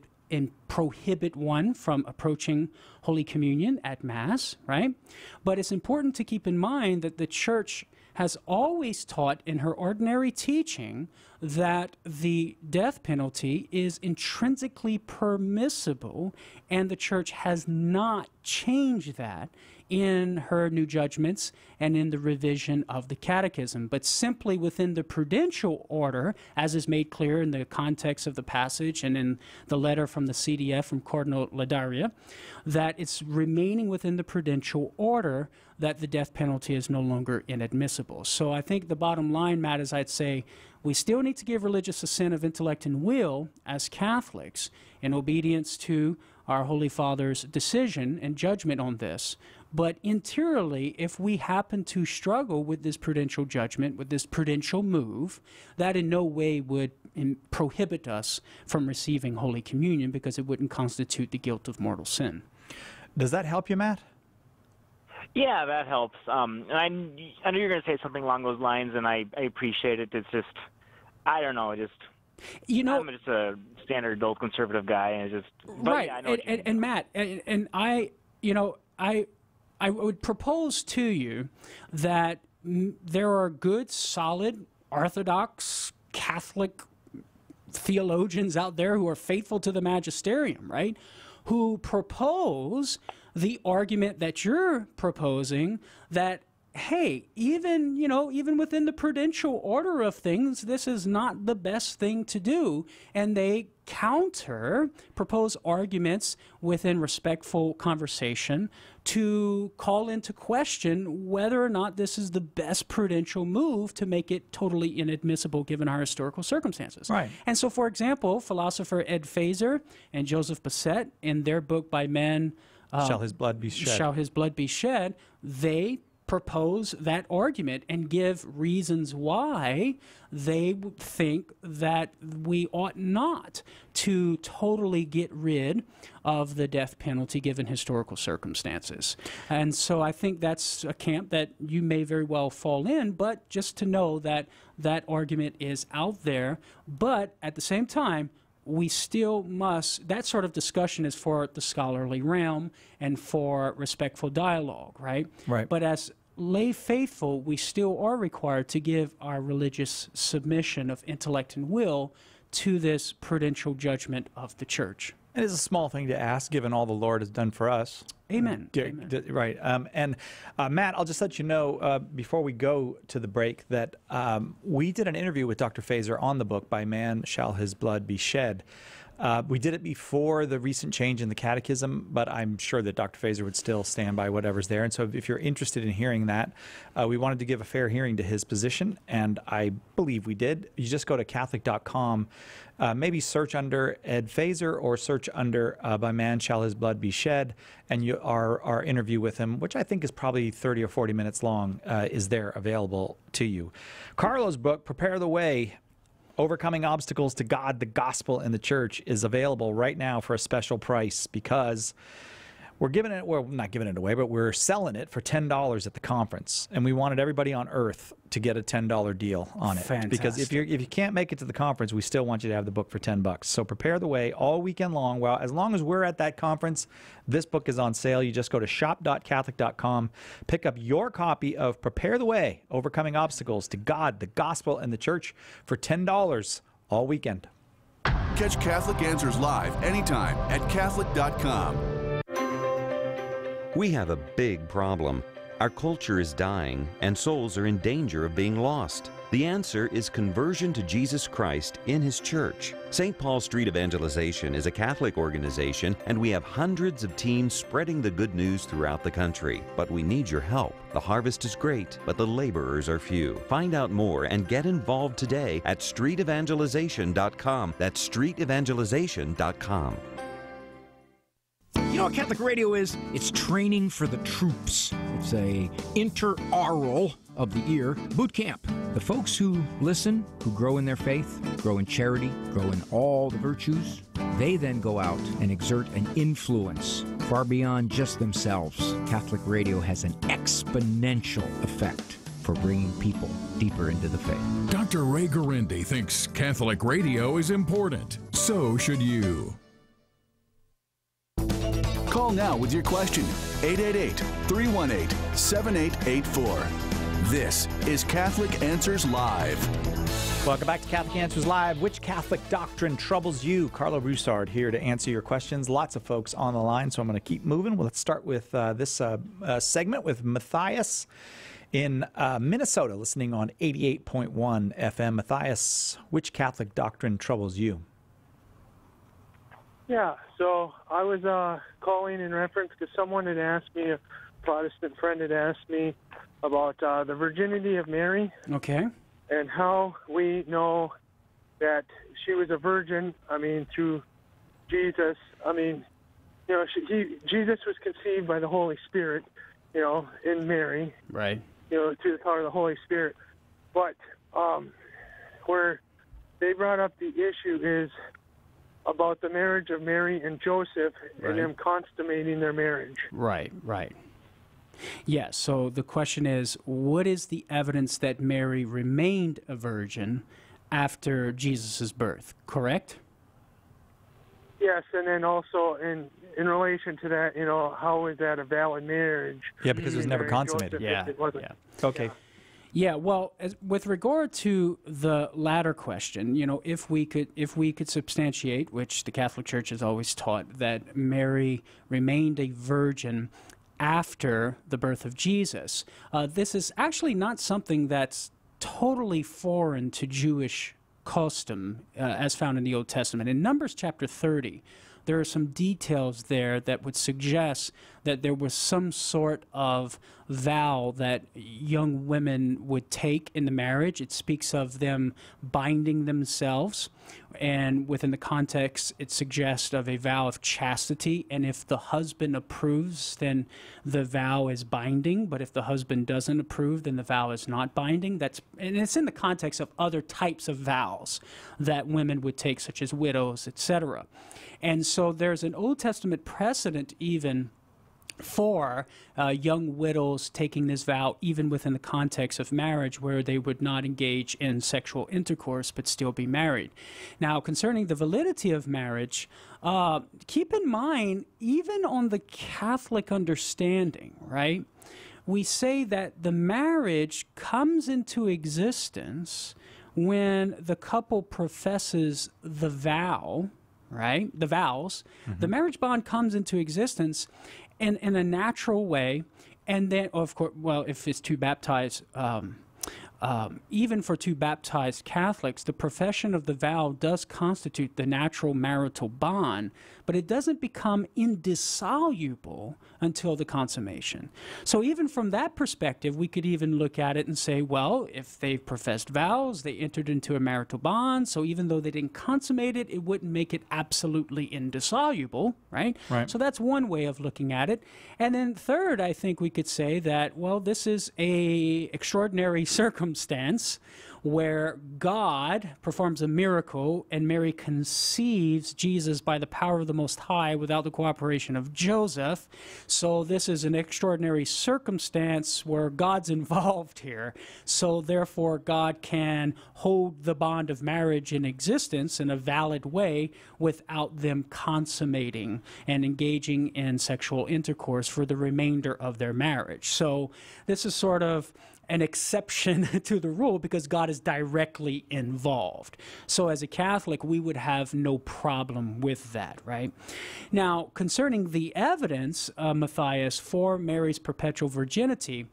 prohibit one from approaching Holy Communion at Mass, right? But it's important to keep in mind that the Church has always taught in her ordinary teaching that the death penalty is intrinsically permissible, and the Church has not changed that in her new judgments and in the revision of the Catechism, but simply within the prudential order, as is made clear in the context of the passage and in the letter from the CDF from Cardinal Ladaria, that it's remaining within the prudential order that the death penalty is no longer inadmissible. So I think the bottom line, Matt, is I'd say we still need to give religious assent of intellect and will as Catholics in obedience to our Holy Father's decision and judgment on this. But interiorly, if we happen to struggle with this prudential judgment, with this prudential move, that in no way would prohibit us from receiving Holy Communion, because it wouldn't constitute the guilt of mortal sin. Does that help you, Matt? Yeah, that helps. And I know you're going to say something along those lines, and I appreciate it. It's just, I don't know, I'm just a standard adult conservative guy, and it's just right. Yeah, and Matt, and I would propose to you that there are good, solid, Orthodox, Catholic theologians out there who are faithful to the magisterium, right? Who propose the argument that you're proposing, that hey, even within the prudential order of things, this is not the best thing to do. And they propose arguments within respectful conversation to call into question whether or not this is the best prudential move to make it totally inadmissible given our historical circumstances. Right. And so, for example, philosopher Ed Feser and Joseph Bassett, in their book By Men, Shall His Blood Be Shed? Shall His Blood Be Shed, they propose that argument and give reasons why they think that we ought not to totally get rid of the death penalty given historical circumstances. And so I think that's a camp that you may very well fall in, but just to know that that argument is out there. But at the same time, we still must, that sort of discussion is for the scholarly realm and for respectful dialogue, right? Right. But as lay faithful, we still are required to give our religious submission of intellect and will to this prudential judgment of the Church. It is a small thing to ask, given all the Lord has done for us. Amen. Right. And Matt, I'll just let you know before we go to the break that we did an interview with Dr. Feser on the book By Man Shall His Blood Be Shed. We did it before the recent change in the Catechism, but I'm sure that Dr. Feser would still stand by whatever's there. And so if you're interested in hearing that, we wanted to give a fair hearing to his position, and I believe we did. You just go to Catholic.com, maybe search under Ed Feser or search under By Man Shall His Blood Be Shed, and our interview with him, which I think is probably 30 or 40 minutes long, is there available to you. Carlo's book, Prepare the Way, Overcoming Obstacles to God, the Gospel, and the Church, is available right now for a special price because we're giving it, well, not giving it away, but we're selling it for $10 at the conference. And we wanted everybody on earth to get a $10 deal on it. Fantastic. Because if you can't make it to the conference, we still want you to have the book for $10. So Prepare the Way all weekend long. Well, as long as we're at that conference, this book is on sale. You just go to shop.catholic.com, pick up your copy of Prepare the Way, Overcoming Obstacles to God, the Gospel, and the Church for $10 all weekend. Catch Catholic Answers live anytime at Catholic.com. We have a big problem. Our culture is dying, and souls are in danger of being lost. The answer is conversion to Jesus Christ in His church. St. Paul Street Evangelization is a Catholic organization, and we have hundreds of teams spreading the good news throughout the country. But we need your help. The harvest is great, but the laborers are few. Find out more and get involved today at streetevangelization.com. That's streetevangelization.com. You know what Catholic radio is? It's training for the troops. It's a interaural of the ear boot camp. The folks who listen, who grow in their faith, grow in charity, grow in all the virtues, they then go out and exert an influence far beyond just themselves. Catholic radio has an exponential effect for bringing people deeper into the faith. Dr. Ray Guarendi thinks Catholic radio is important. So should you. Call now with your question. 888-318-7884. This is Catholic Answers Live. Welcome back to Catholic Answers Live. Which Catholic doctrine troubles you? Carlo Broussard here to answer your questions. Lots of folks on the line, so I'm going to keep moving. Well, let's start with this segment with Matthias in Minnesota, listening on 88.1 FM. Matthias, which Catholic doctrine troubles you? Yeah, so I was calling in reference to someone had asked me, a Protestant friend had asked me about the virginity of Mary. Okay. And how we know that she was a virgin, through Jesus. Jesus was conceived by the Holy Spirit, in Mary. Right. Through the power of the Holy Spirit. But where they brought up the issue is about the marriage of Mary and Joseph and them consummating their marriage. Right. Yes, so the question is, what is the evidence that Mary remained a virgin after Jesus' birth, correct? Yes, and then also in relation to that, how is that a valid marriage? Yeah, because it was never consummated. Joseph, it wasn't. Okay. Yeah, well, with regard to the latter question, if we could substantiate, which the Catholic Church has always taught, that Mary remained a virgin after the birth of Jesus, this is actually not something that's totally foreign to Jewish custom as found in the Old Testament. In Numbers chapter 30, there are some details there that would suggest that there was some sort of vow that young women would take in the marriage. It speaks of them binding themselves, and within the context, it suggests of a vow of chastity, and if the husband approves, then the vow is binding, but if the husband doesn't approve, then the vow is not binding. And it's in the context of other types of vows that women would take, such as widows, etc. And so there's an Old Testament precedent even for young widows taking this vow, even within the context of marriage, where they would not engage in sexual intercourse but still be married. Now, concerning the validity of marriage, keep in mind, even on the Catholic understanding, right, we say that the marriage comes into existence when the couple professes the vow, right, the vows. The marriage bond comes into existence in a natural way, and then, of course, well, if it's two baptized, even for two baptized Catholics, the profession of the vow does constitute the natural marital bond, but it doesn't become indissoluble until the consummation. So even from that perspective, we could even look at it and say, well, if they professed vows, they entered into a marital bond, so even though they didn't consummate it, it wouldn't make it absolutely indissoluble, right? So that's one way of looking at it. And then third, I think we could say that, well, this is a extraordinary circumstance where God performs a miracle and Mary conceives Jesus by the power of the Most High without the cooperation of Joseph. So this is an extraordinary circumstance where God's involved here. So therefore, God can hold the bond of marriage in existence in a valid way without them consummating and engaging in sexual intercourse for the remainder of their marriage. So this is sort of an exception to the rule because God is directly involved. So as a Catholic, we would have no problem with that, right? Now, concerning the evidence, Matthias, for Mary's perpetual virginity,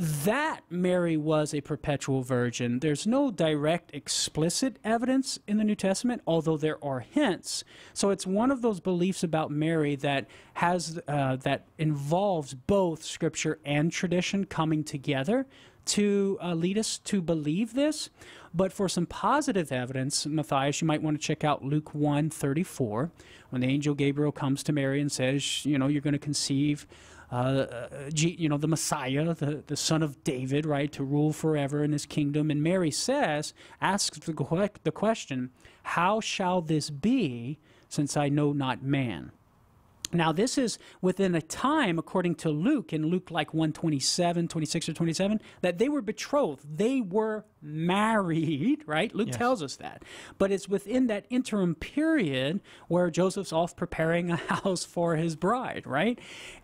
that Mary was a perpetual virgin. There's no direct explicit evidence in the New Testament, although there are hints. So it's one of those beliefs about Mary that has that involves both Scripture and tradition coming together to lead us to believe this. But for some positive evidence, Matthias, you might want to check out Luke 1:34, when the angel Gabriel comes to Mary and says, you know, you're going to conceive the Messiah, the son of David, right, to rule forever in his kingdom. And Mary asks the question, how shall this be, since I know not man? Now, this is within a time, according to Luke, in Luke like 1:27, 26 or 27, that they were betrothed. They were married, right? Luke tells us that. But it's within that interim period where Joseph's off preparing a house for his bride, right?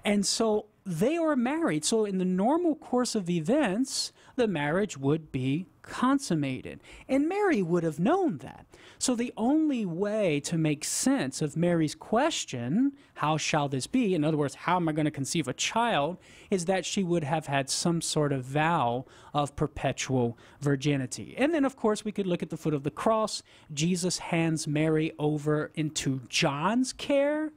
And so they are married. So in the normal course of events, the marriage would be consummated. And Mary would have known that. So the only way to make sense of Mary's question, how shall this be? In other words, how am I going to conceive a child? Is that she would have had some sort of vow of perpetual virginity. And then, of course, we could look at the foot of the cross. Jesus hands Mary over into John's care,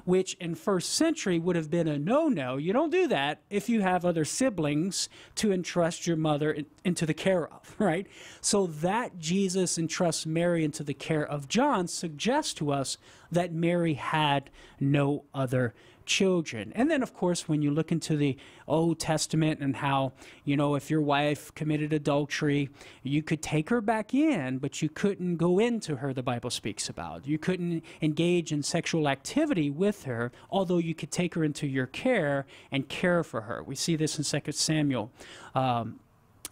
which in first century would have been a no-no. You don't do that if you have other siblings to entrust your mother into the care of, right? So that Jesus entrusts Mary into the care of John suggests to us that Mary had no other children. And then, of course, when you look into the Old Testament and how, you know, if your wife committed adultery, you could take her back in, but you couldn't go into her, the Bible speaks about. You couldn't engage in sexual activity with her, although you could take her into your care and care for her. We see this in 2 Samuel.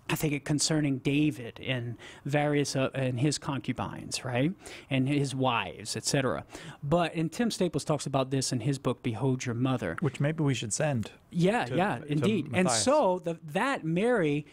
I think it concerning David and various and his concubines, right, and his wives, etc. And Tim Staples talks about this in his book, Behold Your Mother, which maybe we should send. Indeed. And so that Mary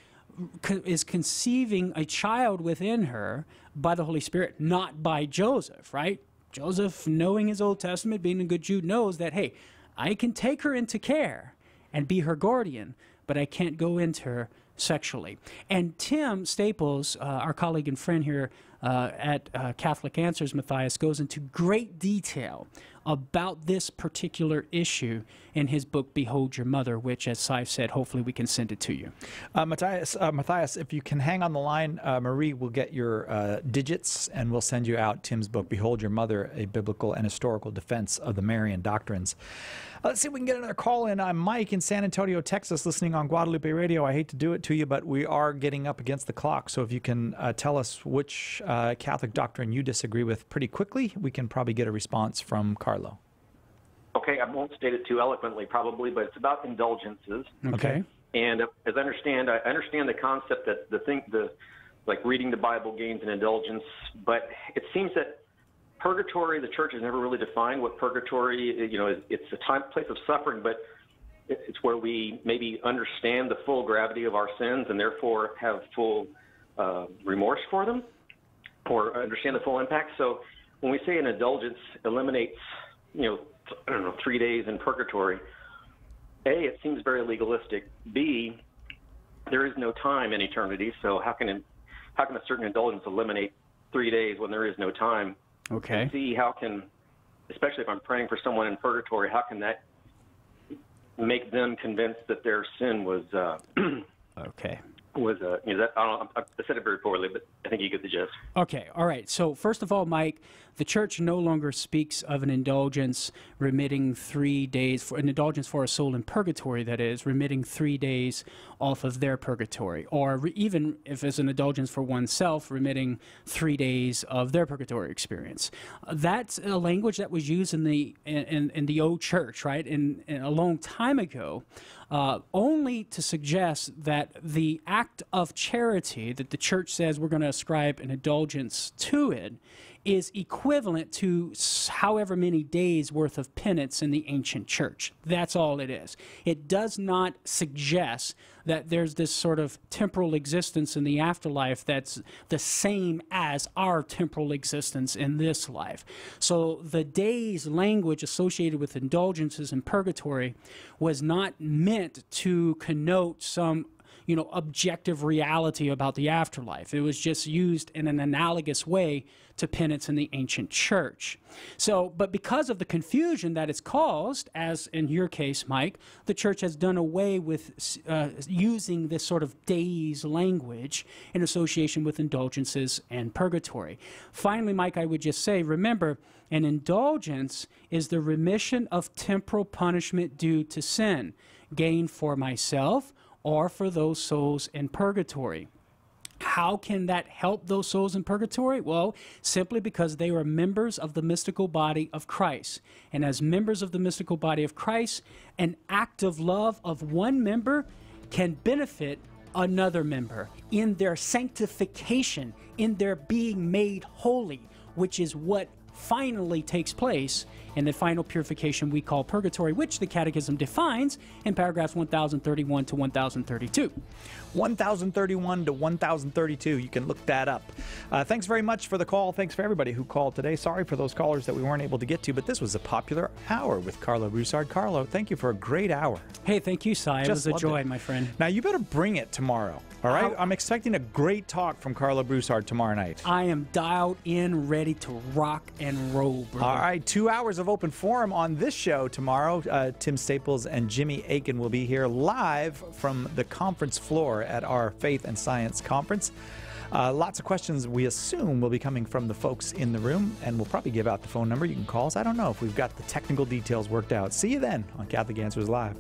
is conceiving a child within her by the Holy Spirit, not by Joseph, right? Joseph, knowing his Old Testament, being a good Jew, knows that, hey, I can take her into care and be her guardian, but I can't go into her sexually. And Tim Staples, our colleague and friend here at Catholic Answers, Matthias, goes into great detail about this particular issue in his book, Behold Your Mother, which, as Saif said, hopefully we can send it to you. Matthias, if you can hang on the line, Marie will get your digits and we'll send you out Tim's book, Behold Your Mother, A Biblical and Historical Defense of the Marian Doctrines. Let's see if we can get another call in. I'm Mike in San Antonio, Texas, listening on Guadalupe Radio. I hate to do it to you, but we are getting up against the clock. So if you can tell us which Catholic doctrine you disagree with pretty quickly, we can probably get a response from Carlo. Okay, I won't state it too eloquently probably, but it's about indulgences. Okay. And as I understand the concept that like reading the Bible gains an indulgence, but it seems that purgatory, the church has never really defined what purgatory, you know, it's a place of suffering, but it's where we maybe understand the full gravity of our sins and therefore have full remorse for them or understand the full impact. So when we say an indulgence eliminates, 3 days in purgatory, A, it seems very legalistic. B, there is no time in eternity, so how can a certain indulgence eliminate 3 days when there is no time? Okay. And C, especially if I'm praying for someone in purgatory, how can that make them convinced that their sin was okay. I said it very poorly, but I think you get the gist. Okay, all right. So first of all, Mike, the church no longer speaks of an indulgence remitting 3 days, for an indulgence for a soul in purgatory, that is, remitting 3 days off of their purgatory, or even if it's an indulgence for oneself, remitting 3 days of their purgatory experience. That's a language that was used in the old church, right, in a long time ago, only to suggest that the act of charity that the church says we're going to ascribe an indulgence to it is equivalent to however many days worth of penance in the ancient church. That's all it is. It does not suggest that there's this sort of temporal existence in the afterlife that's the same as our temporal existence in this life. So the days language associated with indulgences in purgatory was not meant to connote some objective reality about the afterlife. It was just used in an analogous way to penance in the ancient church. But because of the confusion that it's caused, as in your case, Mike, the church has done away with using this sort of days language in association with indulgences and purgatory. Finally, Mike, I would just say, remember, an indulgence is the remission of temporal punishment due to sin, gained for myself or for those souls in purgatory. How can that help those souls in purgatory? Well, simply because they are members of the mystical body of Christ. And as members of the mystical body of Christ, an act of love of one member can benefit another member in their sanctification, in their being made holy, which is what finally takes place in the final purification we call purgatory, which the Catechism defines in paragraphs 1031 to 1032. 1031 to 1032. You can look that up. Thanks very much for the call. Thanks for everybody who called today. Sorry for those callers that we weren't able to get to, but this was a popular hour with Carlo Broussard. Carlo, thank you for a great hour. Hey, thank you, Cy. It was a joy, my friend. Now, you better bring it tomorrow, all right? I'm expecting a great talk from Carlo Broussard tomorrow night. I am dialed in, ready to rock and roll, brother. All right, 2 hours of open forum on this show tomorrow. Tim Staples and Jimmy Aiken will be here live from the conference floor at our Faith and Science Conference. Lots of questions we assume will be coming from the folks in the room, and we'll probably give out the phone number. You can call us. I don't know if we've got the technical details worked out. See you then on Catholic Answers Live.